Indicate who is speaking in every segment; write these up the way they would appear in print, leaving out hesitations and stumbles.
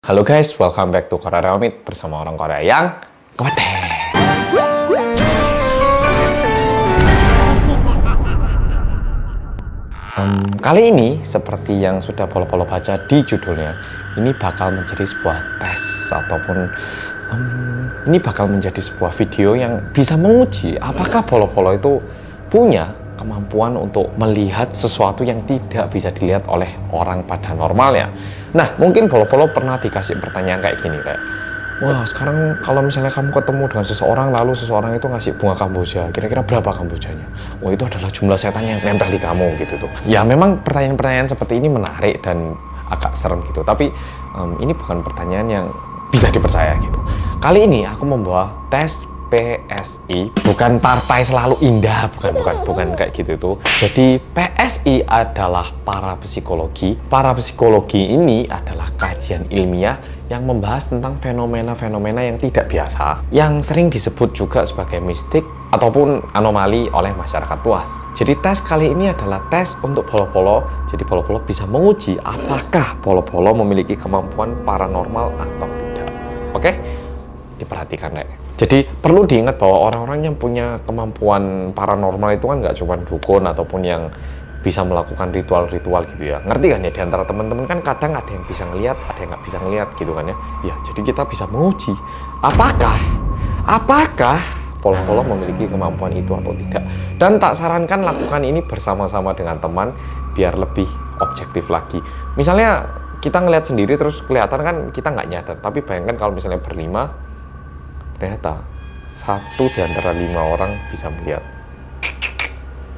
Speaker 1: Halo guys, welcome back to Korea Reomit bersama orang Korea yang keren. Kali ini, seperti yang sudah polo-polo baca di judulnya, ini bakal menjadi sebuah tes ataupun ini bakal menjadi sebuah video yang bisa menguji apakah polo-polo itu punya kemampuan untuk melihat sesuatu yang tidak bisa dilihat oleh orang pada normalnya. Nah, mungkin polo-polo pernah dikasih pertanyaan kayak gini, kayak, wah, sekarang kalau misalnya kamu ketemu dengan seseorang, lalu seseorang itu ngasih bunga kamboja, kira-kira berapa kambojanya? Wah, itu adalah jumlah setan yang nempel di kamu, gitu tuh. Ya, memang pertanyaan-pertanyaan seperti ini menarik dan agak serem gitu, tapi ini bukan pertanyaan yang bisa dipercaya gitu. Kali ini aku membawa tes PSI, bukan partai selalu indah, bukan kayak gitu tuh. Jadi PSI adalah para psikologi. Para psikologi ini adalah kajian ilmiah yang membahas tentang fenomena-fenomena yang tidak biasa, yang sering disebut juga sebagai mistik ataupun anomali oleh masyarakat luas. Jadi tes kali ini adalah tes untuk polo-polo. Jadi polo-polo bisa menguji apakah polo-polo memiliki kemampuan paranormal atau tidak. Oke? Diperhatikan deh. Jadi perlu diingat bahwa orang-orang yang punya kemampuan paranormal itu kan nggak cuma dukun ataupun yang bisa melakukan ritual-ritual gitu ya. Ngerti kan ya, di antara teman-teman kan kadang ada yang bisa ngelihat, ada yang nggak bisa ngelihat gitu kan ya. Ya, jadi kita bisa menguji apakah polo-polo memiliki kemampuan itu atau tidak. Dan tak sarankan lakukan ini bersama-sama dengan teman biar lebih objektif lagi. Misalnya kita ngelihat sendiri terus kelihatan kan kita nggak nyadar, tapi bayangkan kalau misalnya berlima, ternyata 1 di antara 5 orang bisa melihat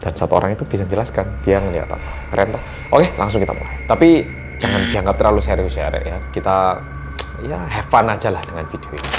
Speaker 1: dan 1 orang itu bisa jelaskan dia ngelihat apa. Keren toh? Oke, langsung kita mulai. Tapi jangan dianggap terlalu serius ya, Rek, ya. Kita ya have fun aja lah dengan video ini.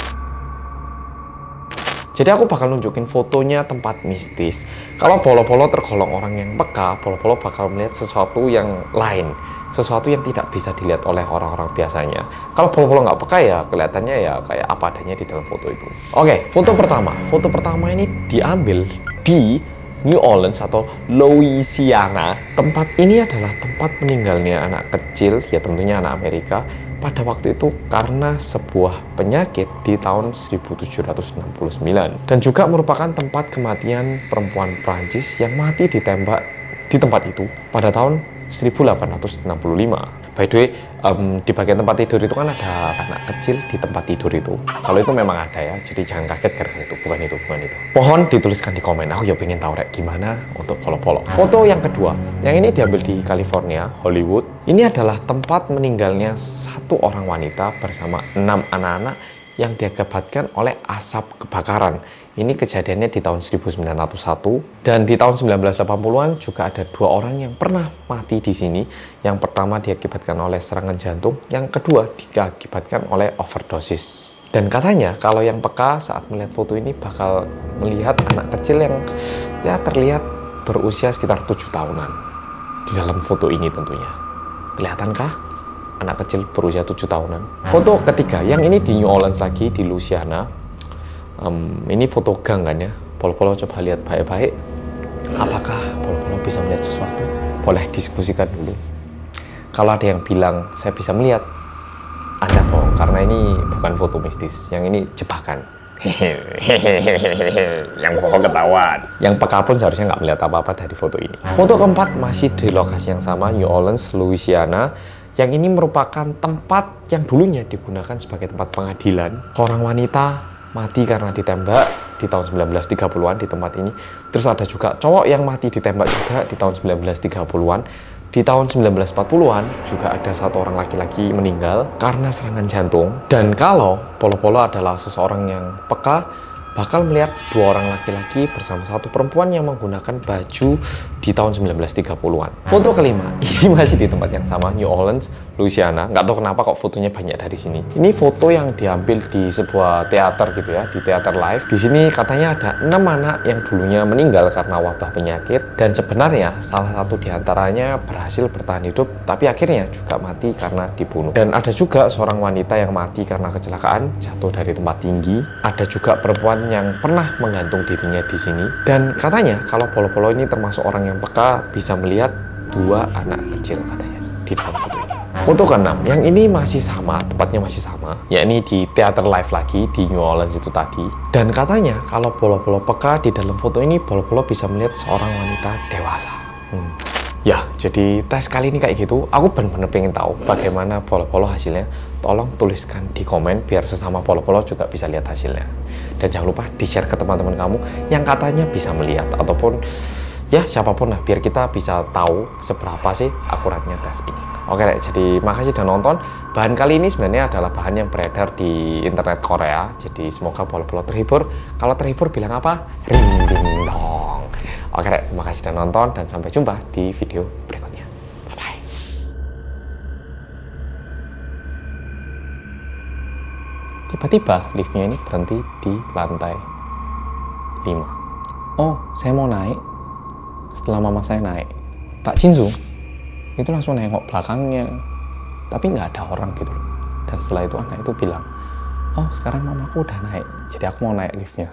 Speaker 1: Jadi aku bakal nunjukin fotonya tempat mistis. Kalau polo-polo tergolong orang yang peka, polo-polo bakal melihat sesuatu yang lain, sesuatu yang tidak bisa dilihat oleh orang-orang biasanya. Kalau polo-polo nggak peka ya kelihatannya ya kayak apa adanya di dalam foto itu. Oke, foto pertama. Foto pertama ini diambil di New Orleans atau Louisiana. Tempat ini adalah tempat meninggalnya anak kecil, ya tentunya anak Amerika, pada waktu itu karena sebuah penyakit di tahun 1769. Dan juga merupakan tempat kematian perempuan Prancis yang mati ditembak di tempat itu pada tahun 1865. By the way, di bagian tempat tidur itu kan ada anak kecil di tempat tidur itu. Kalau itu memang ada ya, jadi jangan kaget karena itu. Bukan itu. Mohon dituliskan di komen, aku ya pengen tahu Rek, gimana untuk polo-polo. Foto yang kedua, yang ini diambil di California, Hollywood. Ini adalah tempat meninggalnya 1 orang wanita bersama 6 anak-anak yang diakibatkan oleh asap kebakaran. Ini kejadiannya di tahun 1901, dan di tahun 1980-an juga ada 2 orang yang pernah mati di sini. Yang pertama diakibatkan oleh serangan jantung, yang kedua diakibatkan oleh overdosis. Dan katanya kalau yang peka saat melihat foto ini bakal melihat anak kecil yang ya terlihat berusia sekitar 7 tahunan di dalam foto ini tentunya. Kelihatankah anak kecil berusia 7 tahunan? Foto ketiga, yang ini di New Orleans lagi, di Louisiana. Ini foto gang kan ya. Polo-polo coba lihat baik-baik. Apakah polo-polo bisa melihat sesuatu? Boleh diskusikan dulu. Kalau ada yang bilang saya bisa melihat, Anda bohong, karena ini bukan foto mistis. Yang ini jebakan. Yang bohong ketahuan. Yang peka pun seharusnya nggak melihat apa-apa dari foto ini. Foto keempat masih di lokasi yang sama, New Orleans, Louisiana. Yang ini merupakan tempat yang dulunya digunakan sebagai tempat pengadilan. Seorang wanita mati karena ditembak di tahun 1930-an di tempat ini. Terus ada juga cowok yang mati ditembak juga di tahun 1930-an. Di tahun 1940-an juga ada 1 orang laki-laki meninggal karena serangan jantung. Dan kalau polo-polo adalah seseorang yang peka, bakal melihat 2 orang laki-laki bersama 1 perempuan yang menggunakan baju di tahun 1930-an. Foto kelima, ini masih di tempat yang sama, New Orleans, Louisiana. Nggak tahu kenapa kok fotonya banyak dari sini. Ini foto yang diambil di sebuah teater gitu ya, di teater live. Di sini katanya ada 6 anak yang dulunya meninggal karena wabah penyakit. Dan sebenarnya salah satu diantaranya berhasil bertahan hidup, tapi akhirnya juga mati karena dibunuh. Dan ada juga seorang wanita yang mati karena kecelakaan, jatuh dari tempat tinggi. Ada juga perempuan yang pernah menggantung dirinya di sini. Dan katanya kalau polo-polo ini termasuk orang yang peka, bisa melihat 2 anak kecil katanya di dalam foto ini. Foto ke-6, yang ini masih sama, tempatnya masih sama, yakni di Theater Live lagi, di New Orleans itu tadi. Dan katanya, kalau Bolo-Bolo peka di dalam foto ini, Bolo-Bolo bisa melihat seorang wanita dewasa. Ya, jadi tes kali ini kayak gitu, aku bener-bener pengen tahu bagaimana Bolo-Bolo hasilnya. Tolong tuliskan di komen, biar sesama Bolo-Bolo juga bisa lihat hasilnya. Dan jangan lupa di-share ke teman-teman kamu yang katanya bisa melihat, ataupun ya siapapun lah, biar kita bisa tahu seberapa sih akuratnya tes ini. Oke deh, jadi makasih udah nonton. Bahan kali ini sebenarnya adalah bahan yang beredar di internet Korea. Jadi semoga Bolo-Bolo terhibur. Kalau terhibur bilang apa? Ring ding dong. Oke deh, makasih udah nonton dan sampai jumpa di video berikutnya. Bye-bye. Tiba-tiba liftnya ini berhenti di lantai 5. Oh, saya mau naik. Setelah mama saya naik, Pak Jinsu itu langsung nengok belakangnya, tapi nggak ada orang gitu. Dan setelah itu anak itu bilang, oh sekarang mamaku udah naik, jadi aku mau naik liftnya.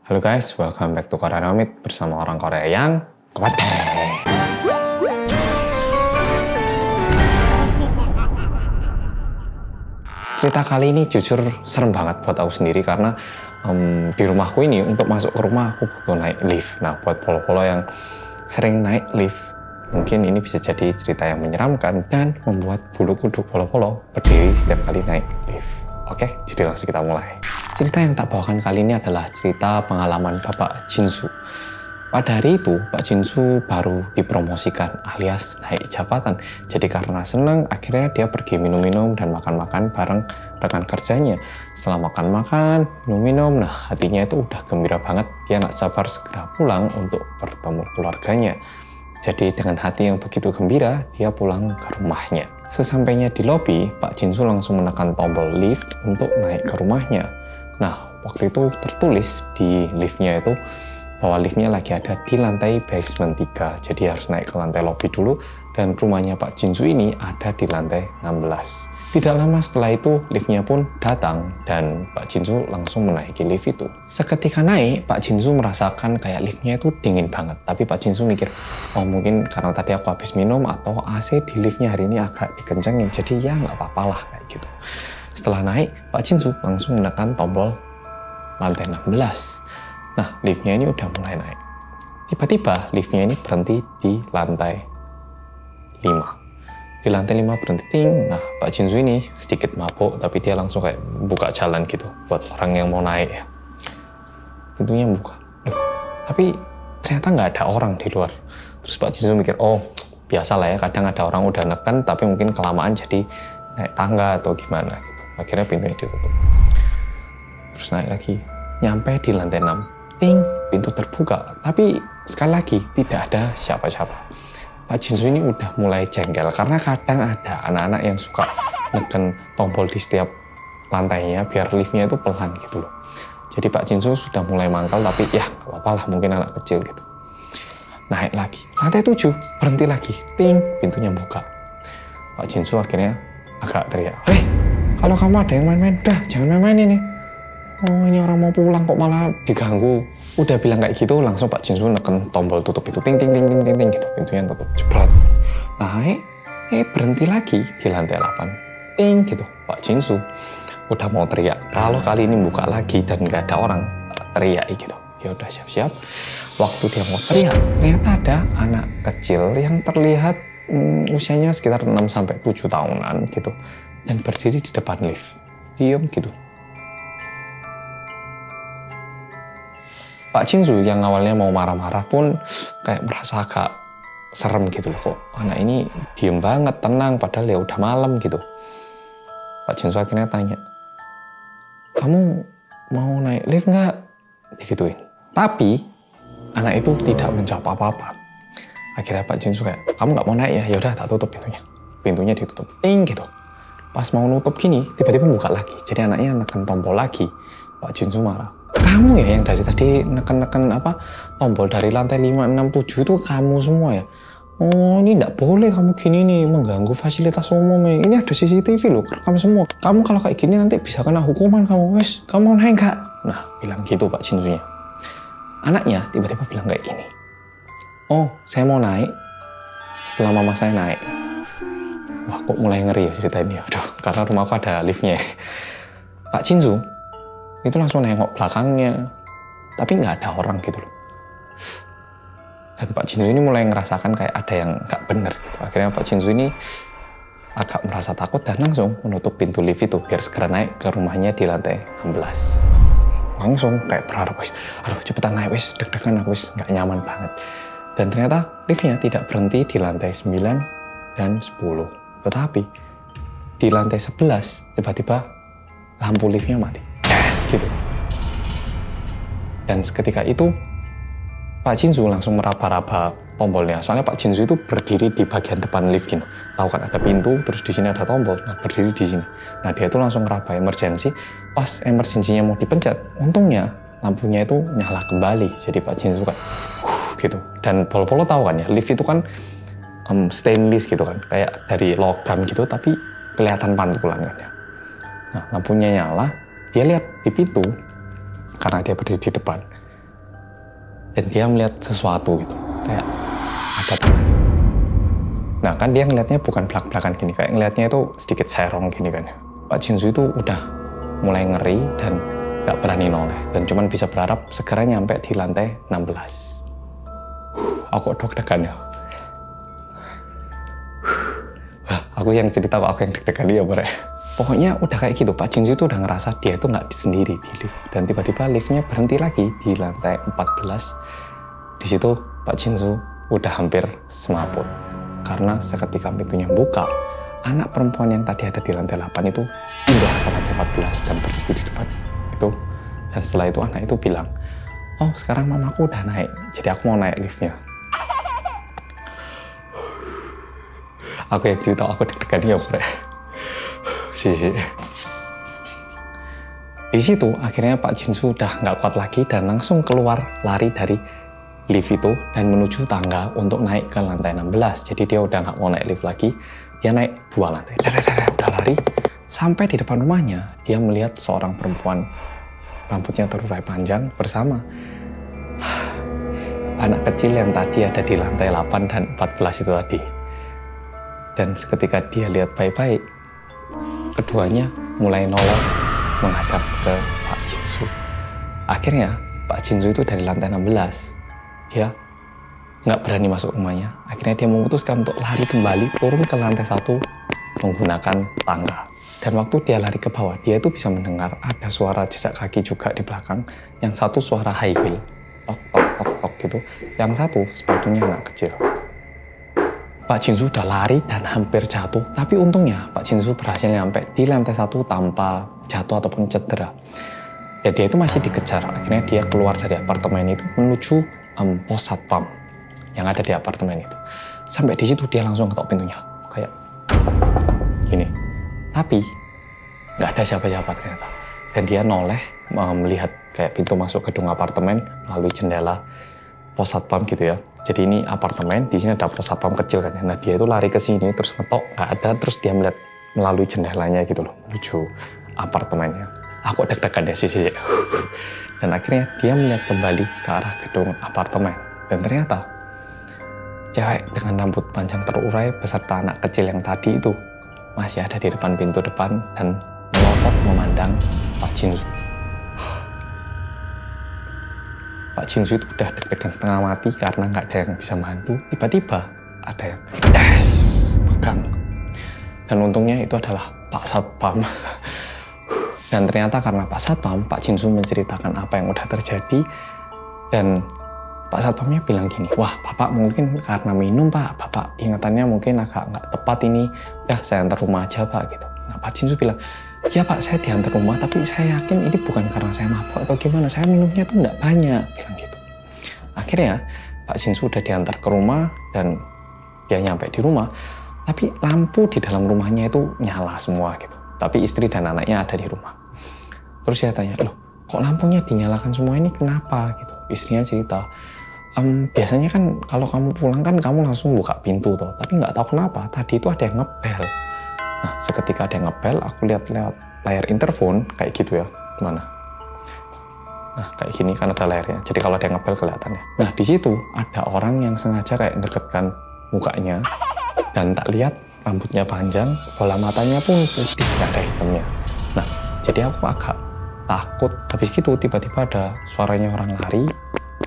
Speaker 1: Halo guys, welcome back to Korea Nomid bersama orang Korea yang kuat. Cerita kali ini jujur serem banget buat aku sendiri karena di rumahku ini untuk masuk ke rumah aku butuh naik lift. Nah buat Bolo-Bolo yang sering naik lift, mungkin ini bisa jadi cerita yang menyeramkan dan membuat bulu kuduk Bolo-Bolo berdiri setiap kali naik lift. Oke, jadi langsung kita mulai. Cerita yang tak bawakan kali ini adalah cerita pengalaman Bapak Jinsu. Pada hari itu, Pak Jinsu baru dipromosikan alias naik jabatan. Jadi karena senang, akhirnya dia pergi minum-minum dan makan-makan bareng rekan kerjanya. Setelah makan-makan, minum-minum, nah hatinya itu udah gembira banget. Dia nggak sabar segera pulang untuk bertemu keluarganya. Jadi dengan hati yang begitu gembira, dia pulang ke rumahnya. Sesampainya di lobi, Pak Jinsu langsung menekan tombol lift untuk naik ke rumahnya. Nah, waktu itu tertulis di liftnya itu bahwa liftnya lagi ada di lantai basement 3, jadi harus naik ke lantai lobby dulu, dan rumahnya Pak Jinsu ini ada di lantai 16. Tidak lama setelah itu, liftnya pun datang, dan Pak Jinsu langsung menaiki lift itu. Seketika naik, Pak Jinsu merasakan kayak liftnya itu dingin banget, tapi Pak Jinsu mikir, oh mungkin karena tadi aku habis minum, atau AC di liftnya hari ini agak dikencengin, jadi ya nggak apa-apa lah kayak gitu. Setelah naik, Pak Jinsu langsung menekan tombol lantai 16. Nah, liftnya ini udah mulai naik. Tiba-tiba liftnya ini berhenti di lantai 5. Di lantai 5 berhenti ting. Nah, Pak Jinsu ini sedikit mabuk, tapi dia langsung kayak buka jalan gitu buat orang yang mau naik ya. Pintunya buka. Duh, tapi ternyata nggak ada orang di luar. Terus Pak Jinsu mikir, oh biasa lah ya, kadang ada orang udah neken, tapi mungkin kelamaan jadi naik tangga atau gimana gitu. Akhirnya pintunya ditutup. Terus naik lagi, nyampe di lantai 6. Ting, pintu terbuka, tapi sekali lagi tidak ada siapa-siapa. Pak Jinsu ini udah mulai jengkel karena kadang ada anak-anak yang suka neken tombol di setiap lantainya biar liftnya itu pelan gitu loh. Jadi Pak Jinsu sudah mulai mangkal, tapi ya gak apa-apa lah, mungkin anak kecil gitu. Naik lagi, lantai 7, berhenti lagi, ting, pintunya buka. Pak Jinsu akhirnya agak teriak, kalau kamu ada yang main-main, udah jangan main-main ini. Oh ini orang mau pulang kok malah diganggu. Udah bilang kayak gitu, langsung Pak Jinsu neken tombol tutup itu, ting ting ting ting ting ting gitu, pintunya tutup, jebret. Naik, berhenti lagi di lantai 8, ting gitu. Pak Jinsu udah mau teriak, kalau kali ini buka lagi dan nggak ada orang, teriak gitu. Ya udah siap-siap. Waktu dia mau teriak, ternyata ada anak kecil yang terlihat usianya sekitar 6-7 tahunan gitu, dan berdiri di depan lift, diem gitu. Pak Jinsu yang awalnya mau marah-marah pun kayak merasa agak serem gitu loh, kok anak ini diem banget, tenang, padahal ya udah malam gitu. Pak Jinsu akhirnya tanya, kamu mau naik lift nggak? Digituin. Tapi anak itu tidak menjawab apa-apa. Akhirnya Pak Jinsu kayak, kamu nggak mau naik ya? Yaudah tak tutup pintunya. Pintunya ditutup, ting gitu. Pas mau nutup gini, tiba-tiba buka lagi. Jadi anaknya neken tombol lagi. Pak Jinsu marah. Kamu ya yang dari tadi neken-neken apa tombol dari lantai 5, 6, 7 itu kamu semua ya? Oh ini nggak boleh kamu gini nih, mengganggu fasilitas umum nih. Ini ada CCTV loh, rekam semua. Kamu kalau kayak gini nanti bisa kena hukuman kamu. Wes, kamu naik nggak? Nah bilang gitu Pak Jinsunya. Anaknya tiba-tiba bilang kayak gini. Oh saya mau naik setelah mama saya naik. wah kok mulai ngeri ya cerita ini. Aduh, karena rumahku ada liftnya. Pak Jinsu itu langsung nengok belakangnya, tapi nggak ada orang gitu loh. Dan Pak Jinsu ini mulai ngerasakan kayak ada yang nggak bener gitu. Akhirnya Pak Jinsu ini agak merasa takut dan langsung menutup pintu lift itu biar segera naik ke rumahnya di lantai 16. Langsung kayak berharap, aduh cepetan naik wis, deg-degan aku wis, nggak nyaman banget. Dan ternyata liftnya tidak berhenti di lantai 9 dan 10. Tetapi di lantai 11 tiba-tiba lampu liftnya mati. Yes, gitu. Dan seketika itu Pak Jinsu langsung meraba-raba tombolnya. Soalnya Pak Jinsu itu berdiri di bagian depan lift gitu. Tahu kan ada pintu, terus di sini ada tombol. Nah, berdiri di sini. Nah, dia itu langsung meraba emergency. Pas emergensinya mau dipencet, untungnya lampunya itu nyala kembali. Jadi Pak Jinsu kan gitu. Dan Polo-Polo tahu kan ya, lift itu kan stainless gitu kan, kayak dari logam gitu, tapi kelihatan pantulan kan ya. Nah, lampunya nyala, dia lihat di pintu karena dia berdiri di depan. Dan dia melihat sesuatu gitu, kayak ada tangan. Nah kan dia ngelihatnya bukan belak-belakan gini, kayak ngelihatnya itu sedikit serong gini kan ya. Pak Jinsu itu udah mulai ngeri dan gak berani noleh, dan cuman bisa berharap segera nyampe di lantai 16. Aku deg-degan ya. Aku yang cerita kok aku yang deg-degan ya Bre. Pokoknya udah kayak gitu, Pak Jinsu itu udah ngerasa dia itu nggak sendiri di lift. Dan tiba-tiba liftnya berhenti lagi di lantai 14. Di situ Pak Jinsu udah hampir semaput. Karena seketika pintunya buka, anak perempuan yang tadi ada di lantai 8 itu pindah ke lantai 14 dan berdiri di depan itu. Dan setelah itu anak itu bilang, oh sekarang mamaku udah naik, jadi aku mau naik liftnya. Aku yang cerita, aku deg-degan ya Bre. Di situ akhirnya Pak Jinsu udah nggak kuat lagi dan langsung keluar lari dari lift itu dan menuju tangga untuk naik ke lantai 16. Jadi dia udah nggak mau naik lift lagi, dia naik 2 lantai. Udah lari sampai di depan rumahnya, dia melihat seorang perempuan rambutnya terurai panjang bersama anak kecil yang tadi ada di lantai 8 dan 14 itu tadi. Dan seketika dia lihat baik-baik, keduanya mulai noleh menghadap ke Pak Jinsu. Akhirnya Pak Jinsu itu dari lantai 16, dia nggak berani masuk rumahnya. Akhirnya dia memutuskan untuk lari kembali turun ke lantai 1 menggunakan tangga. Dan waktu dia lari ke bawah, dia itu bisa mendengar ada suara jejak kaki juga di belakang. Yang satu suara high heel, tok tok tok tok gitu. Yang satu sepatunya anak kecil. Pak Jinsu udah lari dan hampir jatuh, tapi untungnya Pak Jinsu berhasil nyampe di lantai 1 tanpa jatuh ataupun cedera. Ya dia itu masih dikejar, akhirnya dia keluar dari apartemen itu menuju pos satpam yang ada di apartemen itu. Sampai di situ dia langsung ketok pintunya, kayak gini. Tapi nggak ada siapa-siapa ternyata. Dan dia noleh melihat kayak pintu masuk gedung apartemen melalui jendela pos satpam gitu ya. Jadi ini apartemen, di sini ada pos satpam kecil kan. Nah dia itu lari ke sini terus ngetok, nggak ada, terus dia melihat melalui jendelanya gitu loh menuju apartemennya. Aku deg-degan ya sih. Dan akhirnya dia melihat kembali ke arah gedung apartemen. Dan ternyata cewek dengan rambut panjang terurai beserta anak kecil yang tadi itu masih ada di depan pintu depan dan melotot memandang Pak Jinsu. Pak Jinsu itu udah deg-degan setengah mati karena nggak ada yang bisa bantu. Tiba-tiba ada yang pegang. Dan untungnya itu adalah Pak Satpam. Dan ternyata karena Pak Satpam, Pak Jinsu menceritakan apa yang udah terjadi. Dan Pak Satpamnya bilang gini, wah Bapak mungkin karena minum Pak, Bapak ingatannya mungkin agak nggak tepat ini. Udah saya antar rumah aja Pak gitu. Nah Pak Jinsu bilang, ya Pak saya diantar rumah tapi saya yakin ini bukan karena saya mabuk atau gimana, saya minumnya tuh nggak banyak, bilang gitu. Akhirnya Pak Jinsu udah diantar ke rumah dan dia nyampe di rumah, tapi lampu di dalam rumahnya itu nyala semua gitu. Tapi istri dan anaknya ada di rumah. Terus saya tanya, loh kok lampunya dinyalakan semua ini kenapa gitu. Istrinya cerita, biasanya kan kalau kamu pulang kan kamu langsung buka pintu tuh, tapi nggak tahu kenapa tadi itu ada yang ngebel. Nah seketika ada yang ngebel, aku lihat lewat layar interphone kayak gitu ya, mana? Nah kayak gini kan ada layarnya, jadi kalau ada yang ngebel kelihatan ya. Nah di situ ada orang yang sengaja kayak deketkan mukanya dan tak lihat rambutnya panjang, bola matanya pun putih, nggak ada hitamnya. Nah, jadi aku agak takut. Habis gitu tiba-tiba ada suaranya orang lari,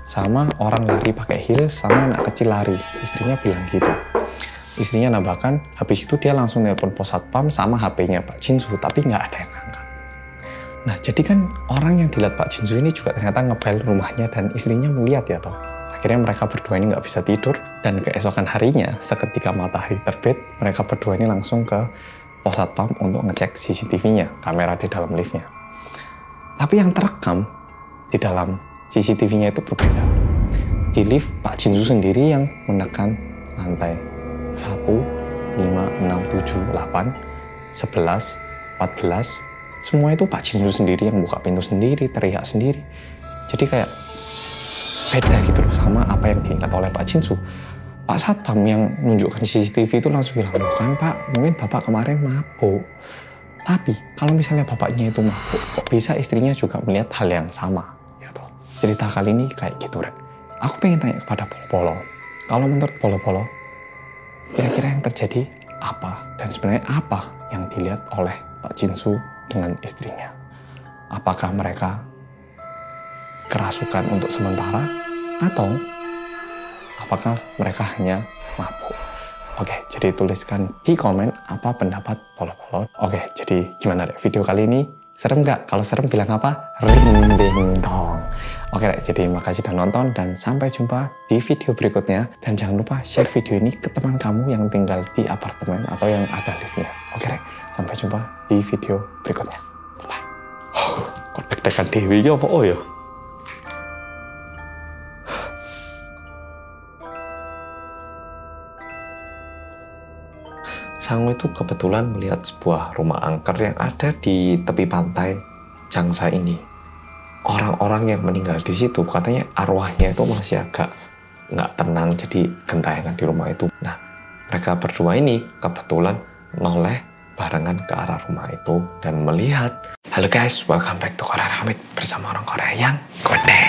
Speaker 1: sama orang lari pakai heels, sama anak kecil lari. Istrinya bilang gitu. Istrinya nambahkan, habis itu dia langsung nelpon pos satpam sama HP-nya Pak Jinsu, tapi nggak ada yang angkat. Nah, jadi kan orang yang dilihat Pak Jinsu ini juga ternyata ngebel rumahnya dan istrinya melihat ya toh. Akhirnya mereka berdua ini nggak bisa tidur, dan keesokan harinya seketika matahari terbit, mereka berdua ini langsung ke pos satpam untuk ngecek CCTV-nya, kamera di dalam liftnya. Tapi yang terekam di dalam CCTV-nya itu berbeda. Di lift, Pak Jinsu sendiri yang menekan lantai 1, 5, 6, 7, 8, 11, 14, semua itu Pak Jinsu sendiri yang buka pintu sendiri, teriak sendiri. Jadi kayak beda gitu loh sama apa yang diingat oleh Pak Jinsu. Pak Satpam yang nunjukkan CCTV itu langsung bilang, loh kan Pak, mungkin Bapak kemarin mabuk. Tapi kalau misalnya bapaknya itu mabuk, kok bisa istrinya juga melihat hal yang sama? Ya toh. Cerita kali ini kayak gitu, Ren. Aku pengen tanya kepada Polo-Polo, kalau menurut Polo-Polo, kira-kira yang terjadi apa? Dan sebenarnya apa yang dilihat oleh Pak Jinsu dengan istrinya? Apakah mereka kerasukan untuk sementara, atau apakah mereka hanya mabuk? Oke, jadi tuliskan di komen apa pendapat Polo-Polo. Oke, jadi gimana deh video kali ini? Serem nggak? Kalau serem bilang apa? Ring ding dong. Oke deh, jadi makasih udah nonton dan sampai jumpa di video berikutnya. Dan jangan lupa share video ini ke teman kamu yang tinggal di apartemen atau yang ada liftnya. Oke deh, sampai jumpa di video berikutnya. Bye. Kok deg-degan dewi apa oh ya? Sangu itu kebetulan melihat sebuah rumah angker yang ada di tepi pantai Jangsa ini. Orang-orang yang meninggal di situ katanya arwahnya itu masih agak nggak tenang, jadi gentayangan di rumah itu. Nah, mereka berdua ini kebetulan noleh barengan ke arah rumah itu dan melihat. Halo guys, welcome back to Korea Hamid bersama orang Korea yang gede.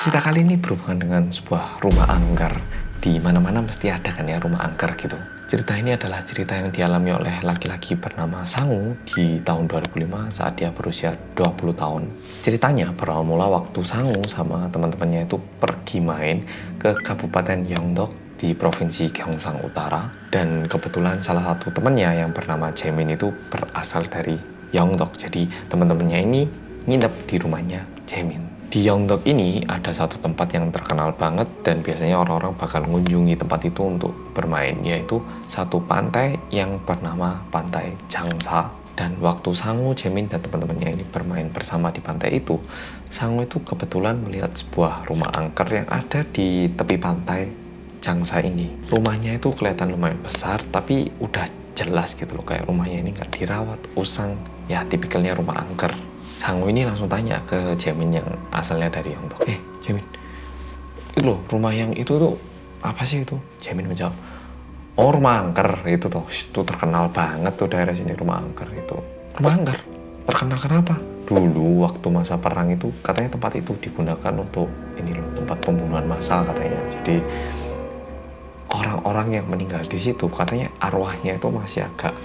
Speaker 1: Cerita kali ini berhubungan dengan sebuah rumah angker. Di mana-mana mesti ada kan ya rumah angker gitu. Cerita ini adalah cerita yang dialami oleh laki-laki bernama Sangu di tahun 2005 saat dia berusia 20 tahun. Ceritanya berawal mula waktu Sangu sama teman-temannya itu pergi main ke Kabupaten Yeongdeok di Provinsi Gyeongsang Utara. Dan kebetulan salah satu temannya yang bernama Jaemin itu berasal dari Yeongdeok. Jadi teman-temannya ini nginep di rumahnya Jaemin. Di Yeongdeok ini ada satu tempat yang terkenal banget dan biasanya orang-orang bakal mengunjungi tempat itu untuk bermain, yaitu satu pantai yang bernama Pantai Jangsa. Dan waktu Sangu, Jaemin dan teman-temannya ini bermain bersama di pantai itu, Sangu itu kebetulan melihat sebuah rumah angker yang ada di tepi pantai Jangsa ini. Rumahnya itu kelihatan lumayan besar, tapi udah jelas gitu loh, kayak rumahnya ini nggak dirawat, usang, ya tipikalnya rumah angker. Sangu ini langsung tanya ke Jaemin yang asalnya dari Yeongdeok, Jaemin, itu loh rumah yang itu tuh apa sih itu? Jaemin menjawab, oh rumah angker itu tuh, itu terkenal banget tuh daerah sini rumah angker itu. Rumah angker? Terkenal kenapa? Dulu waktu masa perang itu katanya tempat itu digunakan untuk ini loh, tempat pembunuhan massal katanya. Jadi orang-orang yang meninggal di situ katanya arwahnya itu masih agak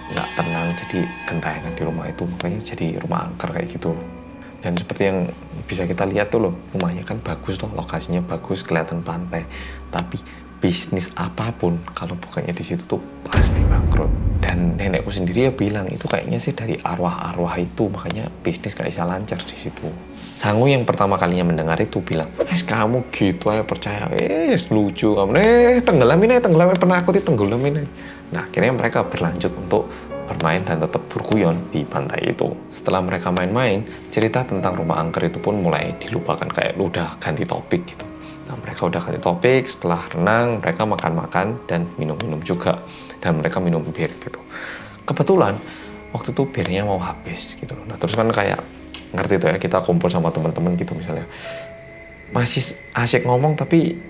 Speaker 1: nggak tenang, jadi gentayangan di rumah itu, makanya jadi rumah angker kayak gitu. Dan seperti yang bisa kita lihat tuh loh, rumahnya kan bagus tuh, lokasinya bagus, kelihatan pantai, tapi bisnis apapun kalau bukannya di situ tuh pasti bangkrut. Dan nenekku sendiri ya bilang itu kayaknya sih dari arwah-arwah itu, makanya bisnis gak bisa lancar di situ. Sangu yang pertama kalinya mendengar itu bilang, kamu gitu aja percaya, lucu kamu, tenggelamin penakut tenggelamin. Nah akhirnya mereka berlanjut untuk bermain dan tetap berguyon di pantai itu. Setelah mereka main-main, cerita tentang rumah angker itu pun mulai dilupakan, kayak udah ganti topik gitu. Nah mereka udah ganti topik, setelah renang mereka makan-makan dan minum-minum juga, dan mereka minum bir gitu. Kebetulan waktu itu birnya mau habis gitu. Nah terus kan kayak ngerti tuh ya, kita kumpul sama teman-teman gitu misalnya, masih asik ngomong tapi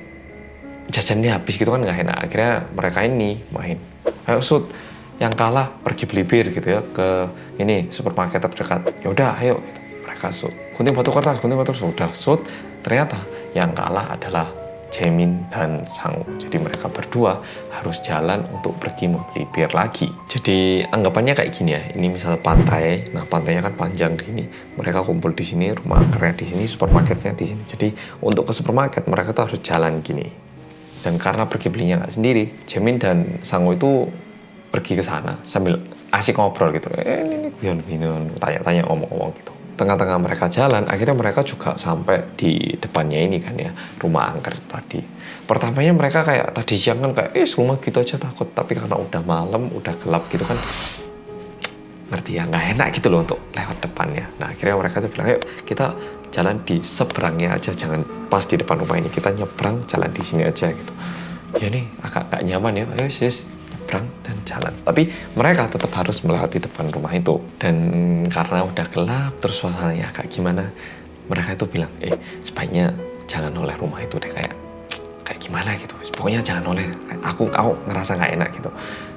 Speaker 1: jajannya habis gitu kan nggak enak. Akhirnya mereka ini main, ayo shoot, yang kalah pergi beli bir gitu ya ke ini supermarket terdekat. Ya udah ayo gitu. Mereka shoot, gunting batu kertas udah shoot. Ternyata Yang kalah adalah Jaemin dan Sang-woo. Jadi mereka berdua harus jalan untuk pergi membeli bir lagi. Jadi anggapannya kayak gini ya. Ini misal pantai. Nah, pantainya kan panjang gini. Mereka kumpul di sini, rumah angkernya di sini, supermarketnya di sini. Jadi untuk ke supermarket mereka tuh harus jalan gini. Dan karena pergi belinya nggak sendiri, Jaemin dan Sang-woo itu pergi ke sana sambil asik ngobrol gitu. Ini tanya-tanya, ngomong-ngomong gitu. Tengah-tengah mereka jalan, akhirnya mereka juga sampai di depannya ini kan ya, rumah angker tadi. Pertamanya mereka kayak tadi siang kan kayak, rumah gitu aja takut. Tapi karena udah malam, udah gelap gitu kan, ngerti ya, nggak enak gitu loh untuk lewat depannya. Nah akhirnya mereka tuh bilang, ayo kita jalan di seberangnya aja, jangan pas di depan rumah ini, kita nyebrang jalan di sini aja gitu. Ya nih agak gak nyaman ya, ayo sis, nyebrang dan jalan. Tapi mereka tetap harus melewati depan rumah itu. Dan karena udah gelap, terus suasananya agak gimana, mereka itu bilang, sebaiknya jangan oleh rumah itu deh, kayak gimana gitu. Pokoknya jangan oleh, aku ngerasa nggak enak gitu.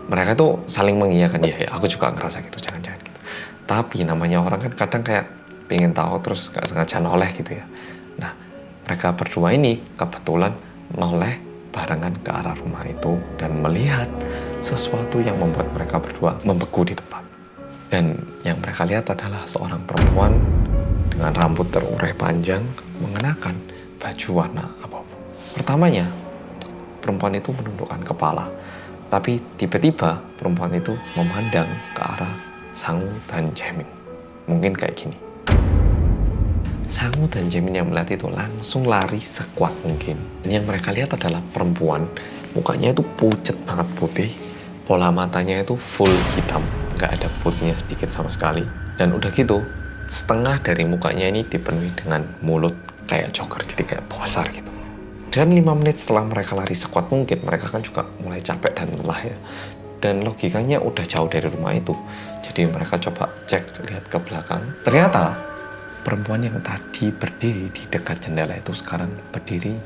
Speaker 1: Mereka tuh saling mengiyakan, ya aku juga ngerasa gitu, jangan-jangan gitu. Tapi namanya orang kan kadang kayak pengen tahu terus gak sengaja noleh gitu ya. Nah mereka berdua ini kebetulan noleh barengan ke arah rumah itu dan melihat sesuatu yang membuat mereka berdua membeku di tempat. Dan yang mereka lihat adalah seorang perempuan dengan rambut terurai panjang mengenakan baju warna abu-abu. Pertamanya perempuan itu menundukkan kepala, tapi tiba-tiba perempuan itu memandang ke arah Sang-woo dan Jaemin. Mungkin kayak gini. Sang-woo dan Jaemin yang melihat itu langsung lari sekuat mungkin. Dan yang mereka lihat adalah perempuan, mukanya itu pucat banget putih, pola matanya itu full hitam, nggak ada putihnya sedikit sama sekali. Dan udah gitu, setengah dari mukanya ini dipenuhi dengan mulut kayak joker, jadi kayak besar gitu. Dan 5 menit setelah mereka lari sekuat mungkin, mereka kan juga mulai capek dan lelah ya. Dan logikanya udah jauh dari rumah itu. Jadi mereka coba cek, lihat ke belakang. Ternyata perempuan yang tadi berdiri di dekat jendela itu sekarang berdiri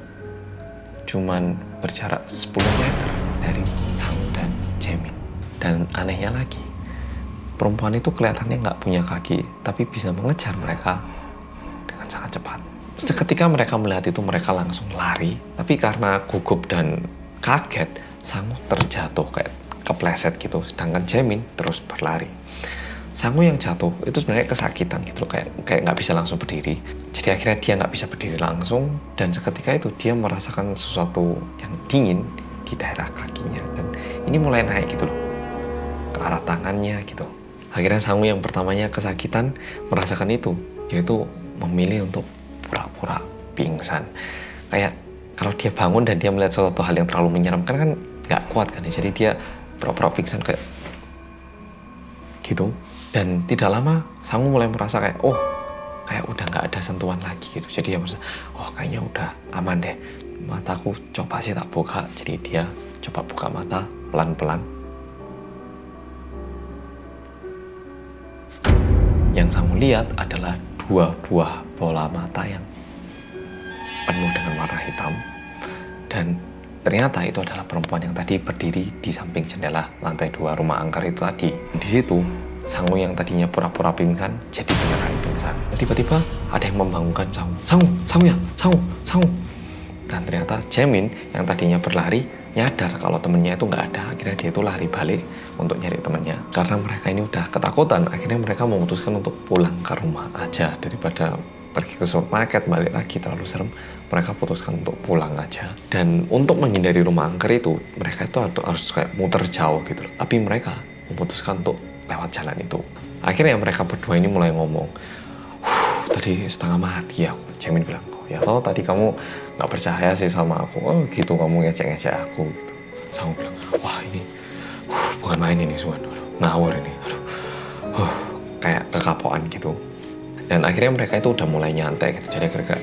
Speaker 1: cuman berjarak 10 meter dari Sang-woo dan Jaemin. Dan anehnya lagi, perempuan itu kelihatannya nggak punya kaki, tapi bisa mengejar mereka dengan sangat cepat. Seketika mereka melihat itu, mereka langsung lari. Tapi karena gugup dan kaget, Sang-woo terjatuh kayak kepleset gitu, sedangkan Jaemin terus berlari. Sang-woo yang jatuh itu sebenarnya kesakitan gitu, kayak nggak bisa langsung berdiri. Jadi akhirnya dia nggak bisa berdiri langsung, dan seketika itu dia merasakan sesuatu yang dingin di daerah kakinya, dan ini mulai naik gitu loh ke arah tangannya gitu. Akhirnya Sang-woo yang pertamanya kesakitan merasakan itu, yaitu memilih untuk pura-pura pingsan. Kayak kalau dia bangun dan dia melihat sesuatu hal yang terlalu menyeramkan kan nggak kuat kan ya, jadi dia pura-pura pingsan kayak gitu. Dan tidak lama Sang-woo mulai merasa kayak kayak udah nggak ada sentuhan lagi gitu. Jadi dia merasa kayaknya udah aman deh, mataku coba sih tak buka. Jadi dia coba buka mata pelan-pelan. Yang Sang-woo lihat adalah 2 buah bola mata yang penuh dengan warna hitam. Dan ternyata itu adalah perempuan yang tadi berdiri di samping jendela lantai 2 rumah angker itu tadi. Di situ Sang-woo yang tadinya pura-pura pingsan jadi beneran pingsan. Tiba-tiba ada yang membangunkan Sang-woo. Sang-woo. Dan ternyata Jaemin yang tadinya berlari nyadar kalau temennya itu nggak ada. Akhirnya dia itu lari balik untuk nyari temennya. Karena mereka ini udah ketakutan, akhirnya mereka memutuskan untuk pulang ke rumah aja daripada pergi ke supermarket balik lagi terlalu serem. Mereka putuskan untuk pulang aja. Dan untuk menghindari rumah angker itu, mereka itu harus kayak muter jauh gitu loh. Tapi mereka memutuskan untuk lewat jalan itu. Akhirnya mereka berdua ini mulai ngomong, tadi setengah mati ya. Jaemin bilang, ya tau tadi kamu nggak percaya sih sama aku. Gitu kamu ngecek-ngecek aku gitu. Sang-woo bilang, wah ini bukan main ini semua, ngawur ini. Kayak kekapoan gitu. Dan akhirnya mereka itu udah mulai nyantai gitu. Jadi akhirnya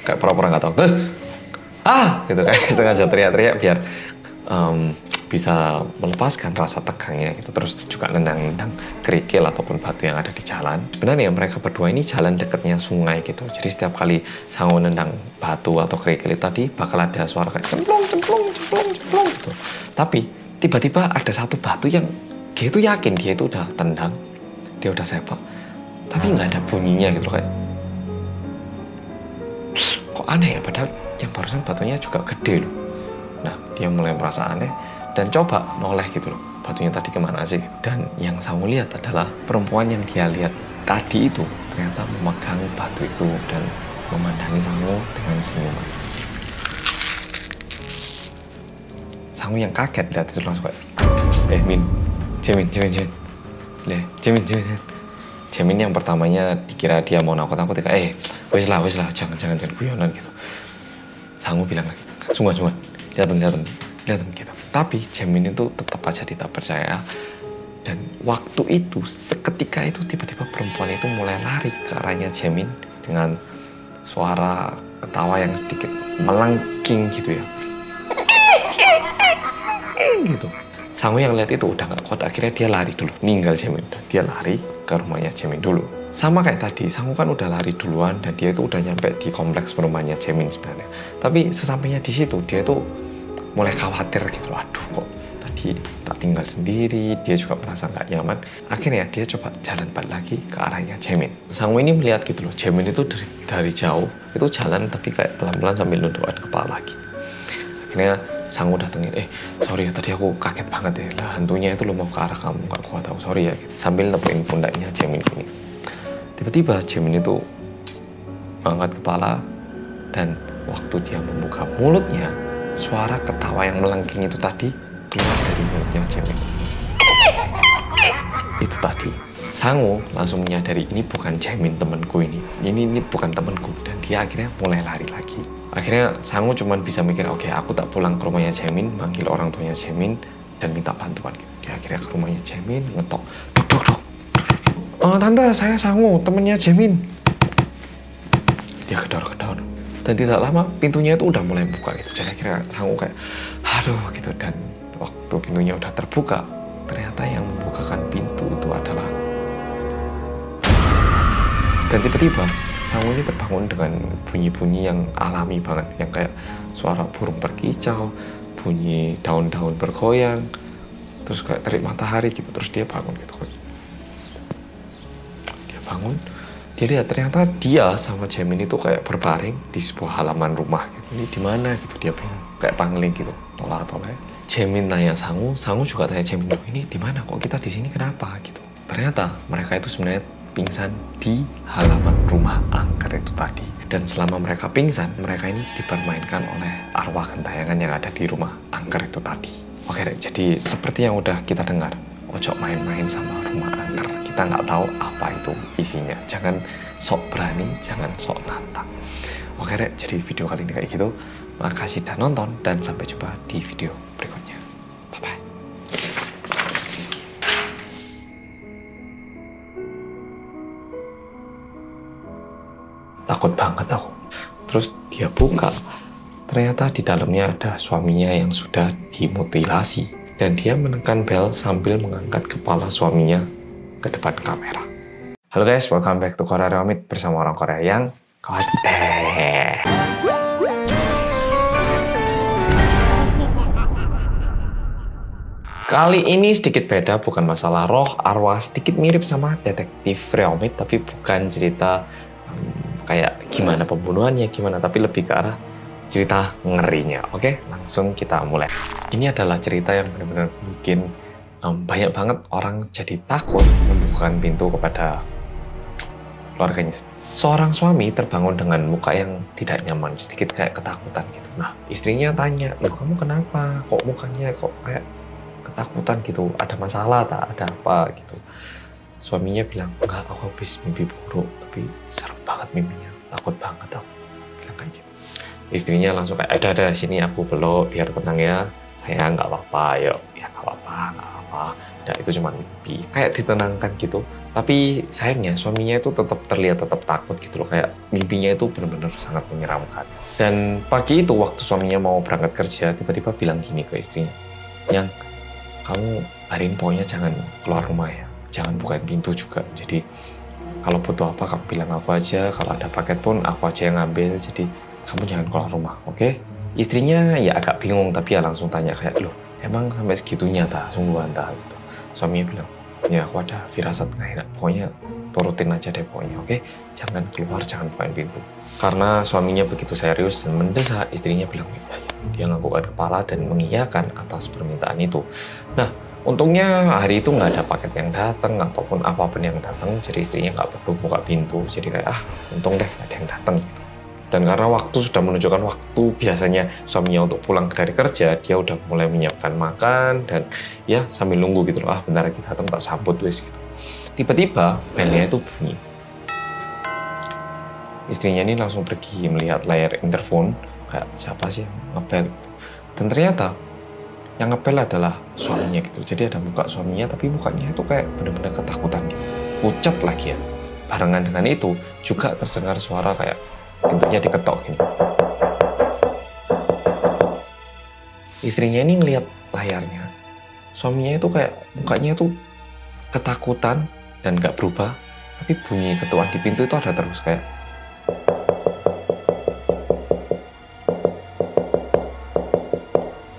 Speaker 1: kayak pura-pura nggak tahu, gitu, kayak sengaja teriak-teriak biar bisa melepaskan rasa tegangnya gitu. Terus juga nendang-nendang kerikil ataupun batu yang ada di jalan. Sebenarnya mereka berdua ini jalan dekatnya sungai gitu. Jadi setiap kali Sang-woo nendang batu atau kerikil tadi bakal ada suara kayak cemplung gitu. Tapi tiba-tiba ada satu batu yang dia itu yakin dia itu udah tendang, dia udah sepak, tapi nggak ada bunyinya gitu kayak kok aneh ya, padahal yang barusan batunya juga gede loh. Nah, dia mulai merasa aneh dan coba noleh gitu loh, batunya tadi kemana sih. Dan yang Sangu lihat adalah perempuan yang dia lihat tadi itu ternyata memegang batu itu dan memandangi Sangu dengan senyuman. Sangu yang kaget lihat itu langsung kayak, Min, Jamin. Jamin yang pertamanya dikira dia mau nakut-nakut, kayak, wis lah, jangan guyonan gitu. Sangu bilang lagi, sungguh, lihatin gitu. Tapi Jamin itu tetap aja tidak percaya. Dan waktu itu, seketika itu tiba-tiba perempuan itu mulai lari ke arahnya Jamin dengan suara ketawa yang sedikit melengking gitu ya. Gitu. Sangu yang lihat itu udah gak kuat, akhirnya dia lari dulu, ninggal Jamin. Dan dia lari ke rumahnya Jamin dulu. Sama kayak tadi, Sangu kan udah lari duluan dan dia itu udah nyampe di kompleks rumahnya Jamin sebenarnya. Tapi sesampainya di situ, dia itu mulai khawatir gitu, aduh kok tadi tak tinggal sendiri, dia juga merasa nggak nyaman. Akhirnya dia coba jalan balik lagi ke arahnya Jamin. Sangu ini melihat gitu loh, Jamin itu dari jauh itu jalan tapi kayak pelan-pelan sambil nundukkan kepala lagi. Akhirnya Sangu datengin, sorry ya tadi aku kaget banget ya, lah hantunya itu lo mau ke arah kamu, gak kuat tahu, sorry ya gitu. Sambil nepuin pundaknya Jamin gini. Tiba-tiba Jamin itu angkat kepala dan waktu dia membuka mulutnya, suara ketawa yang melengking itu tadi keluar dari mulutnya Jamin. Itu tadi. Sangu langsung menyadari ini bukan Jamin temanku ini bukan temanku, dan dia akhirnya mulai lari lagi. Akhirnya Sangu cuma bisa mikir, oke, aku tak pulang ke rumahnya Jamin, manggil orang tuanya Jamin dan minta bantuan gitu. Dia akhirnya ke rumahnya Jamin, ngetok, duk. Tante, saya Sangu, temennya Jamin. Dia gedor. Dan tidak lama pintunya itu udah mulai buka gitu. Jadi akhirnya Sangu kayak, aduh gitu. Dan waktu pintunya udah terbuka, ternyata yang membukakan pintu itu adalah. Dan tiba-tiba Sangu ini terbangun dengan bunyi-bunyi yang alami banget, yang kayak suara burung berkicau, bunyi daun-daun bergoyang, terus kayak terik matahari gitu. Terus dia bangun gitu kan. Dia bangun, dia lihat ternyata dia sama Jamin itu kayak berbaring di sebuah halaman rumah gitu. Ini di mana gitu, dia bingung, kayak pangling gitu, tolak. Jamin tanya Sangu juga tanya Jamin, ini di mana kok kita di sini, kenapa gitu. Ternyata mereka itu sebenarnya pingsan di halaman rumah angker itu tadi. Dan selama mereka pingsan, mereka ini dipermainkan oleh arwah gentayangan yang ada di rumah angker itu tadi. Oke, jadi seperti yang udah kita dengar, ojo main-main sama rumah angker. Kita nggak tahu apa itu isinya. Jangan sok berani, jangan sok nantang. Oke, jadi video kali ini kayak gitu. Makasih udah nonton dan sampai jumpa di video berikutnya. Bye-bye. Takut banget aku. Terus dia buka, ternyata di dalamnya ada suaminya yang sudah dimutilasi. Dan dia menekan bel sambil mengangkat kepala suaminya ke depan kamera. Halo guys, welcome back to Korea Remit bersama orang Korea yang kuat. Kali ini sedikit beda, bukan masalah roh, arwah, sedikit mirip sama detektif Remit, tapi bukan cerita kayak gimana pembunuhannya, tapi lebih ke arah cerita ngerinya. Oke, langsung kita mulai. Ini adalah cerita yang benar-benar bikin banyak banget orang jadi takut membukakan pintu kepada keluarganya. Seorang suami terbangun dengan muka yang tidak nyaman, sedikit kayak ketakutan gitu. Nah, istrinya tanya, loh kamu kenapa? Kok mukanya kok kayak ketakutan gitu? Ada masalah tak? Ada apa gitu? Suaminya bilang, enggak, aku habis mimpi buruk, tapi serem banget mimpinya, takut banget aku. Bilang kayak gitu. Istrinya langsung kayak, ada sini aku peluk, biar tenang ya. Saya nggak apa-apa, yuk. Ya nggak apa-apa. Dan itu cuma mimpi. Kayak ditenangkan gitu. Tapi sayangnya suaminya itu tetap terlihat takut gitu loh. Kayak mimpinya itu benar-benar sangat menyeramkan. Dan pagi itu waktu suaminya mau berangkat kerja, tiba-tiba bilang gini ke istrinya, yang kamu hari ini pokoknya jangan keluar rumah ya. Jangan bukain pintu juga. Jadi kalau butuh apa kamu bilang aku aja. Kalau ada paket pun aku aja yang ngambil. Jadi kamu jangan keluar rumah, oke? Istrinya ya agak bingung, tapi ya langsung tanya kayak, loh emang sampai segitunya tak? Sungguhan tak? Gitu. Suaminya bilang, ya aku ada firasat nggak enak. Pokoknya turutin aja deh pokoknya, oke? Jangan keluar, jangan bukain pintu. Karena suaminya begitu serius dan mendesak, istrinya bilang, ya, ya. Dia nganggukkan kepala dan mengiyakan atas permintaan itu. Nah, untungnya hari itu nggak ada paket yang datang ataupun apapun yang datang, jadi istrinya nggak perlu buka pintu. Jadi kayak, untung deh nggak ada yang datang. Dan karena waktu sudah menunjukkan waktu biasanya suaminya untuk pulang dari kerja, dia udah mulai menyiapkan makan dan ya sambil nunggu gitu loh, bentar lagi datang tak sambut wes gitu. Tiba-tiba belnya itu bunyi. Istrinya ini langsung pergi melihat layar interphone, kayak siapa sih yang ngebel. Dan ternyata yang ngebel adalah suaminya gitu. Jadi ada muka suaminya tapi mukanya itu kayak benar-benar ketakutan gitu. Pucat lagi ya. Barengan dengan itu juga terdengar suara kayak pintunya diketok gitu. Istrinya ini ngelihat layarnya, suaminya itu kayak mukanya itu ketakutan dan nggak berubah, tapi bunyi ketukan di pintu itu ada terus kayak.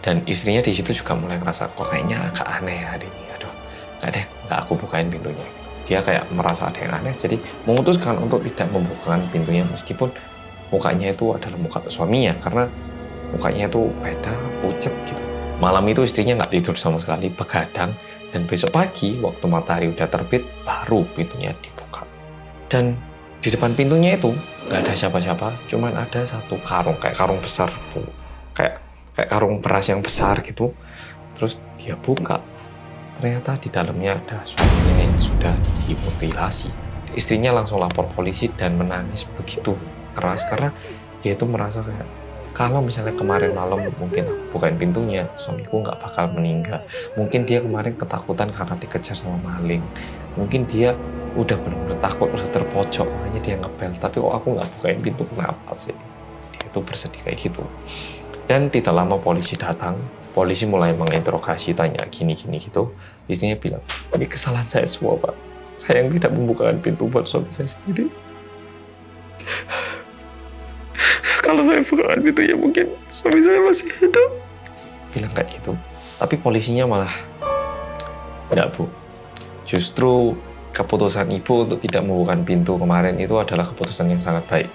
Speaker 1: Dan istrinya di situ juga mulai ngerasa kok kayaknya agak aneh hari ini. Aduh, nggak aku bukain pintunya. Dia kayak merasa ada yang aneh, jadi memutuskan untuk tidak membukakan pintunya meskipun mukanya itu adalah muka suaminya, karena mukanya itu beda, pucat gitu. Malam itu istrinya nggak tidur sama sekali, begadang, dan besok pagi waktu matahari udah terbit baru pintunya dibuka. Dan di depan pintunya itu nggak ada siapa-siapa, cuman ada satu karung, kayak karung besar, kayak karung beras yang besar gitu. Terus dia buka, ternyata di dalamnya ada suaminya yang sudah dimutilasi. Istrinya langsung lapor polisi dan menangis begitu keras karena dia itu merasa kayak kalau misalnya kemarin malam mungkin aku bukain pintunya, suamiku nggak bakal meninggal. Mungkin dia kemarin ketakutan karena dikejar sama maling. Mungkin dia udah benar-benar takut, udah terpojok, makanya dia ngebel. Tapi kok aku nggak bukain pintu, kenapa sih? Dia itu bersedih kayak gitu. Dan tidak lama polisi datang, polisi mulai menginterogasi, tanya gini-gini gitu. Istrinya bilang, ini kesalahan saya semua, Pak. Saya yang tidak membukakan pintu buat suami saya sendiri. Kalau saya bukakan pintunya mungkin suami saya masih hidup. Bilang kayak gitu. Tapi polisinya malah, enggak Bu. Justru keputusan Ibu untuk tidak membukakan pintu kemarin itu adalah keputusan yang sangat baik.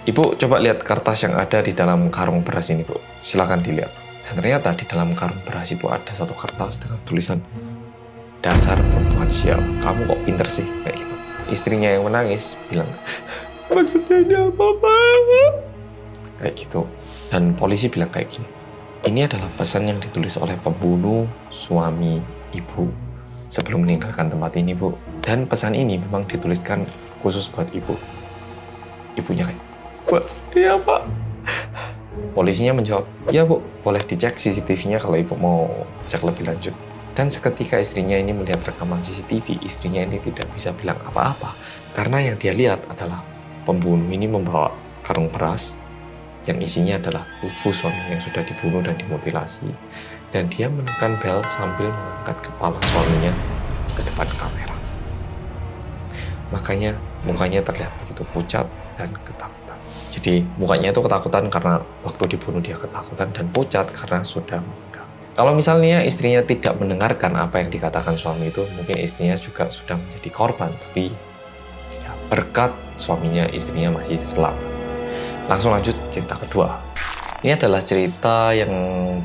Speaker 1: Ibu coba lihat kertas yang ada di dalam karung beras ini Bu. Silakan dilihat. Dan ternyata di dalam karung beras itu ada satu kertas dengan tulisan, dasar perempuan sial, kamu kok pinter sih, kayak gitu. Istrinya yang menangis bilang, maksudnya apa Pak? Kayak gitu. Dan polisi bilang kayak gini, ini adalah pesan yang ditulis oleh pembunuh suami Ibu sebelum meninggalkan tempat ini Bu. Dan pesan ini memang dituliskan khusus buat Ibu. Ibunya kayak, buat saya Pak? Polisinya menjawab, ya Bu, boleh dicek CCTV-nya kalau Ibu mau cek lebih lanjut. Dan seketika istrinya ini melihat rekaman CCTV, istrinya ini tidak bisa bilang apa-apa. Karena yang dia lihat adalah pembunuh ini membawa karung beras yang isinya adalah tubuh suami yang sudah dibunuh dan dimutilasi. Dan dia menekan bel sambil mengangkat kepala suaminya ke depan kamera. Makanya mukanya terlihat begitu pucat dan ketakutan. Jadi mukanya itu ketakutan karena waktu dibunuh dia ketakutan, dan pucat karena sudah meninggal. Kalau misalnya istrinya tidak mendengarkan apa yang dikatakan suami itu, mungkin istrinya juga sudah menjadi korban. Tapi ya, berkat suaminya, istrinya masih selamat. Langsung lanjut cerita kedua. Ini adalah cerita yang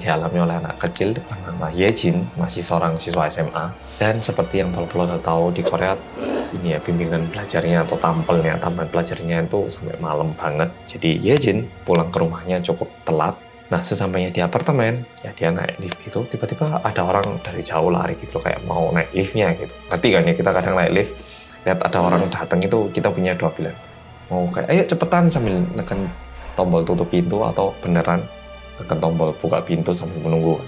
Speaker 1: dialami oleh anak kecil bernama Yejin, masih seorang siswa SMA. Dan seperti yang Polo tahu, di Korea ini ya, bimbingan belajarnya atau tampilnya, taman belajarnya itu sampai malam banget. Jadi Yejin pulang ke rumahnya cukup telat. Nah, sesampainya di apartemen, ya dia naik lift gitu, tiba-tiba ada orang dari jauh lari gitu, kayak mau naik liftnya gitu. Ngerti kan ya, kita kadang naik lift, lihat ada orang datang itu, kita punya dua pilihan. Mau kayak, ayo cepetan sambil neken tombol tutup pintu, atau beneran neken tombol buka pintu sambil menunggu.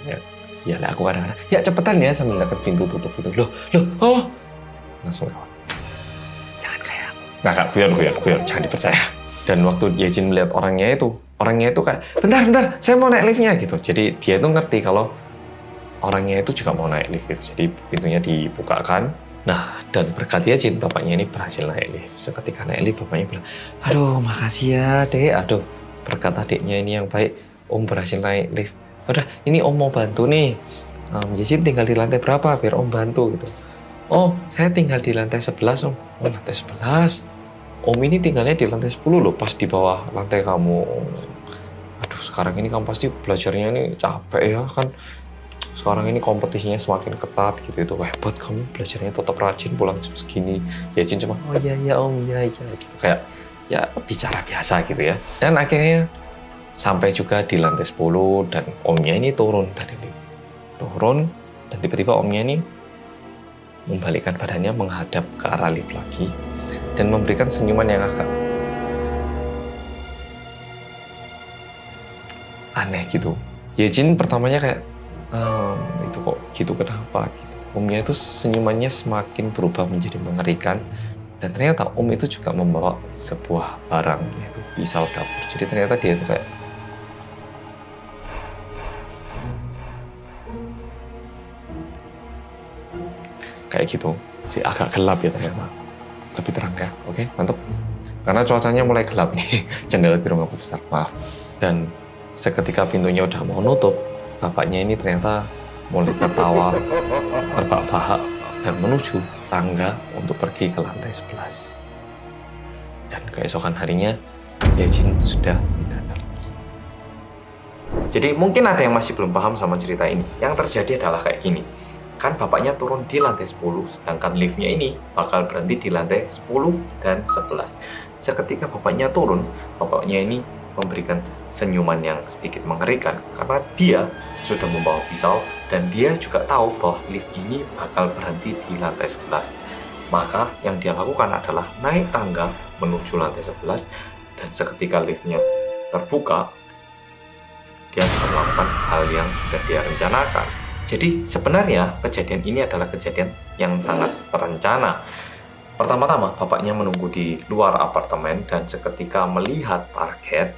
Speaker 1: Ya aku kadang-kadang, ya cepetan ya sambil neken pintu tutup pintu. Oh, langsung lewat. Jangan kayak, nggak guyon, jangan dipercaya. Dan waktu Yejin melihat orangnya itu kayak, bentar, saya mau naik liftnya gitu. Jadi dia itu ngerti kalau orangnya itu juga mau naik lift gitu. Jadi pintunya dibukakan. Nah, dan berkat Yejin, bapaknya ini berhasil naik lift. Seketika naik lift, bapaknya bilang, aduh makasih ya dek, aduh berkat adiknya ini yang baik, om berhasil naik lift. Udah, ini om mau bantu nih, Yejin tinggal di lantai berapa biar om bantu gitu. Oh, saya tinggal di lantai 11 Om. Oh, lantai 11? Om ini tinggalnya di lantai 10 loh, pas di bawah lantai kamu. Aduh, sekarang ini kamu pasti belajarnya ini capek ya kan. Sekarang ini kompetisinya semakin ketat gitu, itu hebat kamu belajarnya tetap rajin, pulang jam segini. Ya Jin cuma, oh iya ya Om, iya gitu. Kayak ya bicara biasa gitu ya. Dan akhirnya sampai juga di lantai 10 dan Omnya ini turun dari lift. Turun dan tiba-tiba Omnya ini membalikkan badannya menghadap ke arah lift lagi dan memberikan senyuman yang agak aneh gitu. Yejin pertamanya kayak itu kok gitu, kenapa gitu. Omnya itu senyumannya semakin berubah menjadi mengerikan dan ternyata Om itu juga membawa sebuah barang, yaitu pisau dapur. Jadi ternyata dia itu kayak gitu sih, agak gelap ya ternyata, lebih terang ya. Oke, mantap. Karena cuacanya mulai gelap nih, jendela di rumahku besar, maaf. Dan seketika pintunya udah mau nutup, bapaknya ini ternyata mulai tertawa terbahak-bahak dan menuju tangga untuk pergi ke lantai 11. Dan keesokan harinya, Yejin sudah tidak ada lagi. Jadi mungkin ada yang masih belum paham sama cerita ini. Yang terjadi adalah kayak gini. Kan bapaknya turun di lantai 10, sedangkan liftnya ini bakal berhenti di lantai 10 dan 11. Seketika bapaknya turun, bapaknya ini memberikan senyuman yang sedikit mengerikan karena dia sudah membawa pisau dan dia juga tahu bahwa lift ini bakal berhenti di lantai 11. Maka yang dia lakukan adalah naik tangga menuju lantai 11 dan seketika liftnya terbuka, dia bisa melakukan hal yang sudah dia rencanakan. Jadi sebenarnya kejadian ini adalah kejadian yang sangat terencana. Pertama-tama, bapaknya menunggu di luar apartemen dan seketika melihat target,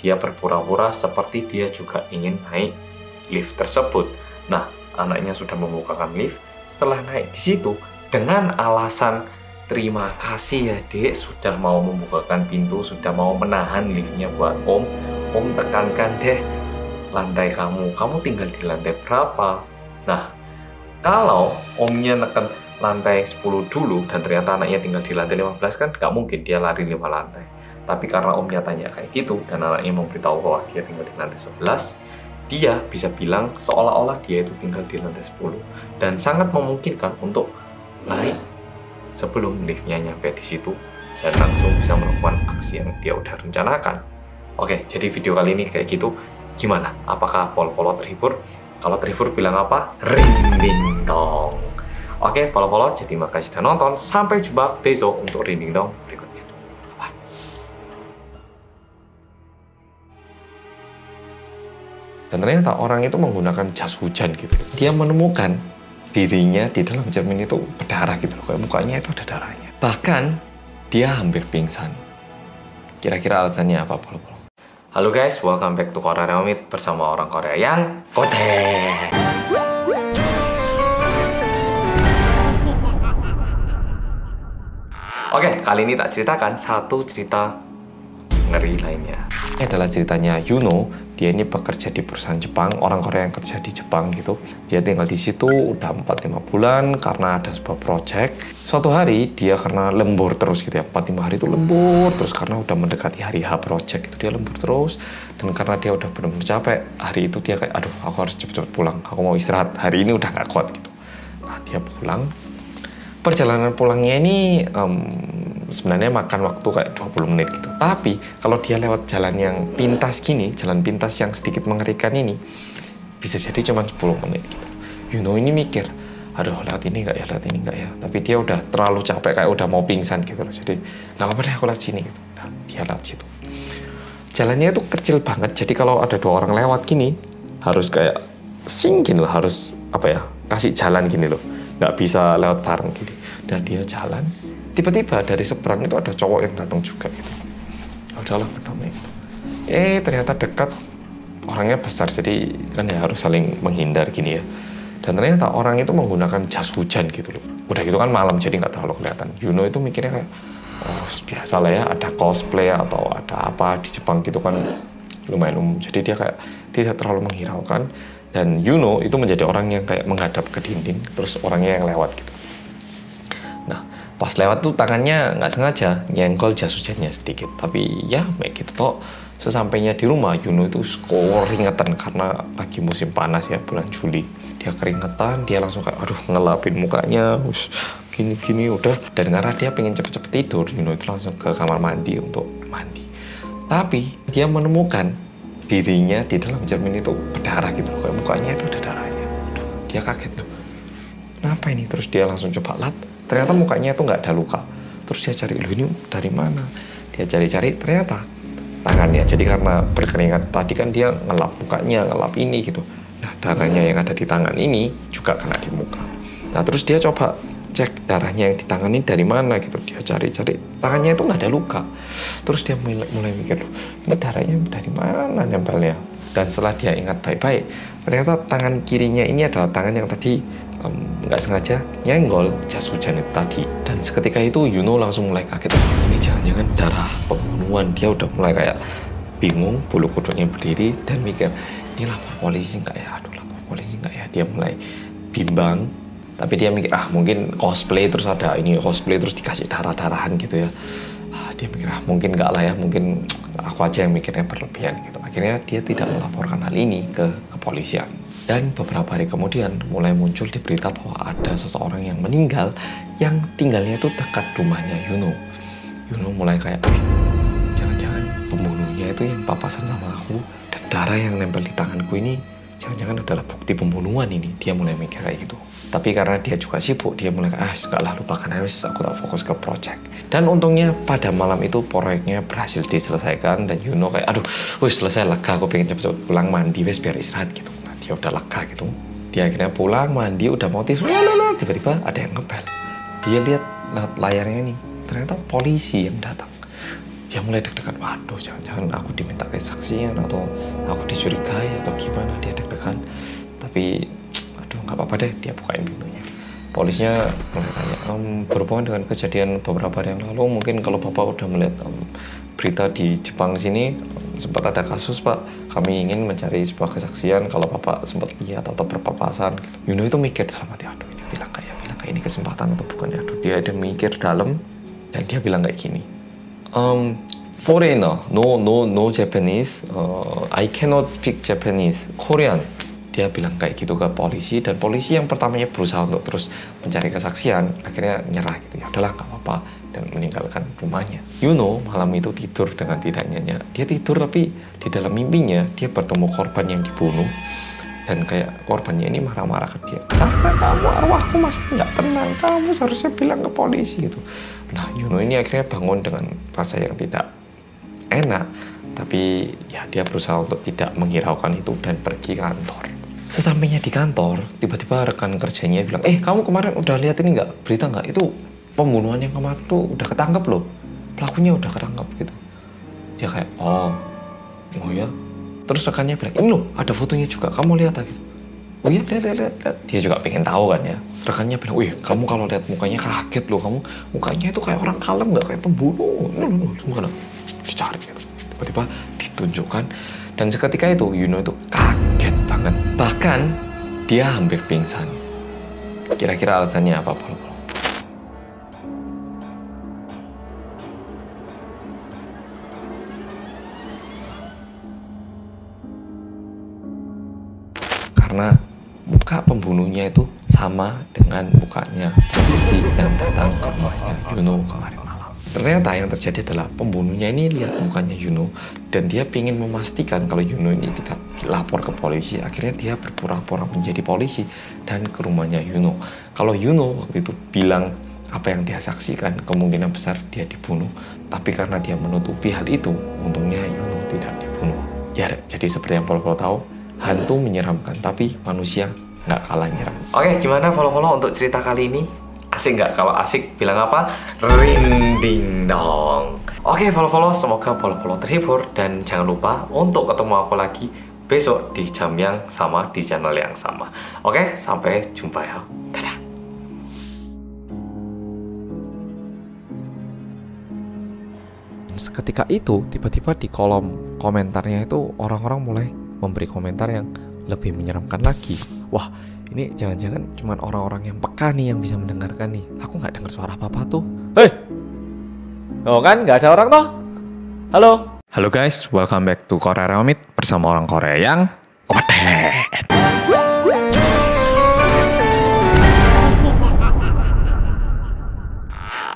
Speaker 1: dia berpura-pura seperti dia juga ingin naik lift tersebut. Nah, anaknya sudah membukakan lift. Setelah naik di situ, dengan alasan terima kasih ya dek, sudah mau membukakan pintu, sudah mau menahan liftnya buat Om. Om tekankan deh lantai kamu tinggal di lantai berapa? Nah, kalau Omnya neken lantai 10 dulu dan ternyata anaknya tinggal di lantai 15 kan nggak mungkin dia lari 5 lantai. Tapi karena Omnya tanya kayak gitu dan anaknya memberitahu bahwa dia tinggal di lantai 11, dia bisa bilang seolah-olah dia itu tinggal di lantai 10 dan sangat memungkinkan untuk naik sebelum liftnya nyampe di situ dan langsung bisa melakukan aksi yang dia udah rencanakan. Oke, jadi video kali ini kayak gitu. Gimana? Apakah Polo-Polo terhibur? Kalau terhibur bilang apa? Ring ding dong. Oke, Polo-Polo, jadi makasih sudah nonton. Sampai jumpa besok untuk ring ding dong berikutnya. Bye. Dan ternyata orang itu menggunakan jas hujan gitu. Dia menemukan dirinya di dalam cermin itu berdarah gitu loh. Kayak mukanya itu ada darahnya. Bahkan dia hampir pingsan. Kira-kira alasannya apa, Polo-Polo? Halo guys, welcome back to Korea Reomit bersama orang Korea yang kode. Oke, kali ini tak ceritakan satu cerita ngeri lainnya. Ini adalah ceritanya Yuno. Dia ini bekerja di perusahaan Jepang, orang Korea yang kerja di Jepang gitu. Dia tinggal di situ udah 4-5 bulan karena ada sebuah project. Suatu hari dia karena lembur terus gitu ya, 4-5 hari itu lembur terus karena udah mendekati hari H project itu, dia lembur terus. Dan karena dia udah benar-benar capek, hari itu dia kayak, aduh aku harus cepet-cepet pulang, aku mau istirahat, hari ini udah gak kuat gitu. Nah dia pulang. Perjalanan pulangnya ini sebenarnya makan waktu kayak 20 menit gitu. Tapi kalau dia lewat jalan yang pintas gini, jalan pintas yang sedikit mengerikan ini, bisa jadi cuma 10 menit gitu. Yuno ini mikir, aduh lewat ini nggak ya, lewat ini nggak ya. Tapi dia udah terlalu capek, kayak udah mau pingsan gitu loh. Jadi nggak apa-apa deh aku lewat sini gitu. Nah, dia lewat situ. Jalannya itu kecil banget, jadi kalau ada 2 orang lewat gini, harus kayak gini loh, harus apa ya, kasih jalan gini loh. Nggak bisa lewat bareng gini. Dan dia jalan, tiba-tiba dari seberang itu ada cowok yang datang juga gitu. Udahlah pertama itu. Ternyata dekat, orangnya besar, jadi kan ya harus saling menghindar gini ya. Dan ternyata orang itu menggunakan jas hujan gitu loh. Udah gitu kan malam, jadi nggak terlalu kelihatan. Yuno itu mikirnya kayak, oh biasa lah ya, ada cosplay atau ada apa di Jepang gitu kan lumayan umum. Jadi dia kayak tidak terlalu menghiraukan. Dan Yuno itu menjadi orang yang kayak menghadap ke dinding, terus orangnya yang lewat gitu. Pas lewat tuh tangannya nggak sengaja nyenggol jas hujannya sedikit. Tapi ya baik gitu toh. Sesampainya di rumah, Yuno itu keringetan karena lagi musim panas ya, bulan Juli. Dia keringetan, dia langsung kayak aduh ngelapin mukanya, gini-gini udah. Dan karena dia pengen cepet-cepet tidur, Yuno itu langsung ke kamar mandi untuk mandi. Tapi dia menemukan dirinya di dalam cermin itu berdarah gitu, kayak mukanya itu ada darahnya. Aduh, dia kaget tuh. Kenapa ini? Terus dia langsung coba lap. Ternyata mukanya itu nggak ada luka. Terus dia cari, loh ini dari mana? Dia cari-cari, ternyata tangannya. Jadi karena berkeringat tadi kan dia ngelap mukanya, ngelap ini gitu. Nah darahnya yang ada di tangan ini juga kena di muka. Nah terus dia coba cek darahnya yang di tangan ini dari mana gitu. Dia cari-cari, tangannya itu nggak ada luka. Terus dia mulai mikir, ini darahnya dari mana nempelnya? Dan setelah dia ingat baik-baik, ternyata tangan kirinya ini adalah tangan yang tadi nggak sengaja nyenggol jas hujan itu tadi. Dan seketika itu Yuno langsung mulai kaget, ini jangan-jangan darah pembunuhan. Dia udah mulai kayak bingung, bulu kuduknya berdiri dan mikir, ini lapor polisi nggak ya? Aduh lapor polisi nggak ya? Dia mulai bimbang. Tapi dia mikir, mungkin cosplay terus ada ini cosplay terus dikasih darah-darahan gitu ya. Dia mikir, mungkin nggak lah ya, mungkin aku aja yang mikirnya berlebihan gitu. Akhirnya dia tidak melaporkan hal ini ke kepolisian. Dan beberapa hari kemudian mulai muncul di berita bahwa ada seseorang yang meninggal yang tinggalnya itu dekat rumahnya Yuno. Yuno mulai kayak, jangan-jangan pembunuhnya itu yang papasan sama aku, dan darah yang nempel di tanganku ini jangan-jangan adalah bukti pembunuhan ini. Dia mulai mikir kayak gitu. Tapi karena dia juga sibuk, dia mulai enggak lah, lupakan aja, aku tak fokus ke project. Dan untungnya pada malam itu proyeknya berhasil diselesaikan dan Yuno kayak aduh, selesai, lega, aku pengen cepet-cepet pulang mandi wes biar istirahat gitu. Nah dia udah lega gitu. Dia akhirnya pulang mandi, udah mau tidur, tiba-tiba ada yang ngebel. Dia lihat layarnya nih, ternyata polisi yang datang. Dia mulai deg-degan, waduh jangan-jangan aku diminta kesaksian atau aku dicurigai atau gimana. Dia deg-degan, tapi aduh nggak apa-apa deh, dia bukain pintunya. Polisnya mulai tanya, berhubungan dengan kejadian beberapa hari yang lalu, mungkin kalau Bapak udah melihat berita di Jepang sini, sempat ada kasus Pak, kami ingin mencari sebuah kesaksian kalau Bapak sempat lihat atau berpapasan gitu. Yuno itu mikir dalam hati, aduh ini bilang kayak ini kesempatan atau bukan ya. Aduh, dia ada mikir dalam dan dia bilang kayak gini, foreigner, no Japanese, I cannot speak Japanese, Korean. Dia bilang kayak gitu ke polisi, dan polisi yang pertamanya berusaha untuk terus mencari kesaksian, akhirnya nyerah gitu, ya udahlah nggak apa-apa, dan meninggalkan rumahnya. Yuno malam itu tidur dengan tidak nyenyak. Dia tidur tapi di dalam mimpinya dia bertemu korban yang dibunuh, dan kayak korbannya ini marah-marah ke dia, karena kamu arwahku masih nggak tenang, kamu seharusnya bilang ke polisi gitu. Nah Yuno ini akhirnya bangun dengan rasa yang tidak enak, tapi ya dia berusaha untuk tidak menghiraukan itu dan pergi ke kantor. Sesampainya di kantor, tiba-tiba rekan kerjanya bilang, kamu kemarin udah lihat ini nggak, berita nggak, itu pembunuhan yang kemarin tuh udah ketangkep loh, pelakunya udah ketangkep gitu. Dia kayak oh ya. Terus rekannya bilang, ini loh ada fotonya juga, kamu lihat aja. Oh iya, lihat. Dia juga pengen tahu kan ya. Rekannya bilang, wih kamu kalau lihat mukanya kaget loh, kamu mukanya itu kayak orang kalem, nggak kayak pembunuh. Gimana? Dicari gitu. Tiba-tiba ditunjukkan, dan seketika itu Yuno itu kaget banget. Bahkan dia hampir pingsan. Kira-kira alasannya apa, Polo? Karena muka pembunuhnya itu sama dengan mukanya polisi yang datang ke rumahnya Yuno kemarin malam. Ternyata yang terjadi adalah pembunuhnya ini lihat mukanya Yuno, dan dia ingin memastikan kalau Yuno ini tidak dilapor ke polisi. Akhirnya dia berpura-pura menjadi polisi dan ke rumahnya Yuno. Kalau Yuno waktu itu bilang apa yang dia saksikan, kemungkinan besar dia dibunuh. Tapi karena dia menutupi hal itu, untungnya Yuno tidak dibunuh. Ya, jadi seperti yang Polo tahu, hantu menyeramkan, tapi manusia nggak kalah nyeram. Oke, gimana follow-follow untuk cerita kali ini? Asik nggak? Kalau asik bilang apa? Rinding dong. Oke, follow-follow, semoga follow-follow terhibur, dan jangan lupa untuk ketemu aku lagi besok di jam yang sama, di channel yang sama. Oke, sampai jumpa ya. Dadah. Seketika itu, tiba-tiba di kolom komentarnya itu orang-orang mulai memberi komentar yang lebih menyeramkan lagi. Wah, ini jangan-jangan cuman orang-orang yang peka nih yang bisa mendengarkan nih. Aku nggak dengar suara apa-apa tuh. Hei! Oh kan, nggak ada orang toh? Halo? Halo guys, welcome back to Korea Remit bersama orang Korea yang kompeten.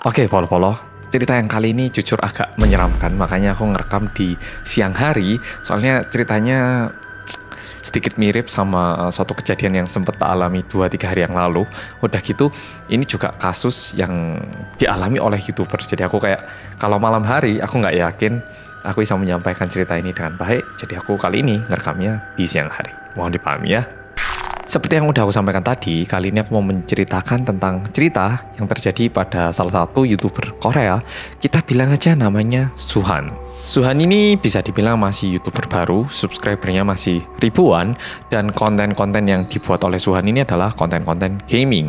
Speaker 1: Oke, polo-polo. Cerita yang kali ini jujur agak menyeramkan, makanya aku ngerekam di siang hari. Soalnya ceritanya sedikit mirip sama suatu kejadian yang sempat tak alami 2-3 hari yang lalu. Udah gitu, ini juga kasus yang dialami oleh YouTuber. Jadi aku kayak, kalau malam hari aku nggak yakin aku bisa menyampaikan cerita ini dengan baik. Jadi aku kali ini ngerekamnya di siang hari. Mohon dipahami ya. Seperti yang udah aku sampaikan tadi, kali ini aku mau menceritakan tentang cerita yang terjadi pada salah satu YouTuber Korea. Kita bilang aja namanya Suhan. Suhan ini bisa dibilang masih YouTuber baru, subscribernya masih ribuan, dan konten-konten yang dibuat oleh Suhan ini adalah konten-konten gaming.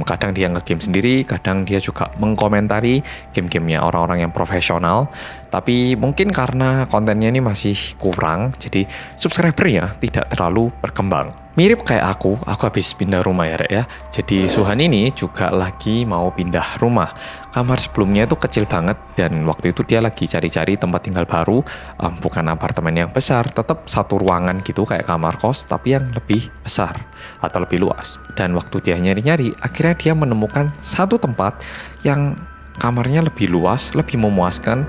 Speaker 1: Kadang dia nge-game sendiri, kadang dia juga mengkomentari game-gamenya orang-orang yang profesional. Tapi mungkin karena kontennya ini masih kurang, jadi subscribernya tidak terlalu berkembang. Mirip kayak aku habis pindah rumah ya Rek ya. Jadi Suhan ini juga lagi mau pindah rumah. Kamar sebelumnya itu kecil banget dan waktu itu dia lagi cari-cari tempat tinggal baru. Bukan apartemen yang besar, tetap satu ruangan gitu kayak kamar kos, tapi yang lebih besar atau lebih luas. Dan waktu dia nyari-nyari, akhirnya dia menemukan satu tempat yang kamarnya lebih luas, lebih memuaskan.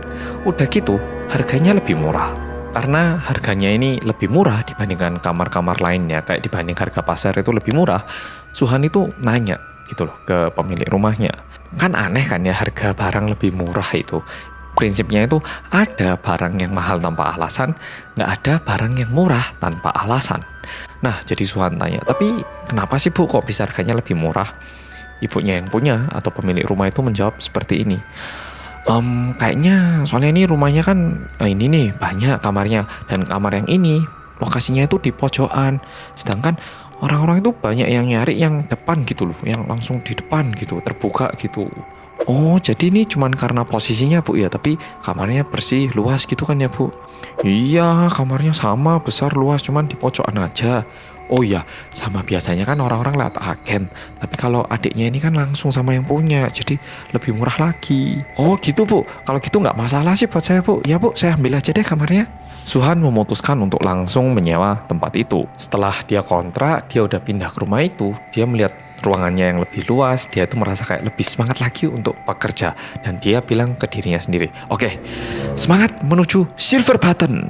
Speaker 1: Udah gitu, harganya lebih murah. Karena harganya ini lebih murah dibandingkan kamar-kamar lainnya, kayak dibanding harga pasar itu lebih murah, Suhan itu nanya gitu loh ke pemilik rumahnya. Kan aneh kan ya, harga barang lebih murah itu. Prinsipnya itu ada barang yang mahal tanpa alasan, nggak ada barang yang murah tanpa alasan. Nah, jadi Suhan tanya, tapi kenapa sih Bu kok bisa harganya lebih murah? Ibunya yang punya atau pemilik rumah itu menjawab seperti ini. Kayaknya soalnya ini rumahnya kan ini nih banyak kamarnya, dan kamar yang ini lokasinya itu di pojokan, sedangkan orang-orang itu banyak yang nyari yang depan gitu loh, yang langsung di depan gitu, terbuka gitu. Oh, jadi ini cuman karena posisinya Bu ya, tapi kamarnya bersih, luas gitu kan ya Bu? Iya, kamarnya sama, besar, luas, cuman di pojokan aja. Oh iya, sama biasanya kan orang-orang lewat agen. Tapi kalau adiknya ini kan langsung sama yang punya, jadi lebih murah lagi. Oh gitu Bu, kalau gitu nggak masalah sih buat saya Bu. Ya Bu, saya ambil aja deh kamarnya. Suhan memutuskan untuk langsung menyewa tempat itu. Setelah dia kontrak, dia udah pindah ke rumah itu, dia melihat ruangannya yang lebih luas, dia tuh merasa kayak lebih semangat lagi untuk bekerja. Dan dia bilang ke dirinya sendiri, oke, semangat menuju silver button.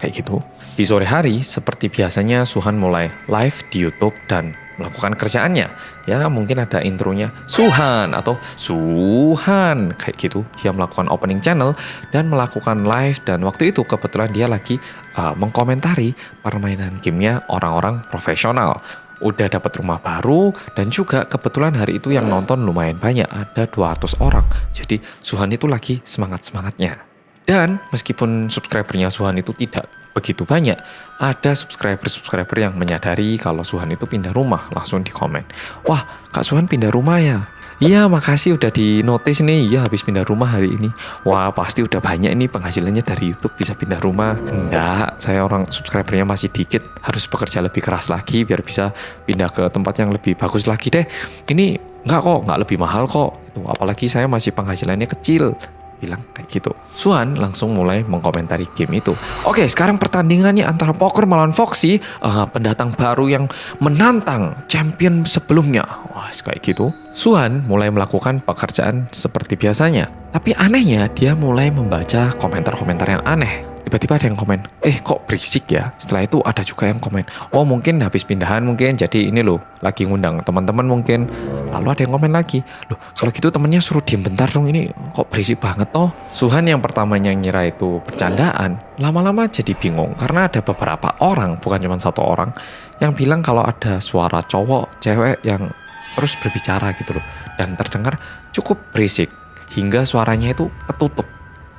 Speaker 1: Kayak gitu. Di sore hari, seperti biasanya Suhan mulai live di YouTube dan melakukan kerjaannya. Ya, mungkin ada intronya Suhan atau Suhan kayak gitu. Dia melakukan opening channel dan melakukan live, dan waktu itu kebetulan dia lagi mengkomentari permainan gamenya orang-orang profesional. Udah dapat rumah baru, dan juga kebetulan hari itu yang nonton lumayan banyak, ada 200 orang. Jadi Suhan itu lagi semangat-semangatnya. Dan meskipun subscribernya Suhan itu tidak begitu banyak, ada subscriber yang menyadari kalau Suhan itu pindah rumah, langsung di komen, wah Kak Suhan pindah rumah ya? Iya makasih udah di notice nih, ya habis pindah rumah hari ini. Wah pasti udah banyak nih penghasilannya dari YouTube bisa pindah rumah. Enggak, saya orang subscribernya masih dikit, harus bekerja lebih keras lagi biar bisa pindah ke tempat yang lebih bagus lagi deh. Ini enggak kok, enggak lebih mahal kok. Apalagi saya masih penghasilannya kecil. Bilang kayak gitu. Suhan langsung mulai mengkomentari game itu. Oke, sekarang pertandingannya antara Poker melawan Foxy, pendatang baru yang menantang champion sebelumnya. Wah, kayak gitu. Suhan mulai melakukan pekerjaan seperti biasanya. Tapi anehnya, dia mulai membaca komentar-komentar yang aneh. Tiba-tiba ada yang komen, kok berisik ya? Setelah itu ada juga yang komen, oh mungkin habis pindahan mungkin, jadi ini loh, lagi ngundang teman-teman mungkin. Lalu ada yang komen lagi, loh kalau gitu temennya suruh diem bentar dong, ini kok berisik banget toh. Suhan yang pertamanya ngira itu bercandaan, lama-lama jadi bingung karena ada beberapa orang, bukan cuma satu orang, yang bilang kalau ada suara cowok, cewek yang terus berbicara gitu loh, dan terdengar cukup berisik, hingga suaranya itu ketutup.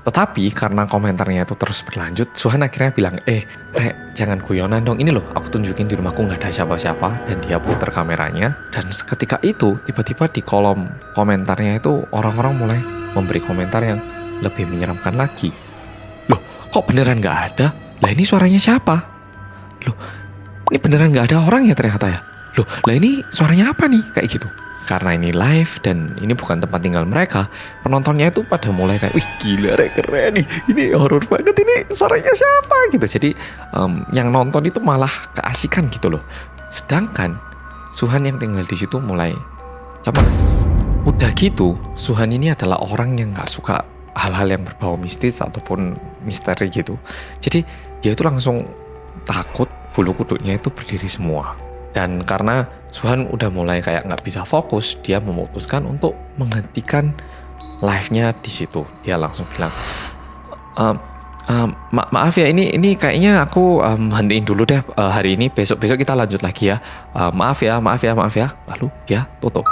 Speaker 1: Tetapi karena komentarnya itu terus berlanjut, Suhan akhirnya bilang, Rek, jangan guyonan dong, ini loh aku tunjukin di rumahku nggak ada siapa-siapa. Dan dia putar kameranya, dan seketika itu tiba-tiba di kolom komentarnya itu orang-orang mulai memberi komentar yang lebih menyeramkan lagi. Loh, kok beneran nggak ada? Lah ini suaranya siapa? Loh, ini beneran nggak ada orang ya ternyata ya? loh lah ini suaranya apa nih kayak gitu. Karena ini live dan ini bukan tempat tinggal mereka, penontonnya itu pada mulai kayak, wih gila keren nih, ini horor banget, ini suaranya siapa gitu. Jadi yang nonton itu malah keasikan gitu loh. Sedangkan Suhan yang tinggal di situ mulai cemas. Udah gitu, Suhan ini adalah orang yang nggak suka hal-hal yang berbau mistis ataupun misteri gitu. Jadi dia itu langsung takut, bulu kuduknya itu berdiri semua. Dan karena Suhan udah mulai kayak nggak bisa fokus, dia memutuskan untuk menghentikan live-nya di situ. Dia langsung bilang, maaf ya, ini kayaknya aku hentiin dulu deh hari ini, besok kita lanjut lagi ya. Maaf ya. Lalu dia tutup.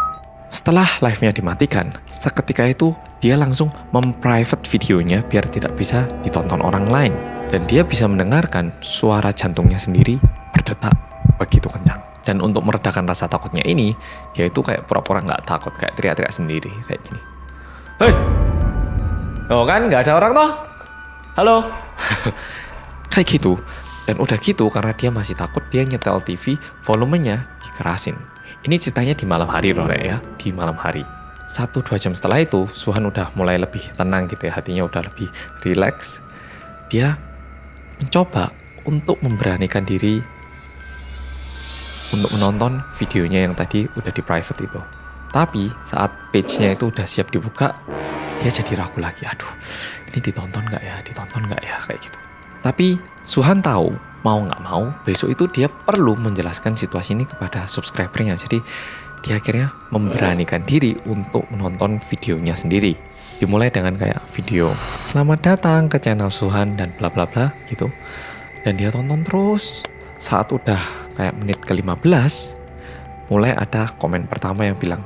Speaker 1: Setelah live-nya dimatikan, seketika itu dia langsung memprivate videonya biar tidak bisa ditonton orang lain. Dan dia bisa mendengarkan suara jantungnya sendiri berdetak begitu kencang. Dan untuk meredakan rasa takutnya ini, dia itu kayak pura-pura nggak takut, kayak teriak-teriak sendiri kayak gini. Hei, oh kan nggak ada orang toh? Halo, kayak gitu. Dan udah gitu karena dia masih takut, dia nyetel TV, volumenya dikerasin. Ini ceritanya di malam hari loh ya, di malam hari. 1-2 jam setelah itu, Suhan udah mulai lebih tenang gitu ya, hatinya udah lebih rileks. Dia mencoba untuk memberanikan diri untuk menonton videonya yang tadi udah di private itu. Tapi saat page-nya itu udah siap dibuka, dia jadi ragu lagi. Aduh, ini ditonton nggak ya, kayak gitu. Tapi Suhan tahu, mau nggak mau, besok itu dia perlu menjelaskan situasi ini kepada subscribernya. Jadi dia akhirnya memberanikan diri untuk menonton videonya sendiri. Dimulai dengan kayak video, selamat datang ke channel Suhan dan bla bla bla gitu. Dan dia tonton terus. Saat udah kayak menit ke-15, mulai ada komen pertama yang bilang,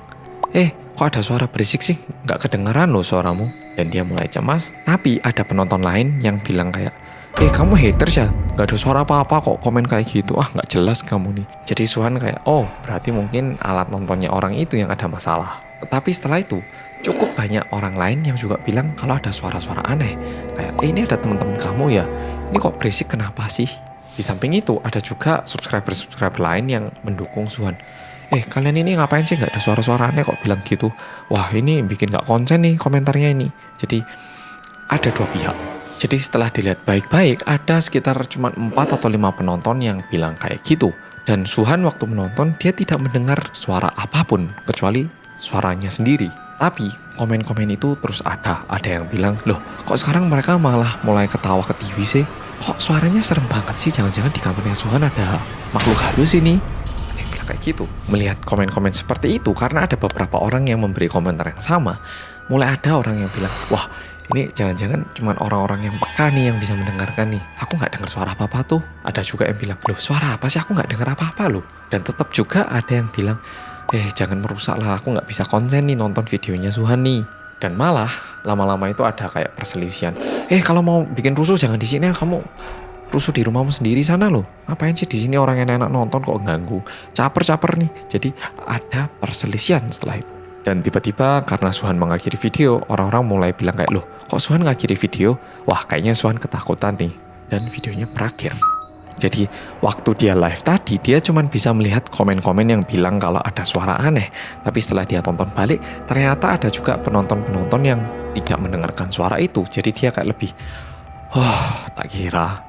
Speaker 1: kok ada suara berisik sih? Nggak kedengaran loh suaramu. Dan dia mulai cemas. Tapi ada penonton lain yang bilang kayak, kamu haters ya? Nggak ada suara apa-apa kok komen kayak gitu. Ah, nggak jelas kamu nih. Jadi Suhan kayak, oh berarti mungkin alat nontonnya orang itu yang ada masalah. Tetapi setelah itu, cukup banyak orang lain yang juga bilang kalau ada suara-suara aneh. Kayak, ini ada teman-teman kamu ya? Ini kok berisik kenapa sih? Di samping itu, ada juga subscriber lain yang mendukung Suhan. Kalian ini ngapain sih nggak ada suara-suara aneh kok bilang gitu? Wah, ini bikin nggak konsen nih komentarnya ini. Jadi, ada dua pihak. Jadi setelah dilihat baik-baik, ada sekitar cuma 4 atau 5 penonton yang bilang kayak gitu. Dan Suhan waktu menonton, dia tidak mendengar suara apapun, kecuali suaranya sendiri. Tapi komen-komen itu terus ada yang bilang, loh kok sekarang mereka malah mulai ketawa ke TV sih? Kok suaranya serem banget sih, jangan-jangan di kamarnya Suhan ada makhluk halus ini? Ada yang bilang kayak gitu. Melihat komen-komen seperti itu, karena ada beberapa orang yang memberi komentar yang sama, mulai ada orang yang bilang, wah ini jangan-jangan cuma orang-orang yang peka nih yang bisa mendengarkan nih. Aku nggak dengar suara apa-apa tuh. Ada juga yang bilang, loh suara apa sih, aku nggak dengar apa-apa loh. Dan tetap juga ada yang bilang, jangan merusak lah, aku nggak bisa konsen nih nonton videonya Suhan nih. Dan malah lama-lama itu ada kayak perselisihan. Kalau mau bikin rusuh jangan di sini, kamu rusuh di rumahmu sendiri sana loh. Ngapain sih di sini, orang enak-enak nonton kok ganggu. Caper nih. Jadi ada perselisihan setelah itu. Dan tiba-tiba karena Suhan mengakhiri video, orang-orang mulai bilang kayak, loh kok Suhan mengakhiri video? Wah kayaknya Suhan ketakutan nih. Dan videonya berakhir. Jadi waktu dia live tadi, dia cuma bisa melihat komen-komen yang bilang kalau ada suara aneh. Tapi setelah dia tonton balik, ternyata ada juga penonton-penonton yang tidak mendengarkan suara itu. Jadi dia kayak lebih, tak kira,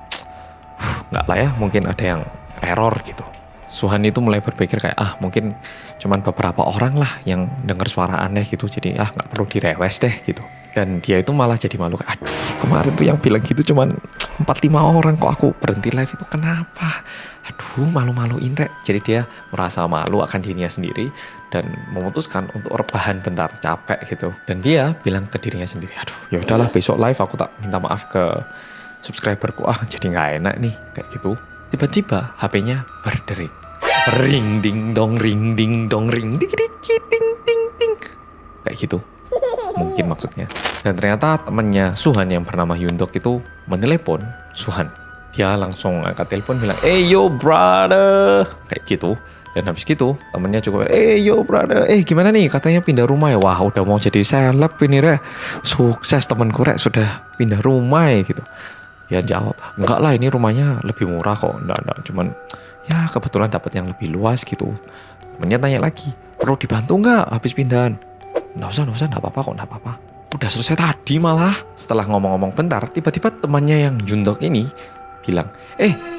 Speaker 1: nggak lah ya, mungkin ada yang error gitu. Suhan itu mulai berpikir kayak, mungkin cuman beberapa orang lah yang dengar suara aneh gitu. Jadi nggak perlu direwes deh gitu. Dan dia itu malah jadi malu. Aduh, kemarin tuh yang bilang gitu cuman 4-5 orang, kok aku berhenti live itu kenapa? Aduh, malu-maluin rek. Jadi dia merasa malu akan dirinya sendiri dan memutuskan untuk rebahan bentar, capek gitu. Dan dia bilang ke dirinya sendiri, aduh ya udahlah besok live aku tak minta maaf ke subscriberku. Jadi nggak enak nih kayak gitu. Tiba-tiba HP-nya berdering. Ring ding dong, ring ding dong, ring ding ding ding ding ding. Kayak gitu. Mungkin maksudnya. Dan ternyata temannya Suhan yang bernama Yundok itu menelepon Suhan. Dia langsung angkat telepon bilang, yo brother, kayak gitu. Dan habis gitu temennya juga, yo brother, gimana nih katanya pindah rumah ya? Wah udah mau jadi seleb ini rek, sukses temenku rek, sudah pindah rumah ya gitu. Dia jawab, enggak lah ini rumahnya lebih murah kok. Enggak, cuman ya kebetulan dapat yang lebih luas gitu. Temennya tanya lagi, perlu dibantu nggak habis pindahan? Nggak usah, nggak apa-apa kok, nggak apa-apa. Udah selesai tadi malah. Setelah ngomong-ngomong bentar, tiba-tiba temannya yang Yundok ini bilang,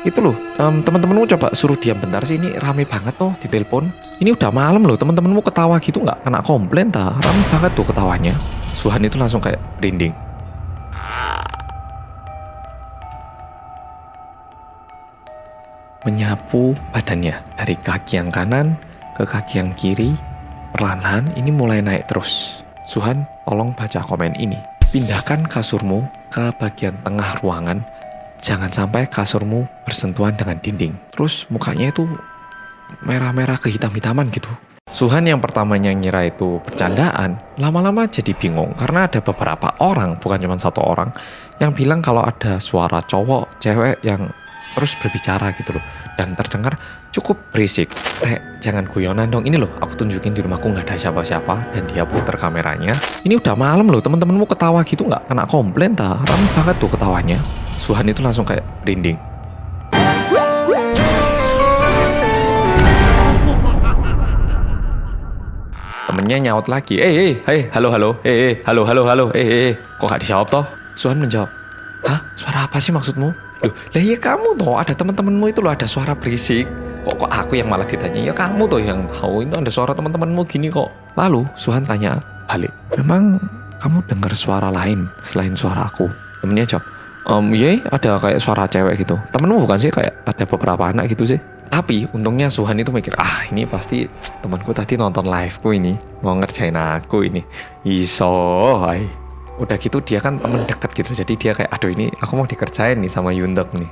Speaker 1: itu loh, teman-temanmu coba suruh diam bentar sih, ini rame banget loh di telepon. Ini udah malam loh, teman-temanmu ketawa gitu nggak kena komplain ta? Rame banget tuh ketawanya. Suhan itu langsung kayak merinding. Menyapu badannya dari kaki yang kanan ke kaki yang kiri, perlahan ini mulai naik terus. Suhan, tolong baca komen ini. Pindahkan kasurmu ke bagian tengah ruangan, jangan sampai kasurmu bersentuhan dengan dinding. Terus mukanya itu merah-merah kehitam-hitaman gitu. Suhan yang pertamanya ngira itu bercandaan, lama-lama jadi bingung karena ada beberapa orang, bukan cuma satu orang, yang bilang kalau ada suara cowok, cewek yang terus berbicara gitu loh, dan terdengar cukup berisik. Jangan guyonan dong, ini loh aku tunjukin di rumahku nggak ada siapa-siapa. Dan dia putar kameranya. Ini udah malam loh, teman-temanmu ketawa gitu nggak kena komplain ta? Rame banget tuh ketawanya. Suhan itu langsung kayak merinding. Temennya nyaut lagi, halo, kok gak dijawab toh? Suhan menjawab, hah, suara apa sih maksudmu? Loh, lah ya kamu toh, ada teman-temanmu itu loh, ada suara berisik. Kok aku yang malah ditanya, ya kamu toh yang tahu itu ada suara teman-temanmu gini kok. Lalu Suhan tanya balik, memang kamu dengar suara lain selain suara aku? Temennya jawab, iya ada kayak suara cewek gitu. Temenmu bukan sih, kayak ada beberapa anak gitu sih. Tapi untungnya Suhan itu mikir, ini pasti temanku tadi nonton liveku ini, mau ngerjain aku ini. Iso, udah gitu dia kan temen deket gitu, jadi dia kayak aduh ini aku mau dikerjain nih sama Yundok nih,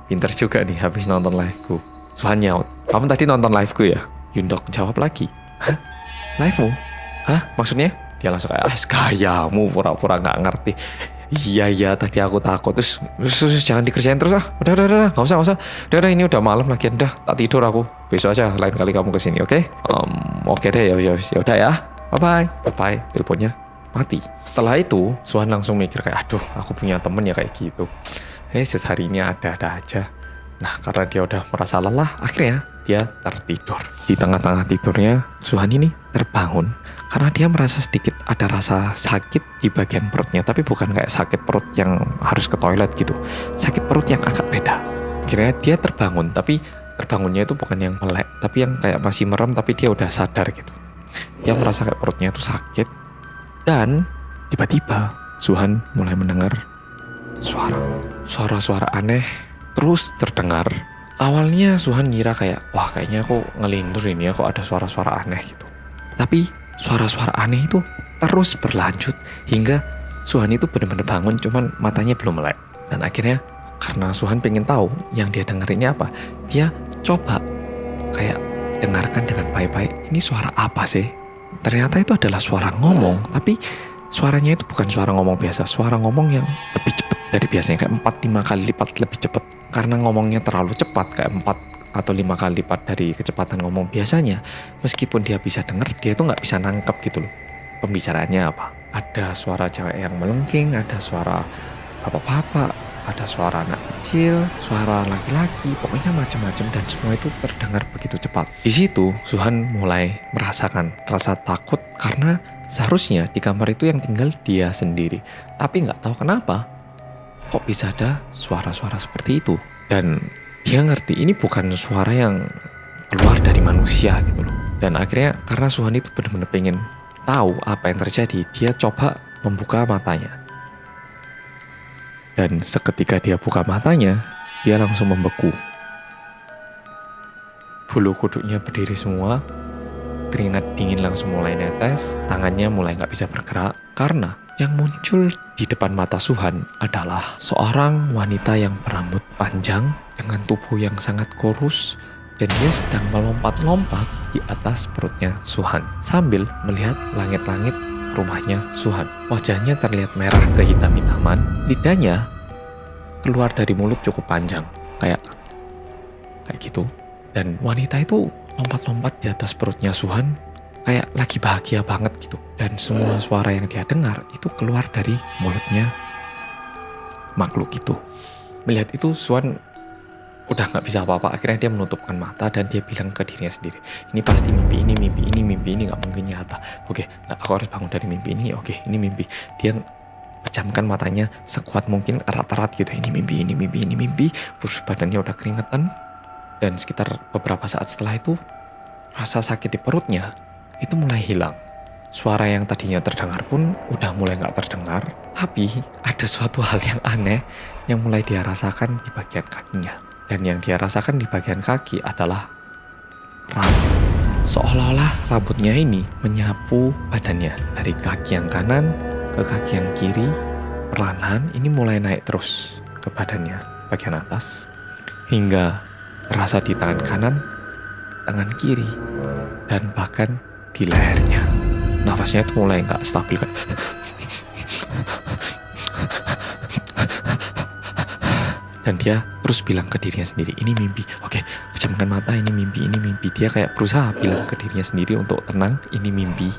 Speaker 1: pinter juga nih habis nonton liveku. Suhan nyaut, kamu tadi nonton liveku ya? Yundok jawab lagi, hah, livemu? Hah, maksudnya? Dia langsung kayak gayamu pura-pura nggak ngerti. Iya tadi aku takut, terus jangan dikerjain terus udah nggak usah udah ini udah malam lagi, udah tak tidur aku, besok aja lain kali kamu kesini, oke? Oke deh, ya udah ya, bye. Teleponnya mati. Setelah itu Suhan langsung mikir kayak aduh aku punya temen ya kayak gitu, seharinya ada aja. Nah karena dia udah merasa lelah, akhirnya dia tertidur. Di tengah-tengah tidurnya Suhan ini terbangun karena dia merasa sedikit ada rasa sakit di bagian perutnya, tapi bukan kayak sakit perut yang harus ke toilet gitu, sakit perut yang agak beda. Akhirnya dia terbangun, tapi terbangunnya itu bukan yang melek, tapi yang kayak masih merem tapi dia udah sadar gitu. Dia merasa kayak perutnya itu sakit. Dan tiba-tiba Suhan mulai mendengar suara-suara aneh terus terdengar. Awalnya Suhan ngira kayak wah kayaknya aku ngelindur ini ya, kok ada suara-suara aneh gitu. Tapi suara-suara aneh itu terus berlanjut hingga Suhan itu benar-benar bangun, cuman matanya belum melek. Dan akhirnya karena Suhan pengen tahu yang dia dengerinnya apa, dia coba kayak dengarkan dengan baik-baik, ini suara apa sih? Ternyata itu adalah suara ngomong, tapi suaranya itu bukan suara ngomong biasa, suara ngomong yang lebih cepat dari biasanya, kayak 4-5 kali lipat lebih cepat. Karena ngomongnya terlalu cepat, kayak 4 atau 5 kali lipat dari kecepatan ngomong biasanya, meskipun dia bisa dengar, dia itu nggak bisa nangkep gitu loh pembicaraannya apa. Ada suara cewek yang melengking, ada suara bapak-bapak, ada suara anak kecil, suara laki-laki, pokoknya macam-macam, dan semua itu terdengar begitu cepat. Di situ Suhan mulai merasakan rasa takut karena seharusnya di kamar itu yang tinggal dia sendiri, tapi nggak tahu kenapa kok bisa ada suara-suara seperti itu. Dan dia ngerti ini bukan suara yang keluar dari manusia gitu loh. Dan akhirnya karena Suhan itu benar-benar pengen tahu apa yang terjadi, dia coba membuka matanya. Dan seketika dia buka matanya, dia langsung membeku. Bulu kuduknya berdiri semua, keringat dingin langsung mulai netes, tangannya mulai nggak bisa bergerak, karena yang muncul di depan mata Suhan adalah seorang wanita yang berambut panjang dengan tubuh yang sangat kurus, dan dia sedang melompat-lompat di atas perutnya Suhan sambil melihat langit-langit rumahnya Suhan. Wajahnya terlihat merah kehitam-hitaman, lidahnya keluar dari mulut cukup panjang, kayak gitu. Dan wanita itu lompat-lompat di atas perutnya Suhan kayak lagi bahagia banget gitu. Dan semua suara yang dia dengar itu keluar dari mulutnya makhluk itu. Melihat itu, Suhan udah nggak bisa apa-apa. Akhirnya dia menutupkan mata dan dia bilang ke dirinya sendiri, ini pasti mimpi, ini mimpi, ini mimpi, ini nggak mungkin nyata. Oke, nah aku harus bangun dari mimpi ini. Oke, ini mimpi. Dia pejamkan matanya sekuat mungkin, erat-erat gitu. Ini mimpi, ini mimpi, ini mimpi. Terus badannya udah keringetan. Dan sekitar beberapa saat setelah itu, rasa sakit di perutnya itu mulai hilang. Suara yang tadinya terdengar pun udah mulai nggak terdengar. Tapi ada suatu hal yang aneh yang mulai dia rasakan di bagian kakinya. Dan yang dia rasakan di bagian kaki adalah rambut. Seolah-olah rambutnya ini menyapu badannya. Dari kaki yang kanan ke kaki yang kiri. Perlahan ini mulai naik terus ke badannya bagian atas. Hingga terasa di tangan kanan, tangan kiri, dan bahkan di lehernya. Nafasnya itu mulai nggak stabil kan. Dan dia terus bilang ke dirinya sendiri, ini mimpi. Oke, pejamkan mata, ini mimpi, ini mimpi. Dia kayak berusaha bilang ke dirinya sendiri untuk tenang, ini mimpi.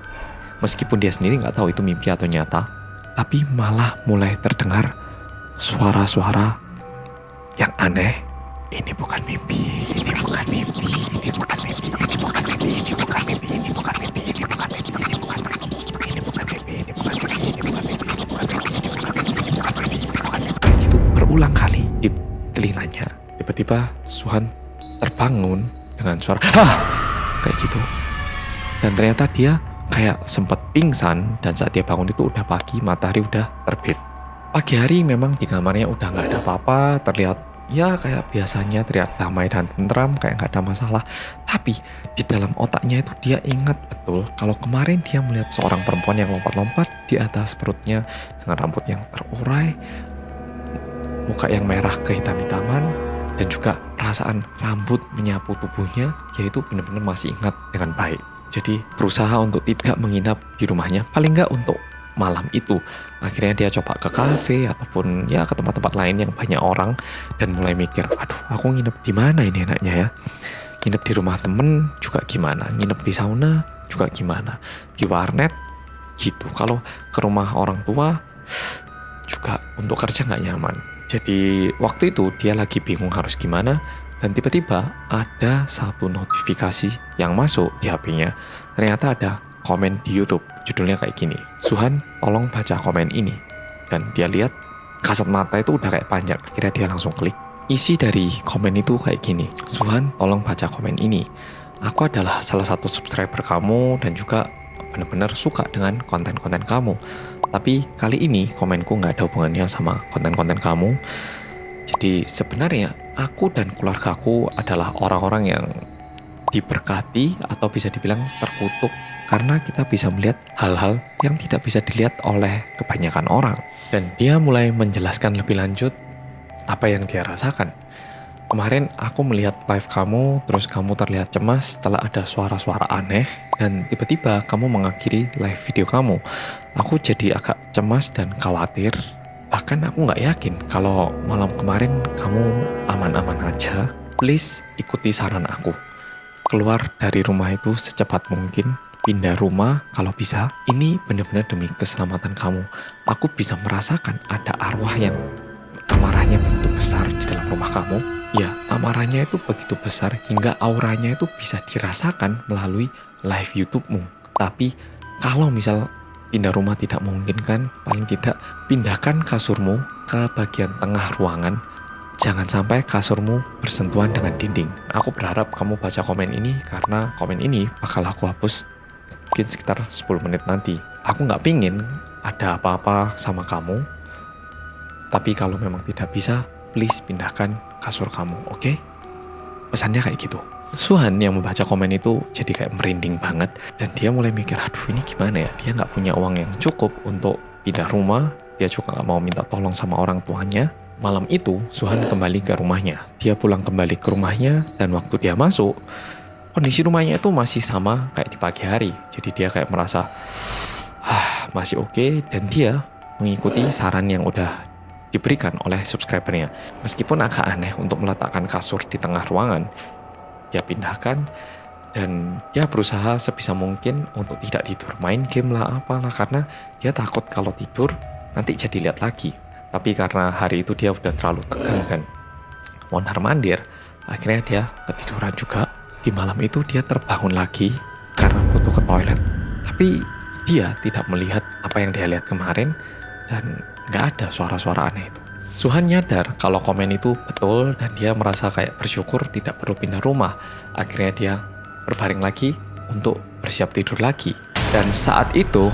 Speaker 1: Meskipun dia sendiri nggak tahu itu mimpi atau nyata, tapi malah mulai terdengar suara-suara yang aneh. Ini bukan mimpi, ini bukan mimpi, ini bukan mimpi, ini bukan mimpi, ini bukan mimpi, ini bukan mimpi, ini bukan mimpi, ini bukan mimpi, ini bukan mimpi, ini bukan mimpi, ini bukan mimpi, ini bukan mimpi, ini bukan mimpi, ini bukan mimpi, ini bukan mimpi. Itu berulang kali di telinganya. Tiba-tiba Suhan terbangun dengan suara kayak gitu. Dan ternyata dia kayak sempat pingsan, dan saat dia bangun itu udah pagi, matahari udah terbit. Pagi hari memang di kamarnya udah nggak ada apa-apa, terlihat ya kayak biasanya, terlihat damai dan tentram, kayak nggak ada masalah. Tapi di dalam otaknya itu dia ingat betul kalau kemarin dia melihat seorang perempuan yang lompat-lompat di atas perutnya dengan rambut yang terurai, muka yang merah kehitam-hitaman, dan juga perasaan rambut menyapu tubuhnya, yaitu benar-benar masih ingat dengan baik. Jadi berusaha untuk tidak menginap di rumahnya, paling nggak untuk malam itu. Akhirnya dia coba ke kafe ataupun ya ke tempat-tempat lain yang banyak orang, dan mulai mikir, aduh aku nginep di mana ini enaknya ya. Nginep di rumah temen juga gimana, nginep di sauna juga gimana, di warnet gitu. Kalau ke rumah orang tua juga untuk kerja nggak nyaman. Jadi waktu itu dia lagi bingung harus gimana, dan tiba-tiba ada satu notifikasi yang masuk di HP-nya. Ternyata ada komen di YouTube, judulnya kayak gini, Suhan tolong baca komen ini. Dan dia lihat kasat mata itu udah kayak panjang. Akhirnya dia langsung klik. Isi dari komen itu kayak gini, Suhan tolong baca komen ini. Aku adalah salah satu subscriber kamu dan juga benar-benar suka dengan konten-konten kamu. Tapi kali ini komenku nggak ada hubungannya sama konten-konten kamu. Jadi sebenarnya aku dan keluargaku adalah orang-orang yang diberkati atau bisa dibilang terkutuk, karena kita bisa melihat hal-hal yang tidak bisa dilihat oleh kebanyakan orang. Dan dia mulai menjelaskan lebih lanjut apa yang dia rasakan. Kemarin aku melihat live kamu, terus kamu terlihat cemas setelah ada suara-suara aneh, dan tiba-tiba kamu mengakhiri live video kamu. Aku jadi agak cemas dan khawatir. Bahkan aku nggak yakin kalau malam kemarin kamu aman-aman aja. Please ikuti saran aku. Keluar dari rumah itu secepat mungkin. Pindah rumah kalau bisa. Ini benar-benar demi keselamatan kamu. Aku bisa merasakan ada arwah yang amarahnya begitu besar di dalam rumah kamu. Ya, amarahnya itu begitu besar hingga auranya itu bisa dirasakan melalui live YouTube-mu. Tapi kalau misal pindah rumah tidak memungkinkan, paling tidak pindahkan kasurmu ke bagian tengah ruangan. Jangan sampai kasurmu bersentuhan dengan dinding. Aku berharap kamu baca komen ini, karena komen ini bakal aku hapus mungkin sekitar 10 menit nanti. Aku nggak pingin ada apa-apa sama kamu. Tapi kalau memang tidak bisa, please pindahkan kasur kamu, oke? Pesannya kayak gitu. Suhan yang membaca komen itu jadi kayak merinding banget, dan dia mulai mikir, aduh ini gimana ya, dia nggak punya uang yang cukup untuk pindah rumah, dia juga nggak mau minta tolong sama orang tuanya. Malam itu Suhan kembali ke rumahnya. Dia pulang kembali ke rumahnya, dan waktu dia masuk, kondisi rumahnya itu masih sama kayak di pagi hari. Jadi dia kayak merasa masih oke, dan dia mengikuti saran yang udah diberikan oleh subscribernya. Meskipun agak aneh untuk meletakkan kasur di tengah ruangan, dia pindahkan, dan dia berusaha sebisa mungkin untuk tidak tidur, main game lah apalah, karena dia takut kalau tidur nanti jadi lihat lagi. Tapi karena hari itu dia udah terlalu tegang dan mondar-mandir, akhirnya dia ketiduran juga. Di malam itu dia terbangun lagi karena butuh ke toilet. Tapi dia tidak melihat apa yang dia lihat kemarin dan nggak ada suara-suara aneh itu. Suhan nyadar kalau komen itu betul dan dia merasa kayak bersyukur tidak perlu pindah rumah. Akhirnya dia berbaring lagi untuk bersiap tidur lagi. Dan saat itu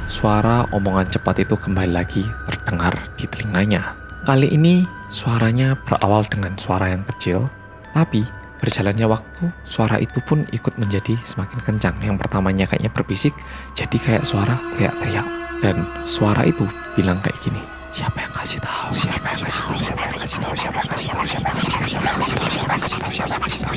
Speaker 1: suara omongan cepat itu kembali lagi terdengar di telinganya. Kali ini suaranya berawal dengan suara yang kecil, tapi berjalannya waktu, suara itu pun ikut menjadi semakin kencang. Yang pertamanya kayaknya berbisik, jadi kayak suara teriak-teriak. Dan suara itu bilang kayak gini, siapa yang kasih tahu? Siapa yang kasih tahu? Siapa yang kasih tahu? Siapa yang kasih tahu? Siapa yang kasih tahu?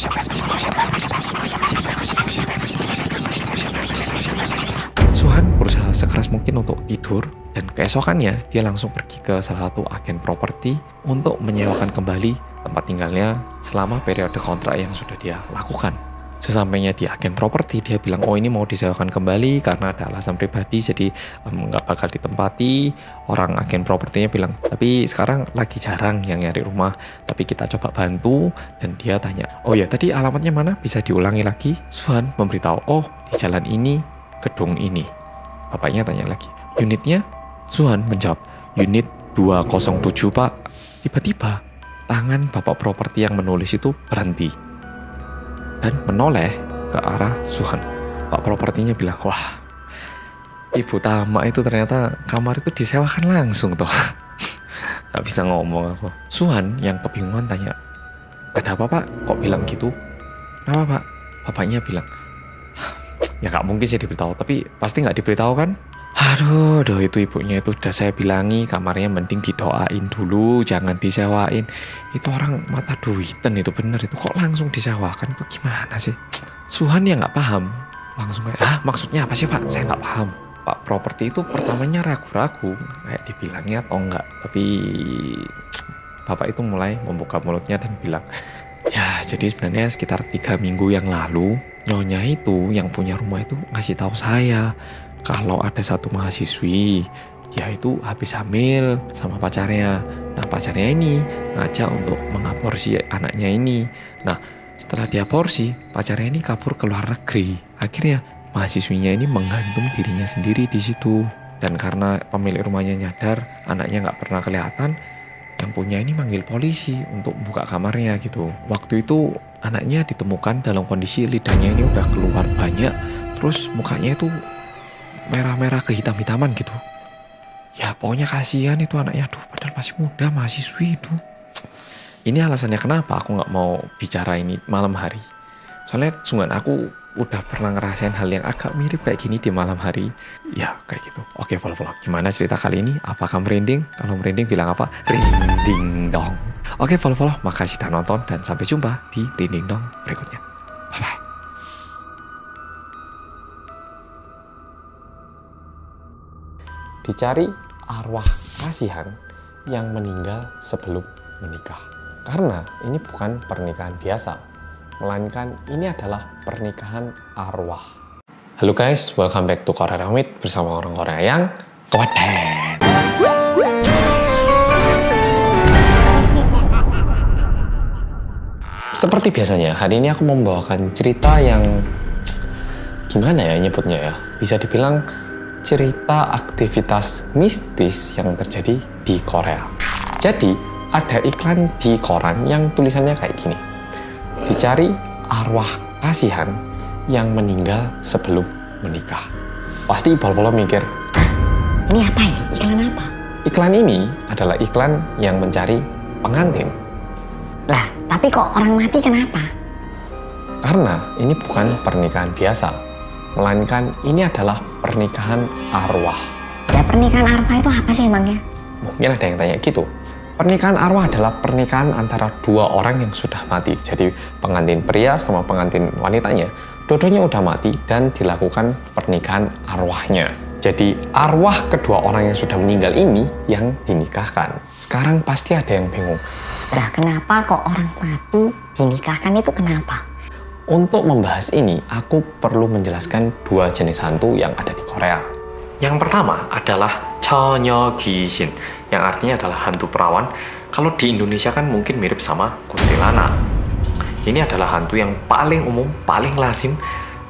Speaker 1: Suhan berusaha sekeras mungkin untuk tidur, dan keesokannya dia langsung pergi ke salah satu agen properti untuk menyewakan kembali tempat tinggalnya selama periode kontrak yang sudah dia lakukan. Sesampainya di agen properti, dia bilang, oh ini mau disewakan kembali karena ada alasan pribadi, jadi nggak bakal ditempati. Orang agen propertinya bilang, tapi sekarang lagi jarang yang nyari rumah, tapi kita coba bantu. Dan dia tanya, oh ya tadi alamatnya mana? Bisa diulangi lagi? Suhan memberitahu, oh di jalan ini, gedung ini. Bapaknya tanya lagi, unitnya? Suhan menjawab, unit 207 pak. Tiba-tiba tangan bapak properti yang menulis itu berhenti dan menoleh ke arah Suhan. Pak propertinya bilang, wah, Ibu Tama itu ternyata kamar itu disewakan langsung toh. Gak bisa ngomong aku. Suhan yang kebingungan tanya, ada apa pak? Kok bilang gitu? Kenapa pak? Bapaknya bilang, ya gak mungkin sih diberitahu, tapi pasti gak diberitahu kan? Aduh, itu ibunya itu udah saya bilangi kamarnya mending didoain dulu, jangan disewain. Itu orang mata duitan itu bener itu, kok langsung disewakan? Itu gimana sih? Suhan ya nggak paham, langsung kayak, maksudnya apa sih pak? Saya nggak paham. Pak properti itu pertamanya ragu-ragu, kayak dibilangnya atau enggak. Tapi bapak itu mulai membuka mulutnya dan bilang, ya jadi sebenarnya sekitar 3 minggu yang lalu, nyonya itu yang punya rumah itu ngasih tahu saya kalau ada satu mahasiswi, dia itu habis hamil sama pacarnya. Nah pacarnya ini ngajak untuk mengaborsi anaknya ini. Nah setelah diaborsi, pacarnya ini kabur ke luar negeri. Akhirnya mahasiswinya ini menggantung dirinya sendiri di situ. Dan karena pemilik rumahnya nyadar anaknya nggak pernah kelihatan, yang punya ini manggil polisi untuk buka kamarnya gitu. Waktu itu anaknya ditemukan dalam kondisi lidahnya ini udah keluar banyak, terus mukanya itu merah-merah kehitam-hitaman gitu. Ya pokoknya kasihan itu anaknya, aduh padahal masih muda, mahasiswi itu. Ini alasannya kenapa aku nggak mau bicara ini malam hari. Soalnya sungguhan aku udah pernah ngerasain hal yang agak mirip kayak gini di malam hari. Ya kayak gitu. Oke follow-follow, gimana cerita kali ini? Apakah merinding? Kalau merinding bilang apa? Rinding dong. Oke follow-follow, makasih sudah nonton dan sampai jumpa di Rinding Dong berikutnya. Bye-bye. Dicari arwah kasihan yang meninggal sebelum menikah. Karena ini bukan pernikahan biasa, melainkan ini adalah pernikahan arwah. Halo guys, welcome back to Korea Ramit bersama orang Korea yang keweden. Seperti biasanya, hari ini aku membawakan cerita yang gimana ya nyebutnya ya, bisa dibilang cerita aktivitas mistis yang terjadi di Korea. Jadi ada iklan di koran yang tulisannya kayak gini, dicari arwah kasihan yang meninggal sebelum menikah. Pasti bol-bol mikir,
Speaker 2: ini apa ini? Iklan apa?
Speaker 1: Iklan ini adalah iklan yang mencari pengantin.
Speaker 2: Lah, tapi kok orang mati kenapa?
Speaker 1: Karena ini bukan pernikahan biasa, melainkan ini adalah pernikahan arwah.
Speaker 2: Ya pernikahan arwah itu apa sih emangnya?
Speaker 1: Mungkin ada yang tanya gitu. Pernikahan arwah adalah pernikahan antara dua orang yang sudah mati. Jadi pengantin pria sama pengantin wanitanya, dua-duanya udah mati dan dilakukan pernikahan arwahnya. Jadi arwah kedua orang yang sudah meninggal ini yang dinikahkan. Sekarang pasti ada yang bingung.
Speaker 2: Lah kenapa kok orang mati dinikahkan itu kenapa?
Speaker 1: Untuk membahas ini, aku perlu menjelaskan dua jenis hantu yang ada di Korea. Yang pertama adalah Chonyo Gishin, yang artinya adalah hantu perawan. Kalau di Indonesia kan mungkin mirip sama kuntilanak. Ini adalah hantu yang paling umum, paling lazim,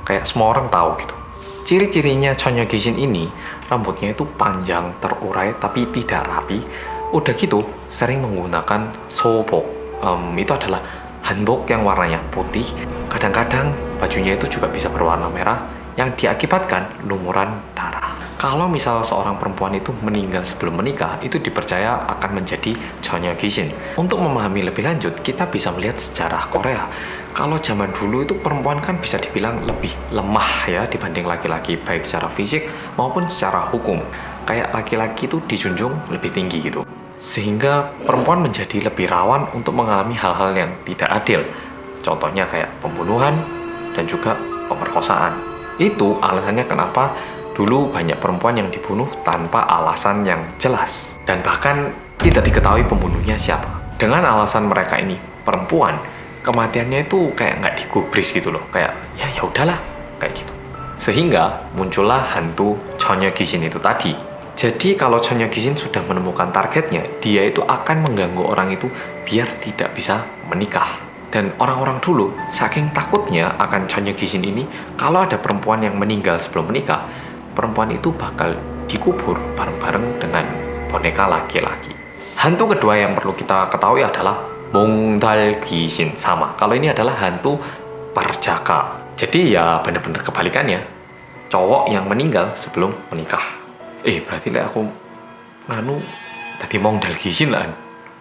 Speaker 1: kayak semua orang tahu gitu. Ciri-cirinya Chonyo Gishin ini, rambutnya itu panjang, terurai, tapi tidak rapi. Udah gitu, sering menggunakan sobok. Itu adalah hanbok yang warnanya putih. Kadang-kadang bajunya itu juga bisa berwarna merah, yang diakibatkan lumuran darah. Kalau misal seorang perempuan itu meninggal sebelum menikah, itu dipercaya akan menjadi Chonyo Gishin. Untuk memahami lebih lanjut, kita bisa melihat sejarah Korea. Kalau zaman dulu itu perempuan kan bisa dibilang lebih lemah ya dibanding laki-laki, baik secara fisik maupun secara hukum. Kayak laki-laki itu dijunjung lebih tinggi gitu. Sehingga perempuan menjadi lebih rawan untuk mengalami hal-hal yang tidak adil. Contohnya kayak pembunuhan dan juga pemerkosaan. Itu alasannya kenapa dulu banyak perempuan yang dibunuh tanpa alasan yang jelas. Dan bahkan tidak diketahui pembunuhnya siapa. Dengan alasan mereka ini perempuan, kematiannya itu kayak nggak digubris gitu loh. Kayak ya udahlah, kayak gitu. Sehingga muncullah hantu Chonyo Gishin itu tadi. Jadi kalau Chonyo Gishin sudah menemukan targetnya, dia itu akan mengganggu orang itu biar tidak bisa menikah. Dan orang-orang dulu saking takutnya akan Chonyo Gishin ini, kalau ada perempuan yang meninggal sebelum menikah, perempuan itu bakal dikubur bareng-bareng dengan boneka laki-laki. Hantu kedua yang perlu kita ketahui adalah Mongdal Gishin. Sama, kalau ini adalah hantu perjaka. Jadi ya bener-bener kebalikannya, cowok yang meninggal sebelum menikah. Berarti lah aku nganu tadi Mongdal Gishin lah.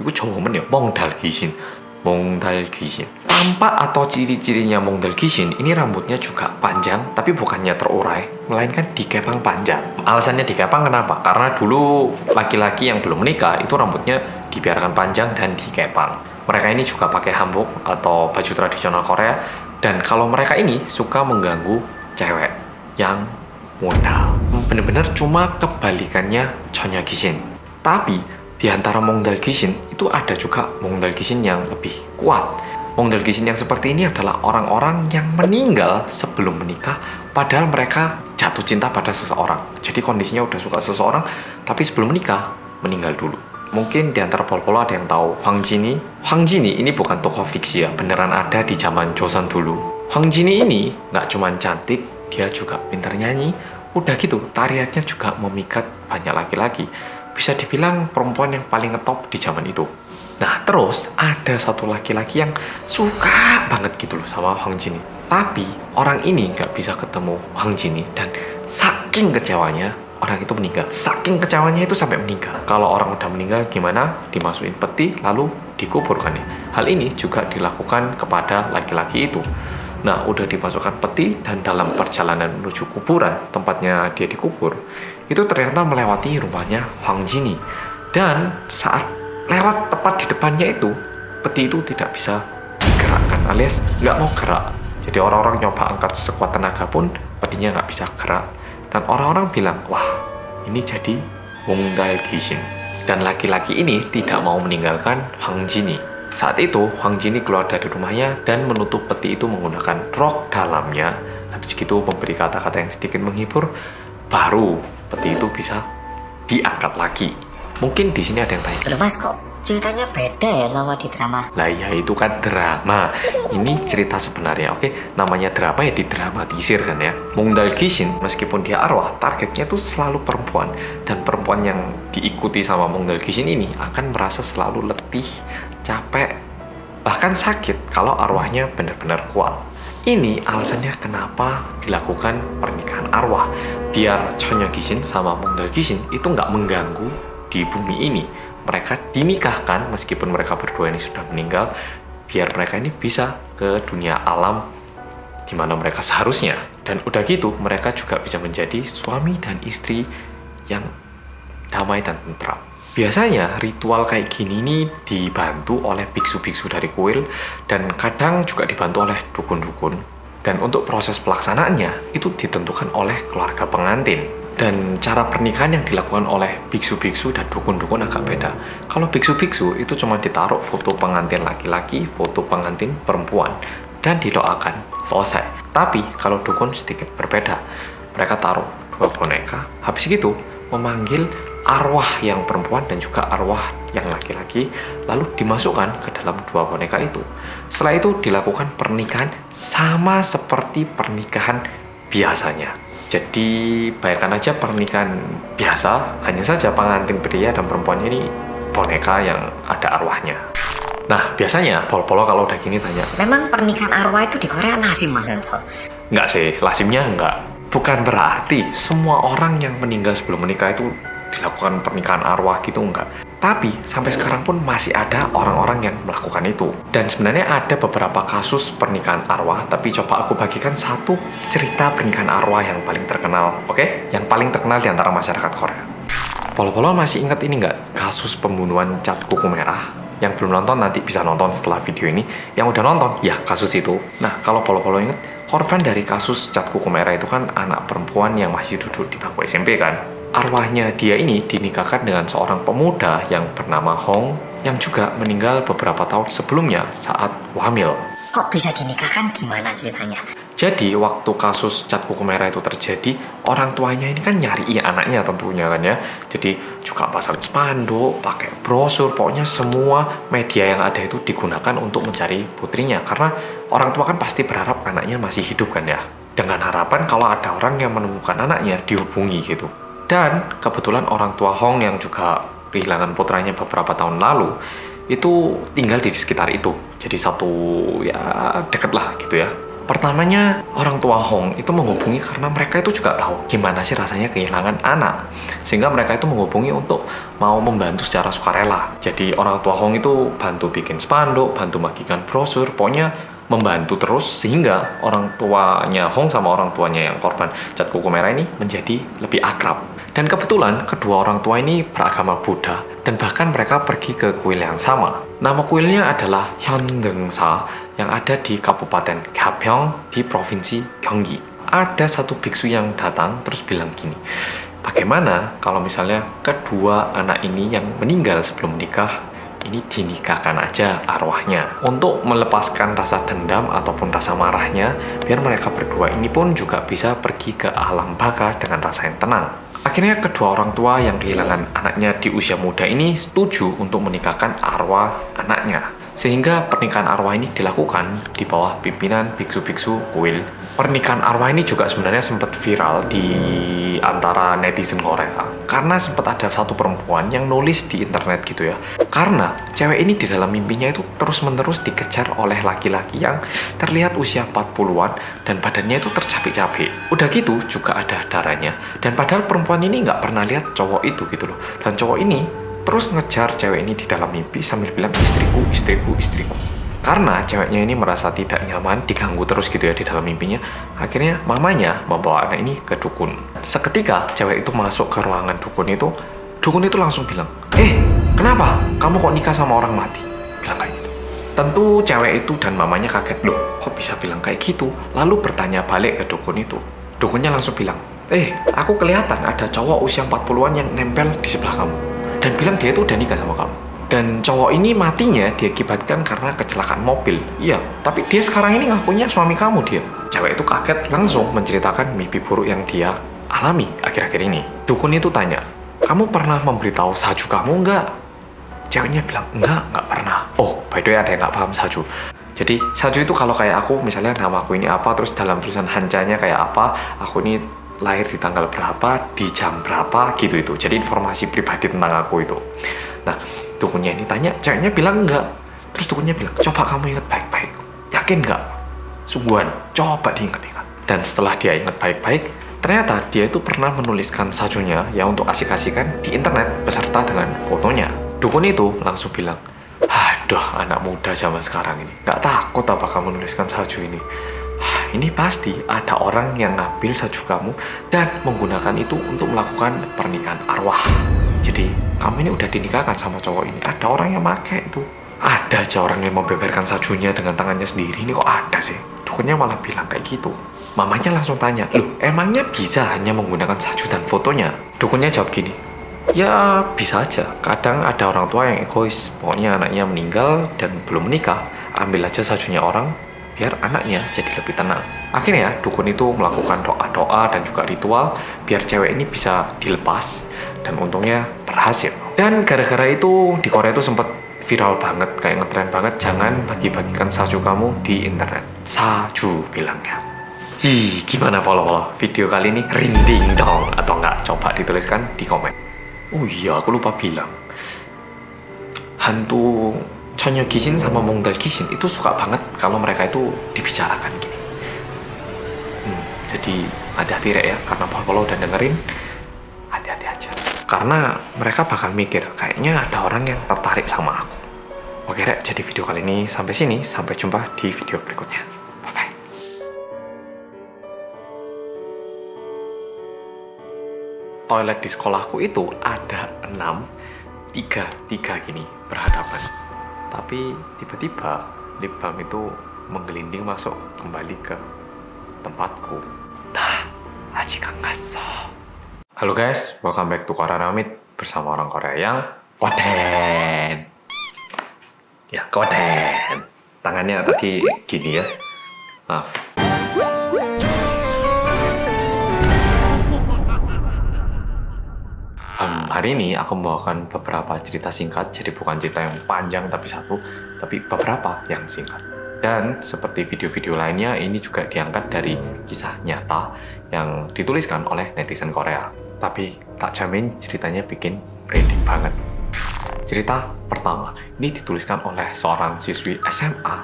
Speaker 1: Itu cowok men ya, Mongdal Gishin. Mongdal Gishin. Tampak atau ciri-cirinya Mongdal Gishin, ini rambutnya juga panjang, tapi bukannya terurai, melainkan dikepang panjang. Alasannya dikepang kenapa? Karena dulu laki-laki yang belum menikah, itu rambutnya dibiarkan panjang dan dikepang. Mereka ini juga pakai hanbok atau baju tradisional Korea, dan kalau mereka ini suka mengganggu cewek yang muda. Bener-bener cuma kebalikannya Chonyo Gishin. Tapi di antara Mongdal Gishin itu ada juga Mongdal Gishin yang lebih kuat. Mongdal Gishin yang seperti ini adalah orang-orang yang meninggal sebelum menikah, padahal mereka jatuh cinta pada seseorang. Jadi kondisinya udah suka seseorang, tapi sebelum menikah meninggal dulu. Mungkin di antara pol-polo ada yang tahu Hwang Jini. Hwang Jini ini bukan tokoh fiksi ya, beneran ada di zaman Joseon dulu. Hwang Jini ini nggak cuma cantik, dia juga pintar nyanyi. Udah gitu, tariannya juga memikat banyak laki-laki. Bisa dibilang perempuan yang paling ngetop di zaman itu. Nah, terus ada satu laki-laki yang suka banget gitu loh sama Hwang Jini. Tapi orang ini nggak bisa ketemu Hwang Jini dan saking kecewanya orang itu meninggal. Saking kecewanya itu sampai meninggal. Kalau orang udah meninggal gimana? Dimasukin peti lalu dikuburkan ya. Hal ini juga dilakukan kepada laki-laki itu. Nah, udah dimasukkan peti dan dalam perjalanan menuju kuburan tempatnya dia dikubur, itu ternyata melewati rumahnya Hwang Jini. Dan saat lewat tepat di depannya itu, peti itu tidak bisa digerakkan alias nggak mau gerak. Jadi orang-orang nyoba angkat sekuat tenaga pun petinya nggak bisa gerak. Dan orang-orang bilang, wah ini jadi Mongdal Gishin. Dan laki-laki ini tidak mau meninggalkan Hwang Jini. Saat itu, Hwang Jini keluar dari rumahnya dan menutup peti itu menggunakan rok dalamnya. Habis itu memberi kata-kata yang sedikit menghibur, baru peti itu bisa diangkat lagi. Mungkin di sini ada yang tanya,
Speaker 2: Loh Mas, kok ceritanya beda ya sama di drama?
Speaker 1: lah ya itu kan drama. Ini cerita sebenarnya, oke? Namanya drama ya didramatisir kan ya. Mongdal Gishin meskipun dia arwah, targetnya tuh selalu perempuan. Dan perempuan yang diikuti sama Mongdal Gishin ini akan merasa selalu letih, capek, bahkan sakit kalau arwahnya benar-benar kuat. Ini alasannya kenapa dilakukan pernikahan arwah. Biar Chonyo Gishin sama Mongdal Gishin itu nggak mengganggu di bumi ini. Mereka dinikahkan meskipun mereka berdua ini sudah meninggal, biar mereka ini bisa ke dunia alam di mana mereka seharusnya. Dan udah gitu mereka juga bisa menjadi suami dan istri yang damai dan tentram. Biasanya ritual kayak gini nih dibantu oleh biksu-biksu dari kuil dan kadang juga dibantu oleh dukun-dukun. Dan untuk proses pelaksanaannya itu ditentukan oleh keluarga pengantin. Dan cara pernikahan yang dilakukan oleh biksu-biksu dan dukun-dukun agak beda. Kalau biksu-biksu itu cuma ditaruh foto pengantin laki-laki, foto pengantin perempuan, dan didoakan, selesai. Tapi kalau dukun sedikit berbeda. Mereka taruh 2 boneka, habis gitu memanggil arwah yang perempuan dan juga arwah yang laki-laki, lalu dimasukkan ke dalam dua boneka itu. Setelah itu dilakukan pernikahan sama seperti pernikahan biasanya. Jadi bayangkan aja pernikahan biasa, hanya saja pengantin pria dan perempuannya ini boneka yang ada arwahnya. Nah, biasanya polo-polo kalau udah gini tanya,
Speaker 2: Memang pernikahan arwah itu di Korea lazim, Mas Hanso?
Speaker 1: enggak sih, lazimnya enggak. Bukan berarti semua orang yang meninggal sebelum menikah itu dilakukan pernikahan arwah gitu, enggak. Tapi sampai sekarang pun masih ada orang-orang yang melakukan itu. Dan sebenarnya ada beberapa kasus pernikahan arwah, tapi coba aku bagikan satu cerita pernikahan arwah yang paling terkenal, oke? Yang paling terkenal di antara masyarakat Korea. Polo-polo masih ingat ini nggak? Kasus pembunuhan cat kuku merah. Yang belum nonton nanti bisa nonton setelah video ini. Yang udah nonton, ya kasus itu. Nah, kalau polo-polo ingat, korban dari kasus cat kuku merah itu kan anak perempuan yang masih duduk di bangku SMP kan. Arwahnya dia ini dinikahkan dengan seorang pemuda yang bernama Hong, yang juga meninggal beberapa tahun sebelumnya saat hamil.
Speaker 2: Kok bisa dinikahkan, gimana ceritanya?
Speaker 1: Jadi waktu kasus cat kuku merah itu terjadi, orang tuanya ini kan nyari anaknya tentunya kan ya. Jadi juga pasang spanduk, pakai brosur, pokoknya semua media yang ada itu digunakan untuk mencari putrinya. Karena orang tua kan pasti berharap anaknya masih hidup kan ya. Dengan harapan kalau ada orang yang menemukan anaknya dihubungi gitu. Dan kebetulan orang tua Hong yang juga kehilangan putranya beberapa tahun lalu itu tinggal di sekitar itu. Jadi satu ya deket lah gitu ya. Pertamanya orang tua Hong itu menghubungi karena mereka itu juga tahu gimana sih rasanya kehilangan anak. Sehingga mereka itu menghubungi untuk mau membantu secara sukarela. Jadi orang tua Hong itu bantu bikin spanduk, bantu bagikan brosur, pokoknya membantu terus sehingga orang tuanya Hong sama orang tuanya yang korban cat kuku merah ini menjadi lebih akrab. Dan kebetulan kedua orang tua ini beragama Buddha dan bahkan mereka pergi ke kuil yang sama. Nama kuilnya adalah Hyundengsa yang ada di Kabupaten Gapyeong di Provinsi Gyeonggi. Ada satu biksu yang datang terus bilang gini, bagaimana kalau misalnya kedua anak ini yang meninggal sebelum menikah ini dinikahkan aja arwahnya untuk melepaskan rasa dendam ataupun rasa marahnya, biar mereka berdua ini pun juga bisa pergi ke alam baka dengan rasa yang tenang. Akhirnya kedua orang tua yang kehilangan anaknya di usia muda ini setuju untuk menikahkan arwah anaknya. Sehingga pernikahan arwah ini dilakukan di bawah pimpinan biksu-biksu kuil. Pernikahan arwah ini juga sebenarnya sempat viral di antara netizen Korea. Karena sempat ada satu perempuan yang nulis di internet gitu ya. Karena cewek ini di dalam mimpinya itu terus-menerus dikejar oleh laki-laki yang terlihat usia 40-an dan badannya itu tercapek-capek. Udah gitu juga ada darahnya. Dan padahal perempuan ini nggak pernah lihat cowok itu gitu loh. Dan cowok ini terus ngejar cewek ini di dalam mimpi sambil bilang istriku, istriku, istriku. Karena ceweknya ini merasa tidak nyaman, diganggu terus gitu ya di dalam mimpinya. Akhirnya mamanya membawa anak ini ke dukun. Seketika cewek itu masuk ke ruangan dukun itu langsung bilang, kenapa kamu kok nikah sama orang mati? Bilang kayak gitu. Tentu cewek itu dan mamanya kaget, loh kok bisa bilang kayak gitu? Lalu bertanya balik ke dukun itu. Dukunnya langsung bilang, aku kelihatan ada cowok usia 40-an yang nempel di sebelah kamu. Dan bilang dia itu udah nikah sama kamu. Dan cowok ini matinya diakibatkan karena kecelakaan mobil. Iya, tapi dia sekarang ini ngakunya suami kamu dia. Cewek itu kaget langsung menceritakan mimpi buruk yang dia alami akhir-akhir ini. Dukun itu tanya, kamu pernah memberitahu Saju kamu nggak? Ceweknya bilang, nggak pernah. Oh, by the way ada yang nggak paham Saju. Jadi Saju itu kalau kayak aku, misalnya nama aku ini apa, terus dalam tulisan hancanya kayak apa, aku ini lahir di tanggal berapa, di jam berapa, gitu itu. Jadi informasi pribadi tentang aku itu. Nah, dukunnya ini tanya, ceweknya bilang enggak. Terus dukunnya bilang, coba kamu ingat baik-baik. Yakin nggak? Sungguhan, coba diingat-ingat. Dan setelah dia ingat baik-baik, ternyata dia itu pernah menuliskan sajunya ya untuk asik-asikan di internet beserta dengan fotonya. Dukun itu langsung bilang, aduh anak muda zaman sekarang ini, nggak takut apa kamu menuliskan saju ini? Ini pasti ada orang yang ngambil saju kamu dan menggunakan itu untuk melakukan pernikahan arwah. Jadi kamu ini udah dinikahkan sama cowok ini. Ada orang yang pakai itu. Ada aja orang yang membeberkan sajunya dengan tangannya sendiri. Ini kok ada sih? Dukunnya malah bilang kayak gitu. Mamanya langsung tanya, loh emangnya bisa hanya menggunakan saju dan fotonya? Dukunnya jawab gini, ya bisa aja. Kadang ada orang tua yang egois. Pokoknya anaknya meninggal dan belum menikah, ambil aja sajunya orang, biar anaknya jadi lebih tenang. Akhirnya dukun itu melakukan doa-doa dan juga ritual biar cewek ini bisa dilepas, dan untungnya berhasil. Dan gara-gara itu di Korea itu sempat viral banget, kayak ngetren banget, jangan bagi-bagikan salju kamu di internet. Salju bilangnya. Gimana follow video kali ini? Rinding dong atau enggak? Coba dituliskan di komen. Oh iya, aku lupa bilang. Hantu Chonyo Gishin sama Mongdal Gishin itu suka banget kalau mereka itu dibicarakan gini. Jadi hati-hati Rek ya, karena follow dan dengerin, hati-hati aja. Karena mereka bakal mikir, kayaknya ada orang yang tertarik sama aku. Oke Rek, jadi video kali ini sampai sini. Sampai jumpa di video berikutnya. Bye-bye. Toilet di sekolahku itu ada 6, tiga gini berhadapan. Tapi tiba-tiba lip balm itu menggelinding masuk kembali ke tempatku. Nah, aji kang 갔어. Halo guys, welcome back to Korean Amit bersama orang Korea yang koden. Ya, koden. Tangannya tadi gini ya. Maaf. Hari ini aku membawakan beberapa cerita singkat, jadi bukan cerita yang panjang tapi satu, tapi beberapa yang singkat. Dan seperti video-video lainnya, ini juga diangkat dari kisah nyata yang dituliskan oleh netizen Korea. Tapi tak jamin ceritanya bikin merinding banget. Cerita pertama, ini dituliskan oleh seorang siswi SMA.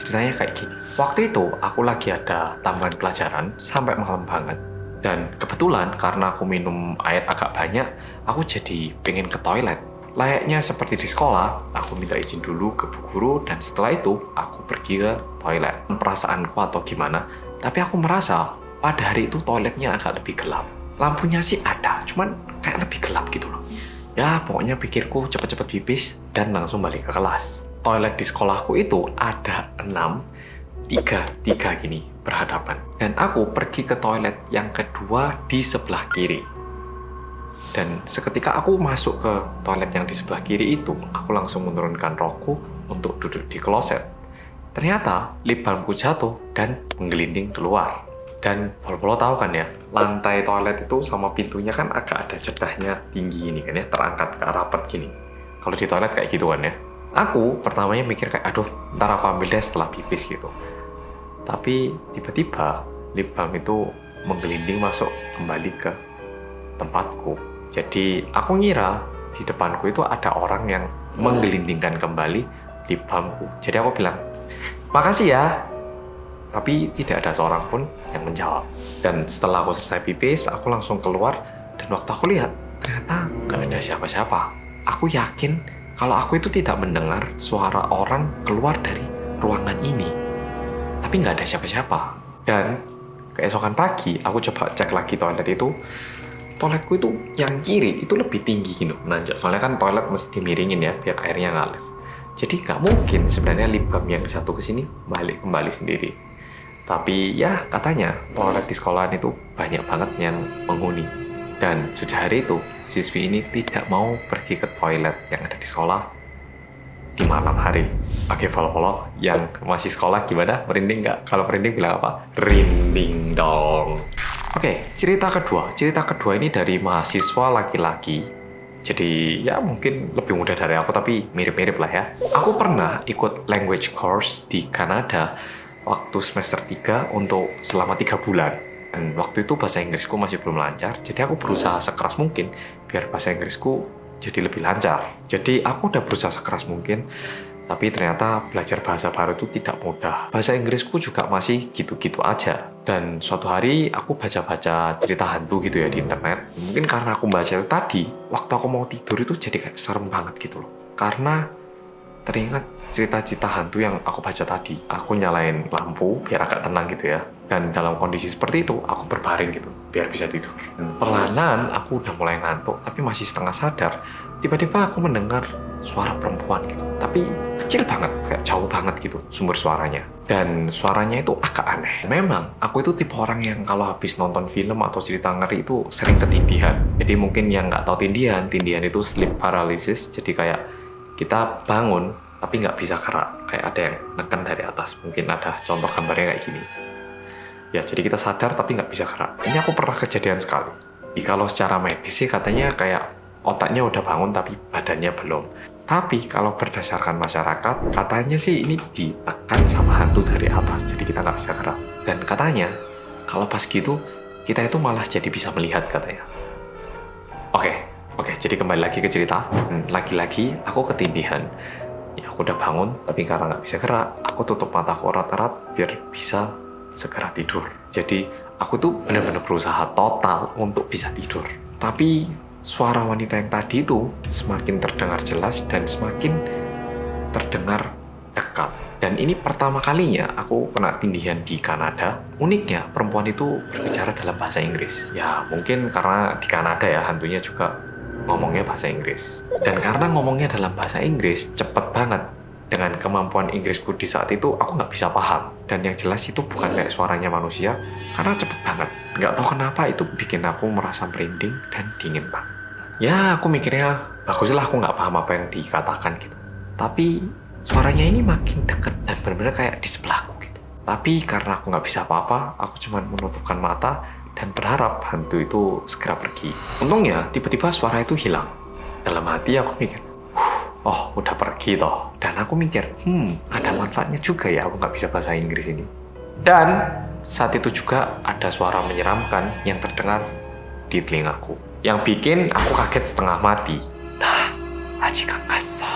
Speaker 1: Ceritanya kayak gini. Waktu itu aku lagi ada tambahan pelajaran sampai malam banget. Dan kebetulan karena aku minum air agak banyak, aku jadi pengen ke toilet. Layaknya seperti di sekolah, aku minta izin dulu ke bu guru dan setelah itu aku pergi ke toilet. Perasaanku atau gimana, tapi aku merasa pada hari itu toiletnya agak lebih gelap. Lampunya sih ada, cuman kayak lebih gelap gitu loh. Ya pokoknya pikirku cepet-cepet pipis dan langsung balik ke kelas. Toilet di sekolahku itu ada 6, tiga gini berhadapan. Dan aku pergi ke toilet yang kedua di sebelah kiri. Dan seketika aku masuk ke toilet yang di sebelah kiri itu, aku langsung menurunkan rokku untuk duduk di kloset. Ternyata lip balmku jatuh dan menggelinding keluar. Dan Polo tahu kan ya, lantai toilet itu sama pintunya kan agak ada jedahnya tinggi ini kan ya, terangkat ke arah rapat gini. Kalau di toilet kayak gitu kan ya. Aku pertamanya mikir kayak, aduh ntar aku ambil deh setelah pipis gitu. Tapi tiba-tiba lip balm itu menggelinding masuk kembali ke tempatku. Jadi aku ngira di depanku itu ada orang yang menggelindingkan kembali lip balmku. Jadi aku bilang, makasih ya. Tapi tidak ada seorang pun yang menjawab. Dan setelah aku selesai pipis, aku langsung keluar. Dan waktu aku lihat, ternyata nggak ada siapa-siapa. Aku yakin kalau aku itu tidak mendengar suara orang keluar dari ruangan ini. Tapi nggak ada siapa-siapa. Dan keesokan pagi, aku coba cek lagi toilet itu. Toiletku itu yang kiri itu lebih tinggi gitu, menanjak. Soalnya kan toilet mesti dimiringin ya, biar airnya ngalir. Jadi nggak mungkin sebenarnya lip balm yang satu ke sini balik kembali sendiri. Tapi ya katanya toilet di sekolahan itu banyak banget yang menghuni. Dan sejak hari itu, siswi ini tidak mau pergi ke toilet yang ada di sekolah di malam hari. Oke, follow yang masih sekolah gimana? Merinding nggak? Kalau merinding bilang apa? Rinding dong. Oke, cerita kedua. Cerita kedua ini dari mahasiswa laki-laki. Jadi ya mungkin lebih muda dari aku, tapi mirip-mirip lah ya. Aku pernah ikut language course di Kanada waktu semester 3 untuk selama 3 bulan. Dan waktu itu bahasa Inggrisku masih belum lancar, jadi aku berusaha sekeras mungkin biar bahasa Inggrisku jadi lebih lancar. Jadi aku udah berusaha sekeras mungkin, tapi ternyata belajar bahasa baru itu tidak mudah. Bahasa Inggrisku juga masih gitu-gitu aja. Dan suatu hari aku baca-baca cerita hantu gitu ya di internet. Mungkin karena aku baca itu tadi, waktu aku mau tidur itu jadi kayak serem banget gitu loh. Karena teringat cerita-cerita hantu yang aku baca tadi. Aku nyalain lampu biar agak tenang gitu ya. Dan dalam kondisi seperti itu, aku berbaring gitu, biar bisa tidur. Dan perlahan aku udah mulai ngantuk, tapi masih setengah sadar. Tiba-tiba aku mendengar suara perempuan gitu. Tapi kecil banget, kayak jauh banget gitu sumber suaranya. Dan suaranya itu agak aneh. Memang, aku itu tipe orang yang kalau habis nonton film atau cerita ngeri itu sering ketindihan. Jadi mungkin yang nggak tahu tindihan itu sleep paralysis. Jadi kayak kita bangun, tapi nggak bisa gerak, kayak ada yang neken dari atas. Mungkin ada contoh gambarnya kayak gini. Ya, jadi kita sadar tapi nggak bisa gerak. Ini aku pernah kejadian sekali. Jadi kalau secara medis sih katanya kayak otaknya udah bangun tapi badannya belum. Tapi kalau berdasarkan masyarakat, katanya sih ini ditekan sama hantu dari atas, jadi kita nggak bisa gerak. Dan katanya, kalau pas gitu, kita itu malah jadi bisa melihat katanya. Oke, jadi kembali lagi ke cerita. Lagi-lagi aku ketindihan. Ya, aku udah bangun, tapi karena nggak bisa gerak, aku tutup mataku erat-erat biar bisa segera tidur. Jadi aku tuh benar-benar berusaha total untuk bisa tidur. Tapi suara wanita yang tadi itu semakin terdengar jelas dan semakin terdengar dekat. Dan ini pertama kalinya aku kena tindihan di Kanada. Uniknya perempuan itu berbicara dalam bahasa Inggris. Ya mungkin karena di Kanada ya hantunya juga ngomongnya bahasa Inggris. Dan karena ngomongnya dalam bahasa Inggris cepet banget. Dengan kemampuan Inggrisku di saat itu, aku nggak bisa paham. Dan yang jelas itu bukan kayak suaranya manusia, karena cepet banget. Nggak tahu kenapa itu bikin aku merasa merinding dan dingin banget. Ya, aku mikirnya, baguslah aku nggak paham apa yang dikatakan gitu. Tapi suaranya ini makin deket dan benar-benar kayak di sebelahku gitu. Tapi karena aku nggak bisa apa-apa, aku cuma menutupkan mata dan berharap hantu itu segera pergi. Untungnya, tiba-tiba suara itu hilang. Dalam hati aku mikir, oh, udah pergi toh. Dan aku mikir, ada manfaatnya juga ya aku nggak bisa bahasa Inggris ini. Dan saat itu juga ada suara menyeramkan yang terdengar di telingaku. Yang bikin aku kaget setengah mati. Nah, aji kang ngaso.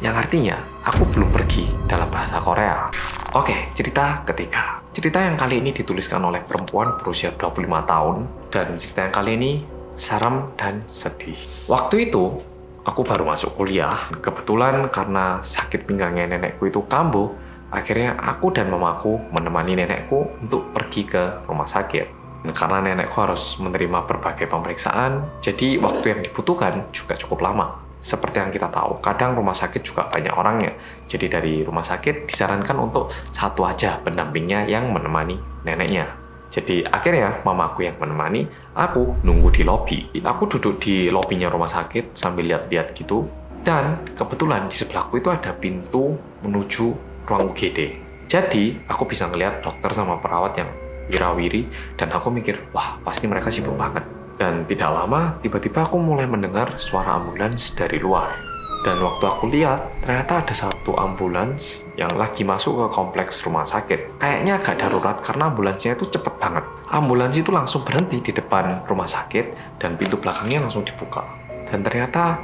Speaker 1: Yang artinya, aku belum pergi dalam bahasa Korea. Oke, cerita ketiga. Cerita yang kali ini dituliskan oleh perempuan berusia 25 tahun. Dan cerita yang kali ini seram dan sedih. Waktu itu, aku baru masuk kuliah. Kebetulan karena sakit pinggangnya nenekku itu kambuh, akhirnya aku dan mamaku menemani nenekku untuk pergi ke rumah sakit. Dan karena nenekku harus menerima berbagai pemeriksaan, jadi waktu yang dibutuhkan juga cukup lama. Seperti yang kita tahu, kadang rumah sakit juga banyak orangnya. Jadi dari rumah sakit disarankan untuk satu aja pendampingnya yang menemani neneknya. Jadi akhirnya mamaku yang menemani, aku nunggu di lobi. Aku duduk di lobinya rumah sakit sambil lihat-lihat gitu. Dan kebetulan di sebelahku itu ada pintu menuju ruang UGD. Jadi aku bisa ngeliat dokter sama perawat yang wirawiri. Dan aku mikir, wah pasti mereka sibuk banget. Dan tidak lama, tiba-tiba aku mulai mendengar suara ambulans dari luar. Dan waktu aku lihat, ternyata ada satu ambulans yang lagi masuk ke kompleks rumah sakit. Kayaknya agak darurat karena ambulansnya itu cepet banget. Ambulans itu langsung berhenti di depan rumah sakit dan pintu belakangnya langsung dibuka. Dan ternyata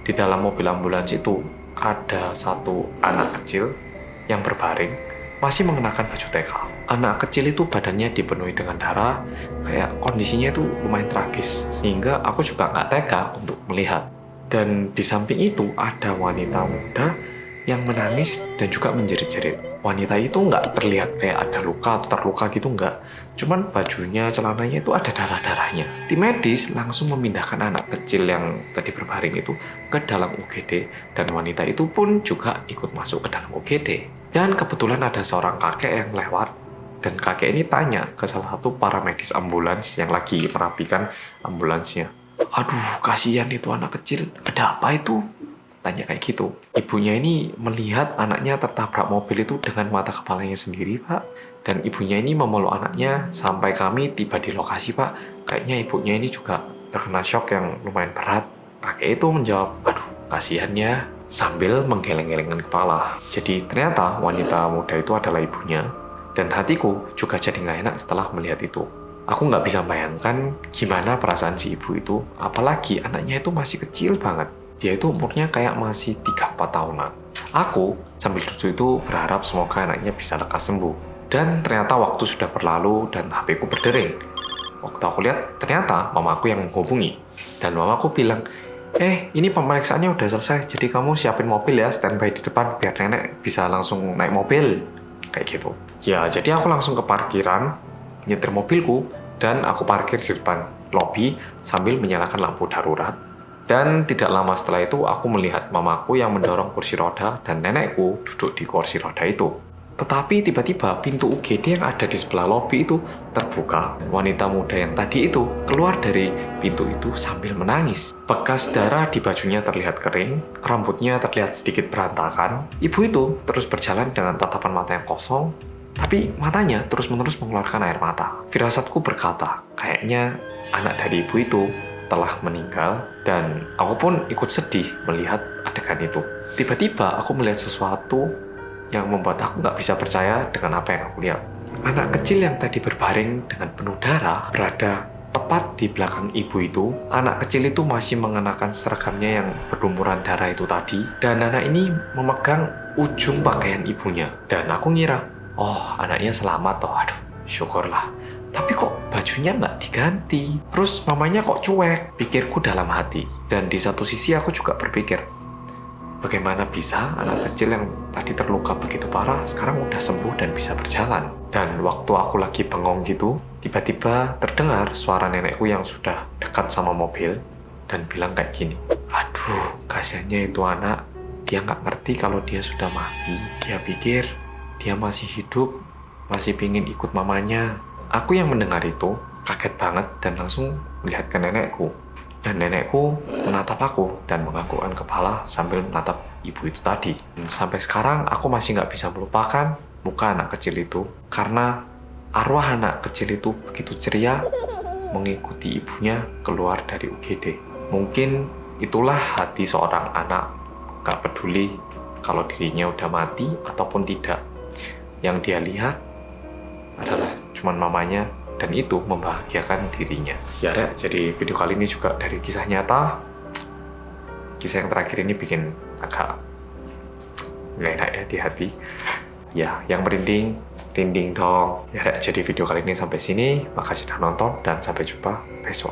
Speaker 1: di dalam mobil ambulans itu ada satu anak kecil yang berbaring, masih mengenakan baju TK. Anak kecil itu badannya dipenuhi dengan darah, kayak kondisinya itu lumayan tragis, sehingga aku juga nggak tega untuk melihat. Dan di samping itu ada wanita muda yang menangis dan juga menjerit-jerit. Wanita itu nggak terlihat kayak ada luka atau terluka gitu, nggak. Cuman bajunya, celananya itu ada darah-darahnya. Tim medis langsung memindahkan anak kecil yang tadi berbaring itu ke dalam UGD. Dan wanita itu pun juga ikut masuk ke dalam UGD. Dan kebetulan ada seorang kakek yang lewat. Dan kakek ini tanya ke salah satu paramedis ambulans yang lagi merapikan ambulansnya. Aduh, kasihan itu anak kecil. Ada apa itu? Tanya kayak gitu. Ibunya ini melihat anaknya tertabrak mobil itu dengan mata kepalanya sendiri, Pak. Dan ibunya ini memeluk anaknya sampai kami tiba di lokasi, Pak. Kayaknya ibunya ini juga terkena shock yang lumayan berat. Kakek itu menjawab, aduh, kasihan ya, sambil menggeleng-gelengkan kepala. Jadi ternyata wanita muda itu adalah ibunya. Dan hatiku juga jadi nggak enak setelah melihat itu. Aku nggak bisa bayangkan gimana perasaan si ibu itu, apalagi anaknya itu masih kecil banget. Dia itu umurnya kayak masih 3-4 tahunan. Aku sambil duduk itu berharap semoga anaknya bisa lekas sembuh. Dan ternyata waktu sudah berlalu dan HP ku berdering. Waktu aku lihat, ternyata mamaku yang menghubungi. Dan mamaku bilang, ini pemeriksaannya udah selesai, jadi kamu siapin mobil ya, standby di depan, biar nenek bisa langsung naik mobil. Kayak gitu. Ya, jadi aku langsung ke parkiran, nyetir mobilku, dan aku parkir di depan lobi sambil menyalakan lampu darurat. Dan tidak lama setelah itu, aku melihat mamaku yang mendorong kursi roda dan nenekku duduk di kursi roda itu. Tetapi tiba-tiba pintu UGD yang ada di sebelah lobi itu terbuka. Wanita muda yang tadi itu keluar dari pintu itu sambil menangis. Bekas darah di bajunya terlihat kering, rambutnya terlihat sedikit berantakan. Ibu itu terus berjalan dengan tatapan mata yang kosong, tapi matanya terus-menerus mengeluarkan air mata. Firasatku berkata, kayaknya anak dari ibu itu telah meninggal, dan aku pun ikut sedih melihat adegan itu. Tiba-tiba aku melihat sesuatu yang membuat aku nggak bisa percaya dengan apa yang aku lihat. Anak kecil yang tadi berbaring dengan penuh darah berada tepat di belakang ibu itu. Anak kecil itu masih mengenakan seragamnya yang berlumuran darah itu tadi, dan anak ini memegang ujung pakaian ibunya. Dan aku ngira, oh anaknya selamat toh, aduh syukurlah. Tapi kok bajunya nggak diganti, terus mamanya kok cuek, pikirku dalam hati. Dan di satu sisi aku juga berpikir, bagaimana bisa anak kecil yang tadi terluka begitu parah sekarang udah sembuh dan bisa berjalan. Dan waktu aku lagi bengong gitu, tiba-tiba terdengar suara nenekku yang sudah dekat sama mobil dan bilang kayak gini, aduh kasihannya itu anak, dia nggak ngerti kalau dia sudah mati. Dia pikir dia masih hidup, masih pingin ikut mamanya. Aku yang mendengar itu kaget banget dan langsung melihat ke nenekku. Dan nenekku menatap aku dan menganggukkan kepala sambil menatap ibu itu tadi. Dan sampai sekarang aku masih nggak bisa melupakan muka anak kecil itu, karena arwah anak kecil itu begitu ceria mengikuti ibunya keluar dari UGD. Mungkin itulah hati seorang anak, nggak peduli kalau dirinya udah mati ataupun tidak. Yang dia lihat adalah cuman mamanya, dan itu membahagiakan dirinya. Ya Rek, jadi video kali ini juga dari kisah nyata. Kisah yang terakhir ini bikin agak nggak enak ya di hati. Ya, yang merinding, rinding dong. Ya Rek, jadi video kali ini sampai sini. Makasih sudah nonton dan sampai jumpa besok.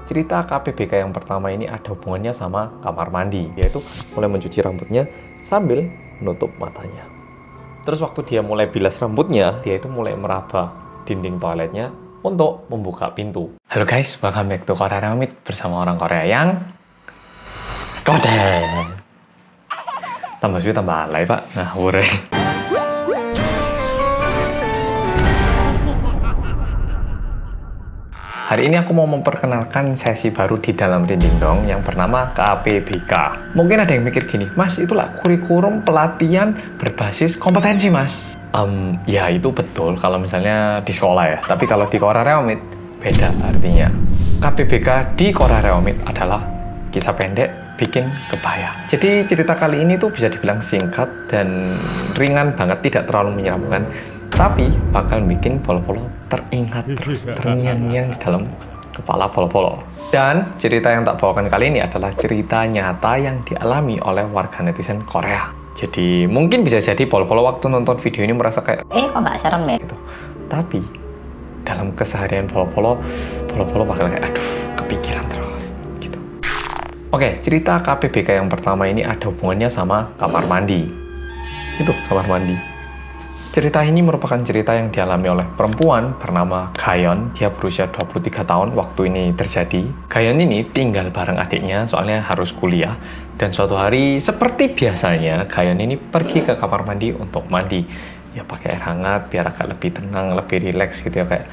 Speaker 1: Cerita KPBK yang pertama ini ada hubungannya sama kamar mandi, yaitu mulai mencuci rambutnya sambil menutup matanya. Terus waktu dia mulai bilas rambutnya, dia itu mulai meraba dinding toiletnya untuk membuka pintu. Halo guys, welcome back to Korea Reomit bersama orang Korea yang Koden. Tambah suwi tambah alay pak. Nah, ure. Hari ini aku mau memperkenalkan sesi baru di dalam Rinding Dong yang bernama KPBK. Mungkin ada yang mikir gini, Mas, itulah kurikulum pelatihan berbasis kompetensi, Mas. Ya itu betul kalau misalnya di sekolah ya. Tapi kalau di Korea Reomit beda artinya. KPBK di Korea Reomit adalah kisah pendek bikin kebaya. Jadi cerita kali ini tuh bisa dibilang singkat dan ringan banget, tidak terlalu menyeramkan. Tapi bakal bikin Polo-Polo teringat terus, terngiang-ngiang di dalam kepala Polo-Polo. Dan cerita yang tak bawakan kali ini adalah cerita nyata yang dialami oleh warga netizen Korea. Jadi mungkin bisa jadi Polo-Polo waktu nonton video ini merasa kayak,
Speaker 2: kok nggak serem ya?
Speaker 1: gitu. Tapi dalam keseharian Polo-Polo bakal kayak, aduh, kepikiran terus. Gitu. Oke, cerita KPBK yang pertama ini ada hubungannya sama kamar mandi. Itu kamar mandi. Cerita ini merupakan cerita yang dialami oleh perempuan bernama Gayon. Dia berusia 23 tahun waktu ini terjadi. Gayon ini tinggal bareng adiknya soalnya harus kuliah. Dan suatu hari seperti biasanya Gayon ini pergi ke kamar mandi untuk mandi. Ya pakai air hangat biar agak lebih tenang, lebih rileks gitu ya, kayak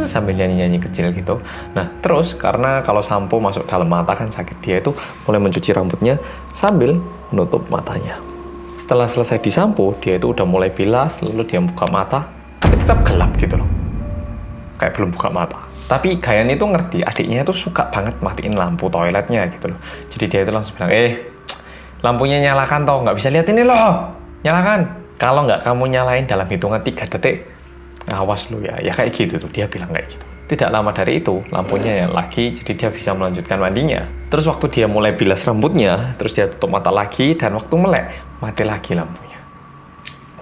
Speaker 1: sambil nyanyi-nyanyi kecil gitu. Nah terus karena kalau sampo masuk dalam mata kan sakit, dia itu mulai mencuci rambutnya sambil menutup matanya. Setelah selesai disampo, dia itu udah mulai bilas, lalu dia buka mata, tapi tetap gelap gitu loh. Kayak belum buka mata. Tapi Gayon itu ngerti, adiknya itu suka banget matiin lampu toiletnya gitu loh. Jadi dia itu langsung bilang, lampunya nyalakan toh, nggak bisa lihat ini loh, nyalakan. Kalau nggak kamu nyalain dalam hitungan 3 detik, awas lu ya. Ya kayak gitu tuh, dia bilang kayak gitu. Tidak lama dari itu, lampunya nyala lagi, jadi dia bisa melanjutkan mandinya. Terus waktu dia mulai bilas rambutnya, terus dia tutup mata lagi, dan waktu melek, mati lagi lampunya.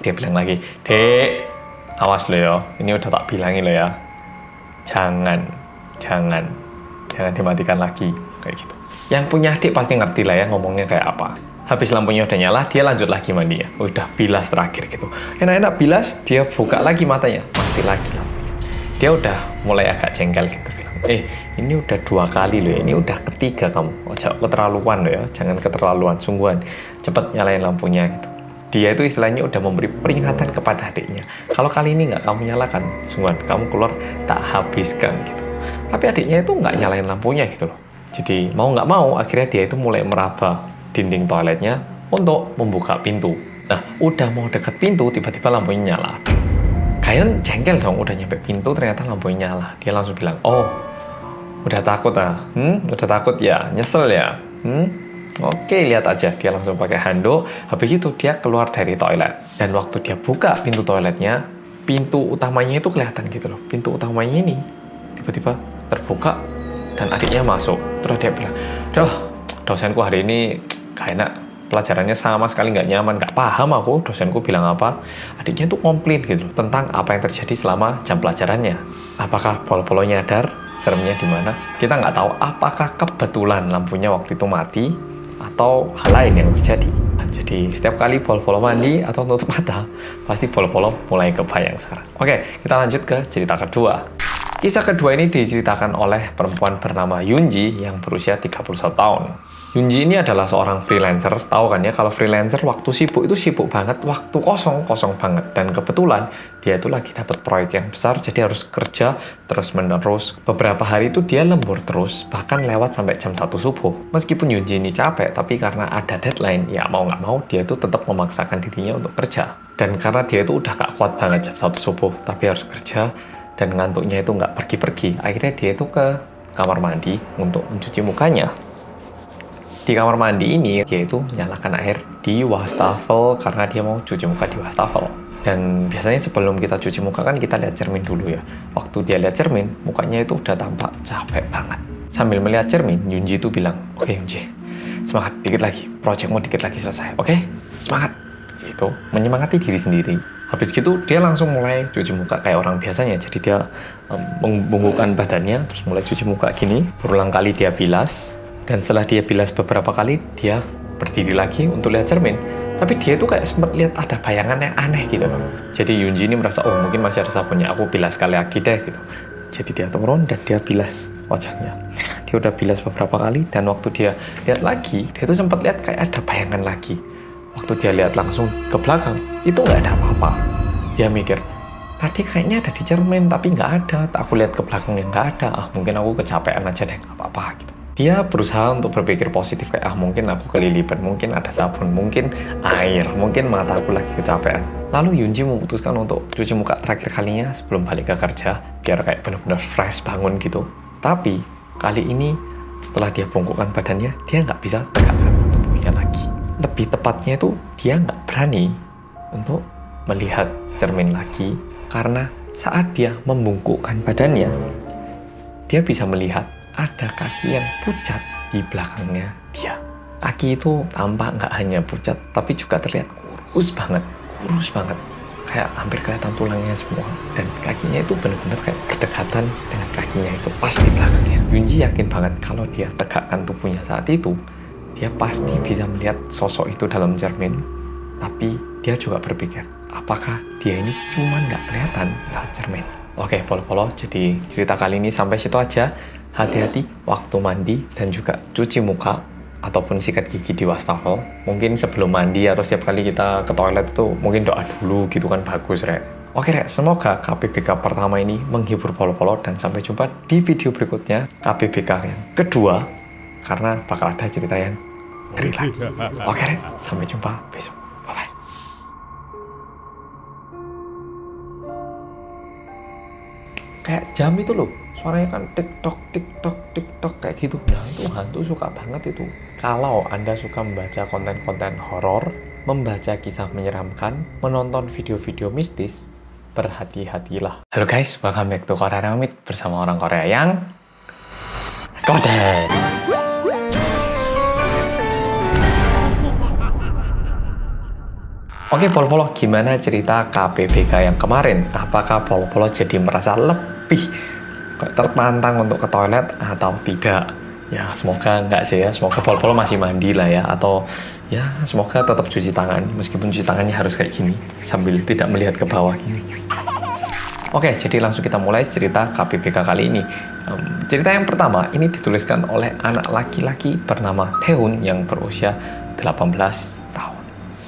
Speaker 1: Dia bilang lagi, Dek, awas lo ya, ini udah tak bilangin lo ya. Jangan dimatikan lagi, kayak gitu. Yang punya adik pasti ngerti lah ya ngomongnya kayak apa. Habis lampunya udah nyala, dia lanjut lagi mandinya. Udah bilas terakhir gitu. Enak-enak bilas, dia buka lagi matanya, mati lagi lampunya. Dia udah mulai agak jengkel gitu, bilang, ini udah 2 kali loh ya, ini udah ketiga kamu. Jangan keterlaluan loh ya, jangan keterlaluan, sungguhan. Cepet nyalain lampunya gitu. Dia itu istilahnya udah memberi peringatan kepada adiknya. Kalau kali ini nggak kamu nyalakan, sungguhan kamu keluar tak habiskan gitu. Tapi adiknya itu nggak nyalain lampunya gitu loh. Jadi mau nggak mau, akhirnya dia itu mulai meraba dinding toiletnya untuk membuka pintu. Nah, udah mau deket pintu, tiba-tiba lampunya nyala. Kayon jengkel dong, udah nyampe pintu ternyata lampunya nyala. Dia langsung bilang, oh, udah takut ah? Udah takut ya? Nyesel ya? Oke, lihat aja. Dia langsung pakai handuk. Habis itu dia keluar dari toilet. Dan waktu dia buka pintu toiletnya, pintu utamanya itu kelihatan gitu loh. Pintu utamanya ini tiba-tiba terbuka dan adiknya masuk. Terus dia bilang, "Duh, dosenku hari ini gak enak. Pelajarannya sama sekali nggak nyaman, nggak paham aku dosenku bilang apa." Adiknya tuh komplain gitu loh, tentang apa yang terjadi selama jam pelajarannya. Apakah Polo-Polo nyadar seremnya di mana? Kita nggak tahu apakah kebetulan lampunya waktu itu mati atau hal lain yang terjadi. Nah, jadi setiap kali Polo-Polo mandi atau tutup mata, pasti Polo-Polo mulai kebayang sekarang. Oke, kita lanjut ke cerita kedua. Kisah kedua ini diceritakan oleh perempuan bernama Yunji yang berusia 31 tahun. Yunji ini adalah seorang freelancer. Tahu kan ya, kalau freelancer waktu sibuk itu sibuk banget, waktu kosong banget. Dan kebetulan dia itu lagi dapat proyek yang besar, jadi harus kerja terus-menerus. Beberapa hari itu dia lembur terus, bahkan lewat sampai jam 1 subuh. Meskipun Yunji ini capek, tapi karena ada deadline, ya mau nggak mau dia itu tetap memaksakan dirinya untuk kerja. Dan karena dia itu udah gak kuat banget jam 1 subuh, tapi harus kerja, dan ngantuknya itu nggak pergi-pergi, akhirnya dia itu ke kamar mandi untuk mencuci mukanya. Di kamar mandi ini dia itu nyalakan air di wastafel karena dia mau cuci muka di wastafel. Dan biasanya sebelum kita cuci muka kan kita lihat cermin dulu ya. Waktu dia lihat cermin, mukanya itu udah tampak capek banget. Sambil melihat cermin, Yunji itu bilang, "Oke Yunji, semangat, dikit lagi, proyekmu dikit lagi selesai, oke? Semangat." Itu menyemangati diri sendiri. Habis gitu dia langsung mulai cuci muka kayak orang biasanya. Jadi dia membungkukkan badannya, terus mulai cuci muka gini. Berulang kali dia bilas, dan setelah dia bilas beberapa kali, dia berdiri lagi untuk lihat cermin. Tapi dia tuh kayak sempat lihat ada bayangan yang aneh gitu loh. Jadi Yunji ini merasa, oh mungkin masih ada sabunnya, aku bilas sekali lagi deh gitu. Jadi dia turun dan dia bilas wajahnya. Dia udah bilas beberapa kali, dan waktu dia lihat lagi, dia tuh sempat lihat kayak ada bayangan lagi. Waktu dia lihat langsung ke belakang, itu nggak ada apa-apa. Dia mikir, tadi kayaknya ada di cermin, tapi nggak ada. Aku lihat ke belakang yang nggak ada. Mungkin aku kecapean aja deh, nggak apa-apa gitu. Dia berusaha untuk berpikir positif, kayak mungkin aku kelilipan, mungkin ada sabun, mungkin air, mungkin mata aku lagi kecapean. Lalu Yunji memutuskan untuk cuci muka terakhir kalinya sebelum balik ke kerja, biar kayak benar-benar fresh bangun gitu. Tapi kali ini setelah dia bungkukkan badannya, dia nggak bisa tegakkan tubuhnya lagi. Lebih tepatnya itu dia nggak berani untuk melihat cermin lagi, karena saat dia membungkukkan badannya, dia bisa melihat ada kaki yang pucat di belakangnya dia. Kaki itu tampak nggak hanya pucat, tapi juga terlihat kurus banget, kayak hampir kelihatan tulangnya semua. Dan kakinya itu benar-benar kayak berdekatan dengan kakinya itu pas di belakangnya. Yunji yakin banget kalau dia tegakkan tubuhnya saat itu, dia pasti bisa melihat sosok itu dalam cermin. Tapi dia juga berpikir, apakah dia ini cuma nggak kelihatan lewat cermin? Oke, Polo-Polo, jadi cerita kali ini sampai situ aja. Hati-hati waktu mandi dan juga cuci muka ataupun sikat gigi di wastafel. Mungkin sebelum mandi atau setiap kali kita ke toilet itu mungkin doa dulu gitu kan, bagus, Rek. Oke, Rek, semoga KPBK pertama ini menghibur Polo-Polo, dan sampai jumpa di video berikutnya KPBK yang kedua, karena bakal ada cerita yang ngeri lagi. Oke, Rek, sampai jumpa besok. Bye-bye. Kayak jam itu loh, suaranya kan tik-tok, tik-tok, tik-tok kayak gitu. Nah, itu hantu suka banget itu. Kalau Anda suka membaca konten-konten horor, membaca kisah menyeramkan, menonton video-video mistis, berhati-hatilah. Halo guys, welcome back to Korea Ramit bersama orang Korea yang kode. Oke, Polo-Polo, gimana cerita KPBK yang kemarin? Apakah Polo-Polo jadi merasa lebih tertantang untuk ke toilet atau tidak? Ya, semoga enggak sih ya. Semoga Polo-Polo masih mandi lah ya. Atau ya, semoga tetap cuci tangan. Meskipun cuci tangannya harus kayak gini, sambil tidak melihat ke bawah gini. Oke, jadi langsung kita mulai cerita KPBK kali ini. Cerita yang pertama, ini dituliskan oleh anak laki-laki bernama Taehoon yang berusia 18 tahun.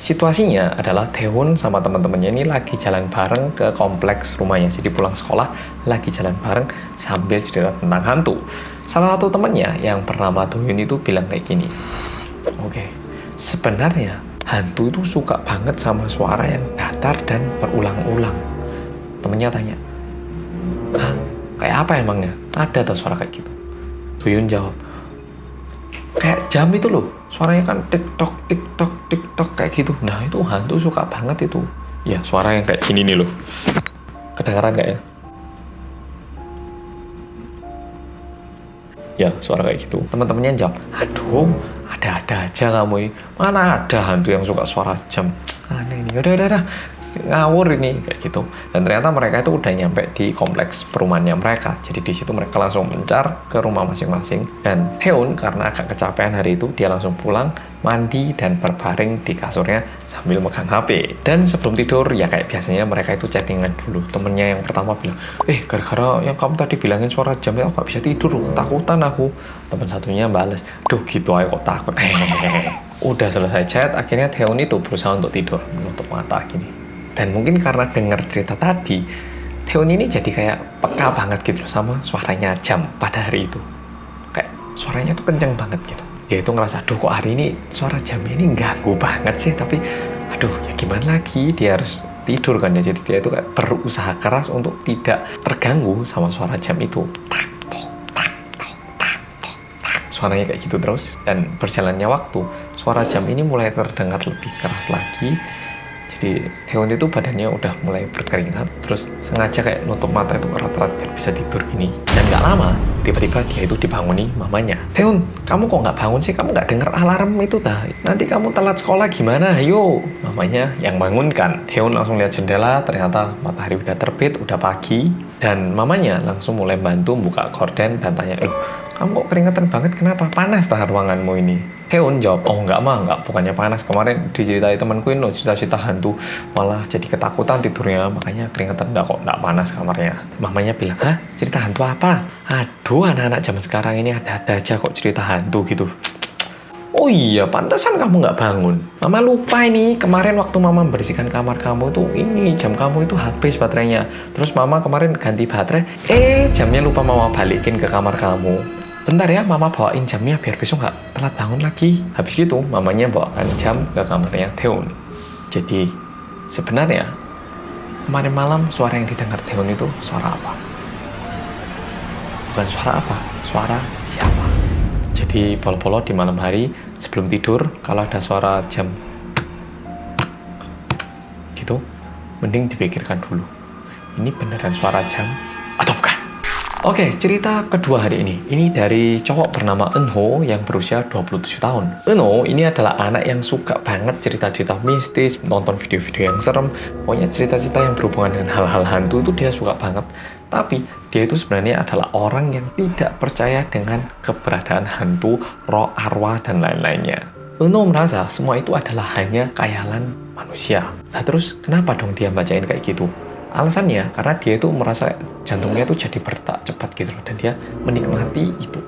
Speaker 1: Situasinya adalah Taehoon sama teman-temannya ini lagi jalan bareng ke kompleks rumahnya. Jadi pulang sekolah lagi jalan bareng sambil cerita tentang hantu. Salah satu temannya yang bernama Dohyun itu bilang kayak gini. Oke, sebenarnya hantu itu suka banget sama suara yang datar dan berulang-ulang. Temennya tanya, hah? Kayak apa emangnya? Ada tuh suara kayak gitu. Dohyun jawab, kayak jam itu loh, suaranya kan tik-tok, tik-tok, tik-tok kayak gitu. Nah itu hantu suka banget itu. Ya suara yang kayak gini nih loh. Kedengaran nggak ya? Ya suara kayak gitu. Teman-temannya jawab, aduh ada-ada aja kamu ini. Mana ada hantu yang suka suara jam. Aneh ini, udah ngawur ini kayak gitu. Dan ternyata mereka itu udah nyampe di kompleks perumahannya mereka. Jadi di situ mereka langsung mencar ke rumah masing-masing. Dan Taehoon karena agak kecapean hari itu, dia langsung pulang, mandi dan berbaring di kasurnya sambil megang HP. Dan sebelum tidur ya kayak biasanya mereka itu chattingan dulu. Temennya yang pertama bilang, gara-gara yang kamu tadi bilangin suara jam aku gak bisa tidur, ketakutan aku. Temen satunya bales, duh gitu aja kok takut. Udah selesai chat, akhirnya Taehoon itu berusaha untuk tidur, menutup mata gini. Dan mungkin karena dengar cerita tadi, Taehoon ini jadi kayak peka banget gitu loh sama suaranya jam pada hari itu. Kayak suaranya tuh kenceng banget gitu. Dia itu ngerasa, aduh kok hari ini suara jamnya ini ganggu banget sih. Tapi aduh ya gimana lagi, dia harus tidur kan ya. Jadi dia itu kayak berusaha keras untuk tidak terganggu sama suara jam itu. Tak, tok, tak, tok, tak, tok, tak. Suaranya kayak gitu terus. Dan berjalannya waktu, suara jam ini mulai terdengar lebih keras lagi. Jadi Taehoon itu badannya udah mulai berkeringat, terus sengaja kayak nutup mata itu erat-erat biar bisa tidur gini. Dan nggak lama, tiba-tiba dia itu dibanguni mamanya. Taehoon, kamu kok nggak bangun sih? Kamu nggak denger alarm itu dah? Nanti kamu telat sekolah gimana? Ayo, mamanya yang bangunkan. Taehoon langsung lihat jendela, ternyata matahari udah terbit, udah pagi. Dan mamanya langsung mulai bantu buka gorden dan tanya, kamu kok keringetan banget, kenapa? Panas tah ruanganmu ini? Taehoon jawab, oh enggak mah, enggak, bukannya panas. Kemarin diceritain temanku ini cerita-cerita hantu, malah jadi ketakutan tidurnya, makanya keringetan. Enggak kok, enggak panas kamarnya. Mamanya bilang, hah? Cerita hantu apa? Aduh, anak-anak zaman sekarang ini ada-ada aja kok cerita hantu gitu. Oh iya, pantesan kamu nggak bangun. Mama lupa ini, kemarin waktu mama membersihkan kamar kamu tuh, ini jam kamu itu habis baterainya. Terus mama kemarin ganti baterai, jamnya lupa mama balikin ke kamar kamu. Bentar ya, mama bawain jamnya biar besok nggak telat bangun lagi. Habis gitu, mamanya bawakan jam ke kamarnya Taehoon. Jadi, sebenarnya kemarin malam suara yang didengar Taehoon itu suara apa? Bukan suara apa, suara siapa? Jadi, polo-polo di malam hari sebelum tidur, kalau ada suara jam gitu, mending dipikirkan dulu. Ini beneran suara jam atau bukan? Oke, cerita kedua hari ini. Ini dari cowok bernama Eunho yang berusia 27 tahun. Eunho ini adalah anak yang suka banget cerita-cerita mistis, nonton video-video yang serem. Pokoknya cerita-cerita yang berhubungan dengan hal-hal hantu itu dia suka banget. Tapi dia itu sebenarnya adalah orang yang tidak percaya dengan keberadaan hantu, roh, arwah, dan lain-lainnya. Eunho merasa semua itu adalah hanya khayalan manusia. Nah terus kenapa dong dia bacain kayak gitu? Alasannya karena dia itu merasa jantungnya itu jadi berdetak cepat gitu loh, dan dia menikmati itu.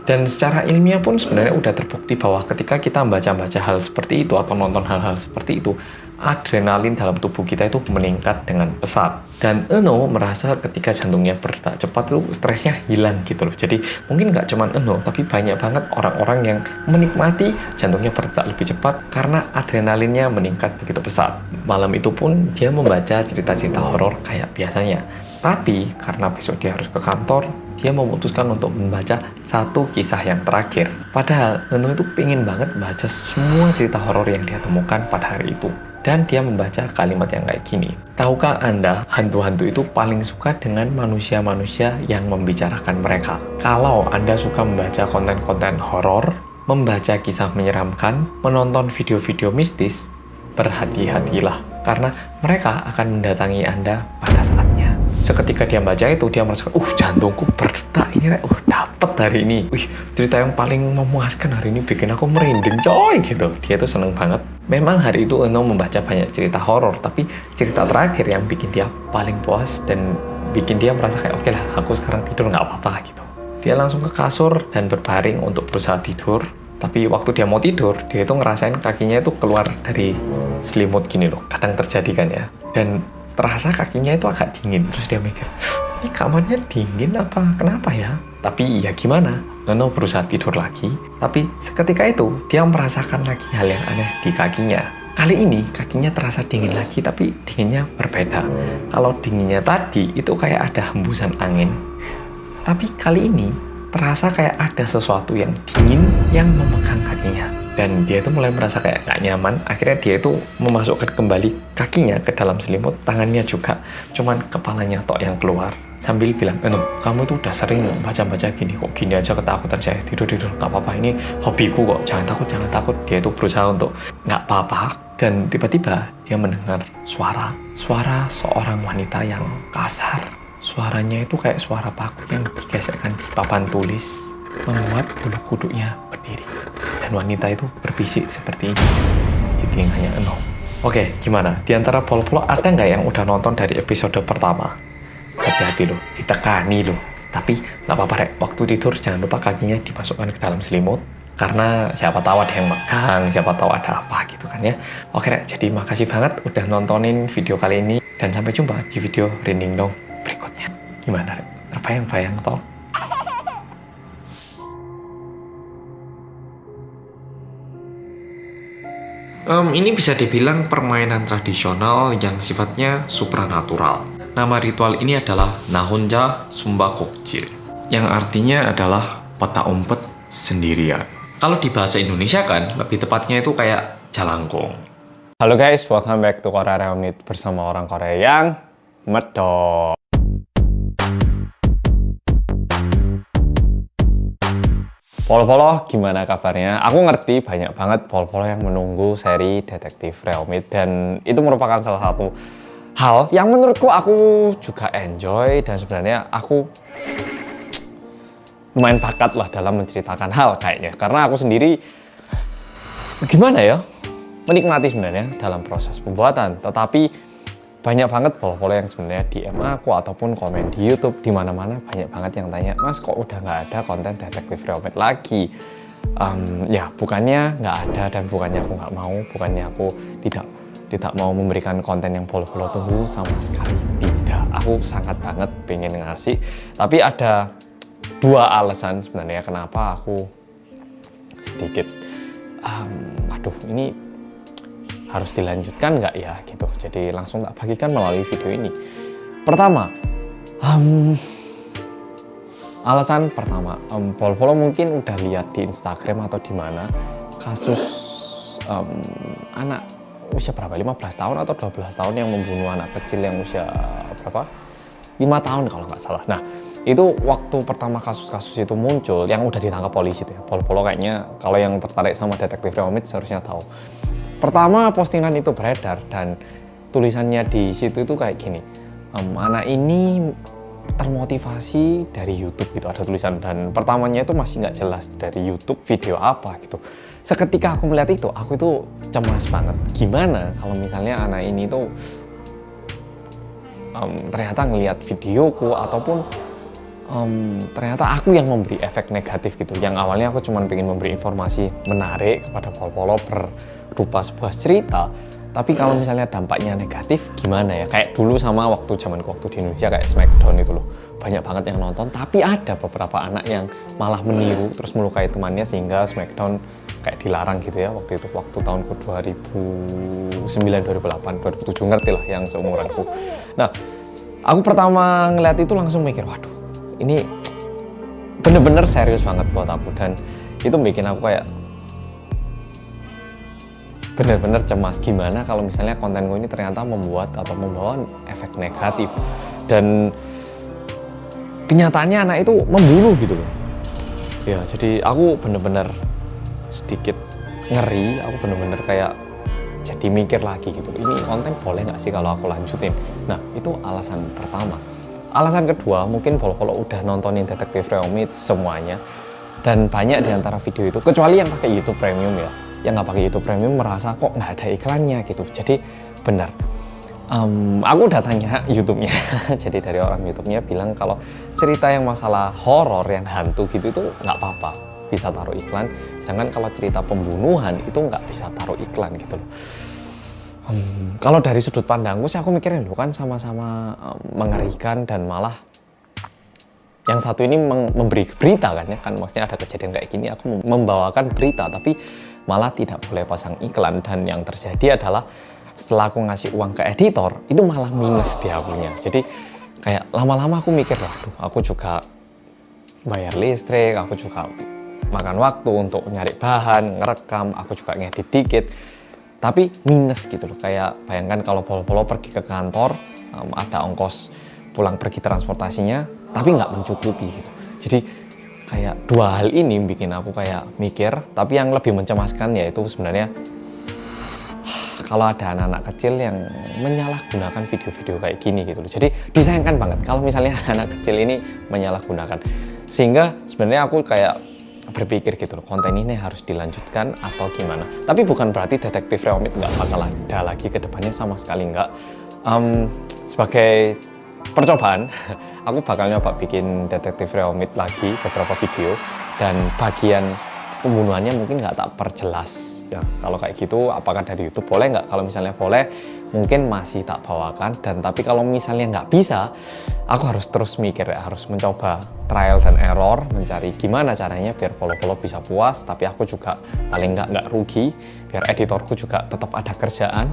Speaker 1: Dan secara ilmiah pun sebenarnya udah terbukti bahwa ketika kita membaca-baca hal seperti itu atau nonton hal-hal seperti itu, adrenalin dalam tubuh kita itu meningkat dengan pesat. Dan Eunho merasa ketika jantungnya berdetak cepat itu stresnya hilang gitu loh. Jadi mungkin nggak cuma Eunho, tapi banyak banget orang-orang yang menikmati jantungnya berdetak lebih cepat karena adrenalinnya meningkat begitu pesat. Malam itu pun dia membaca cerita-cerita horor kayak biasanya. Tapi karena besok dia harus ke kantor, dia memutuskan untuk membaca satu kisah yang terakhir. Padahal Eunho itu pengen banget baca semua cerita horor yang dia temukan pada hari itu. Dan dia membaca kalimat yang kayak gini. Tahukah Anda, hantu-hantu itu paling suka dengan manusia-manusia yang membicarakan mereka. Kalau Anda suka membaca konten-konten horor, membaca kisah menyeramkan, menonton video-video mistis, berhati-hatilah. Karena mereka akan mendatangi Anda pada saatnya. Seketika dia baca itu, dia merasakan, jantungku berdetak ini, dapet hari ini. Cerita yang paling memuaskan hari ini bikin aku merinding, coy, gitu. Dia tuh seneng banget. Memang hari itu Eunho membaca banyak cerita horor, tapi cerita terakhir yang bikin dia paling puas dan bikin dia merasa kayak, oke lah, aku sekarang tidur nggak apa-apa, gitu. Dia langsung ke kasur dan berbaring untuk berusaha tidur. Tapi waktu dia mau tidur, dia itu ngerasain kakinya itu keluar dari selimut gini loh. Kadang terjadi kan ya. Dan terasa kakinya itu agak dingin. Terus dia mikir, ini kamarnya dingin apa? Kenapa ya? Tapi ya gimana? Nono berusaha tidur lagi. Tapi seketika itu, dia merasakan lagi hal yang aneh di kakinya. Kali ini kakinya terasa dingin lagi, tapi dinginnya berbeda. Kalau dinginnya tadi, itu kayak ada hembusan angin. Tapi kali ini, terasa kayak ada sesuatu yang dingin yang memegang kakinya. Dan dia itu mulai merasa kayak gak nyaman. Akhirnya dia itu memasukkan kembali kakinya ke dalam selimut, tangannya juga. Cuman kepalanya tok yang keluar. Sambil bilang, kamu itu udah sering baca-baca gini, kok gini aja ketakutan saya, tidur-tidur, gak apa-apa, ini hobiku kok, jangan takut. Dia itu berusaha untuk gak apa-apa. Dan tiba-tiba dia mendengar suara seorang wanita yang kasar. Suaranya itu kayak suara paku yang digesekkan di papan tulis, membuat bulu kuduknya berdiri. Dan wanita itu berbisik seperti ini di telinganya Eno. Oke, gimana? Di antara polo-polo ada nggak yang udah nonton dari episode pertama? Hati-hati loh, ditekani loh. Tapi nggak apa-apa Rek, waktu tidur jangan lupa kakinya dimasukkan ke dalam selimut. Karena siapa tahu ada yang megang, siapa tahu ada apa gitu kan ya. Oke Rek, jadi makasih banget udah nontonin video kali ini. Dan sampai jumpa di video Rinding Dong berikutnya. Gimana Rek? Terbayang-bayang toh? Ini bisa dibilang permainan tradisional yang sifatnya supranatural. Nama ritual ini adalah Nahonja Sumbakokjil, yang artinya adalah peta umpet sendirian. Kalau di bahasa Indonesia kan, lebih tepatnya itu kayak jalangkung. Halo guys, welcome back to Korea Remit bersama orang Korea yang medok. Polo-polo, gimana kabarnya? Aku ngerti banyak banget polo-polo yang menunggu seri Detektif Realmit, dan itu merupakan salah satu hal yang menurutku aku juga enjoy, dan sebenarnya aku lumayan bakat lah dalam menceritakan hal kayaknya. Karena aku sendiri, gimana ya, menikmati sebenarnya dalam proses pembuatan. Tetapi banyak banget polo-polo yang sebenarnya DM aku ataupun komen di YouTube, di mana-mana banyak banget yang tanya, Mas kok udah nggak ada konten Detektif Realmit lagi? Ya bukannya nggak ada dan bukannya aku nggak mau, bukannya aku tidak mau memberikan konten yang polo-polo tunggu, sama sekali tidak. Aku sangat banget pengen ngasih, tapi ada dua alasan sebenarnya kenapa aku sedikit aduh ini harus dilanjutkan nggak ya gitu. Jadi langsung tak bagikan melalui video ini. Pertama, alasan pertama, polo-polo mungkin udah lihat di Instagram atau di mana kasus anak usia berapa, 15 tahun atau 12 tahun yang membunuh anak kecil yang usia berapa, 5 tahun kalau nggak salah. Nah itu waktu pertama kasus-kasus itu muncul, yang udah ditangkap polisi tuh ya. Polo-polo kayaknya kalau yang tertarik sama Detektif Realmit seharusnya tahu. Pertama postingan itu beredar dan tulisannya di situ itu kayak gini, anak ini termotivasi dari YouTube gitu, ada tulisan, dan pertamanya itu masih nggak jelas dari YouTube video apa gitu. Seketika aku melihat itu, aku itu cemas banget. Gimana kalau misalnya anak ini tuh ternyata ngelihat videoku ataupun ternyata aku yang memberi efek negatif gitu. Yang awalnya aku cuma pengen memberi informasi menarik kepada polo-polo berupa sebuah cerita, tapi kalau misalnya dampaknya negatif gimana ya? Kayak dulu sama waktu di Indonesia kayak Smackdown itu loh, banyak banget yang nonton, tapi ada beberapa anak yang malah meniru terus melukai temannya sehingga Smackdown kayak dilarang gitu ya waktu itu, waktu tahunku 2009, 2008, 2007, ngerti lah yang seumuranku. Nah aku pertama ngeliat itu langsung mikir, waduh ini bener-bener serius banget buat aku, dan itu bikin aku kayak bener-bener cemas gimana kalau misalnya kontenku ini ternyata membuat atau membawa efek negatif, dan kenyataannya anak itu membunuh gitu loh ya. Jadi aku bener-bener sedikit ngeri, aku bener-bener kayak jadi mikir lagi gitu, ini konten boleh nggak sih kalau aku lanjutin. Nah itu alasan pertama. Alasan kedua, mungkin polo-polo udah nontonin Detektif Realmit semuanya, dan banyak di antara video itu, kecuali yang pakai YouTube Premium ya, yang nggak pakai YouTube Premium merasa kok nggak ada iklannya gitu. Jadi benar, aku udah tanya YouTube-nya. Jadi dari orang YouTube-nya bilang kalau cerita yang masalah horor yang hantu gitu itu nggak apa-apa, bisa taruh iklan, sedangkan kalau cerita pembunuhan itu nggak bisa taruh iklan gitu loh. Kalau dari sudut pandangku sih aku mikirin loh kan sama-sama mengerikan, dan malah yang satu ini memberi berita kan ya kan, maksudnya ada kejadian kayak gini aku membawakan berita tapi malah tidak boleh pasang iklan. Dan yang terjadi adalah setelah aku ngasih uang ke editor itu malah minus dia punya. Jadi kayak lama-lama aku mikir, waduh aku juga bayar listrik, aku juga makan waktu untuk nyari bahan, ngerekam, aku juga ngedit dikit, tapi minus gitu loh. Kayak bayangkan kalau polo-polo pergi ke kantor, ada ongkos pulang pergi transportasinya, tapi nggak mencukupi gitu. Jadi kayak dua hal ini bikin aku kayak mikir. Tapi yang lebih mencemaskan yaitu sebenarnya kalau ada anak-anak kecil yang menyalahgunakan video-video kayak gini gitu loh. Jadi disayangkan banget kalau misalnya anak kecil ini menyalahgunakan. Sehingga sebenarnya aku kayak berpikir gitu loh, konten ini harus dilanjutkan atau gimana. Tapi bukan berarti Detektif Reomit nggak bakal ada lagi ke depannya, sama sekali nggak. Sebagai percobaan, aku bakal nyoba bikin Detektif Reomit lagi beberapa video, dan bagian pembunuhannya mungkin nggak tak perjelas. Ya, kalau kayak gitu apakah dari YouTube boleh nggak? Kalau misalnya boleh, mungkin masih tak bawakan. Dan tapi kalau misalnya nggak bisa, aku harus terus mikir ya, harus mencoba trial dan error, mencari gimana caranya biar polo-polo bisa puas, tapi aku juga paling nggak rugi, biar editorku juga tetap ada kerjaan,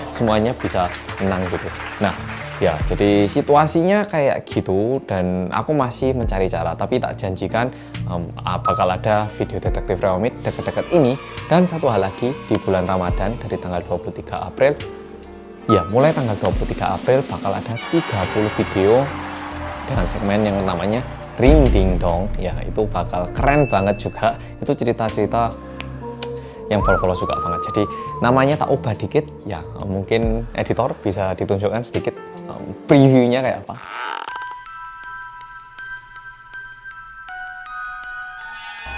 Speaker 1: semuanya bisa menang gitu. Nah ya, jadi situasinya kayak gitu, dan aku masih mencari cara, tapi tak janjikan bakal ada video Detektif Reomit deket-deket ini. Dan satu hal lagi, di bulan Ramadan dari tanggal 23 April, ya mulai tanggal 23 April bakal ada 30 video dengan segmen yang namanya Ring Ding Dong. Ya itu bakal keren banget juga, itu cerita-cerita yang polo-polo suka banget. Jadi namanya tak ubah dikit ya, mungkin editor bisa ditunjukkan sedikit previewnya kayak apa.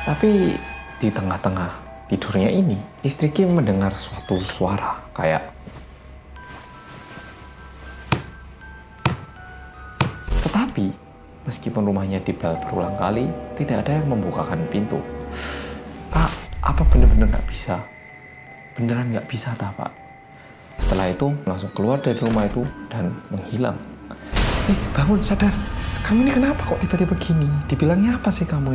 Speaker 1: Tapi di tengah-tengah tidurnya ini, istri Kim mendengar suatu suara kayak tetapi meskipun rumahnya dibel berulang kali, tidak ada yang membukakan pintu. Pak, apa bener-bener nggak bisa? Beneran nggak bisa tak Pak? Setelah itu langsung keluar dari rumah itu dan menghilang. Bangun, sadar. Kamu ini kenapa kok tiba-tiba gini? Dibilangnya apa sih kamu?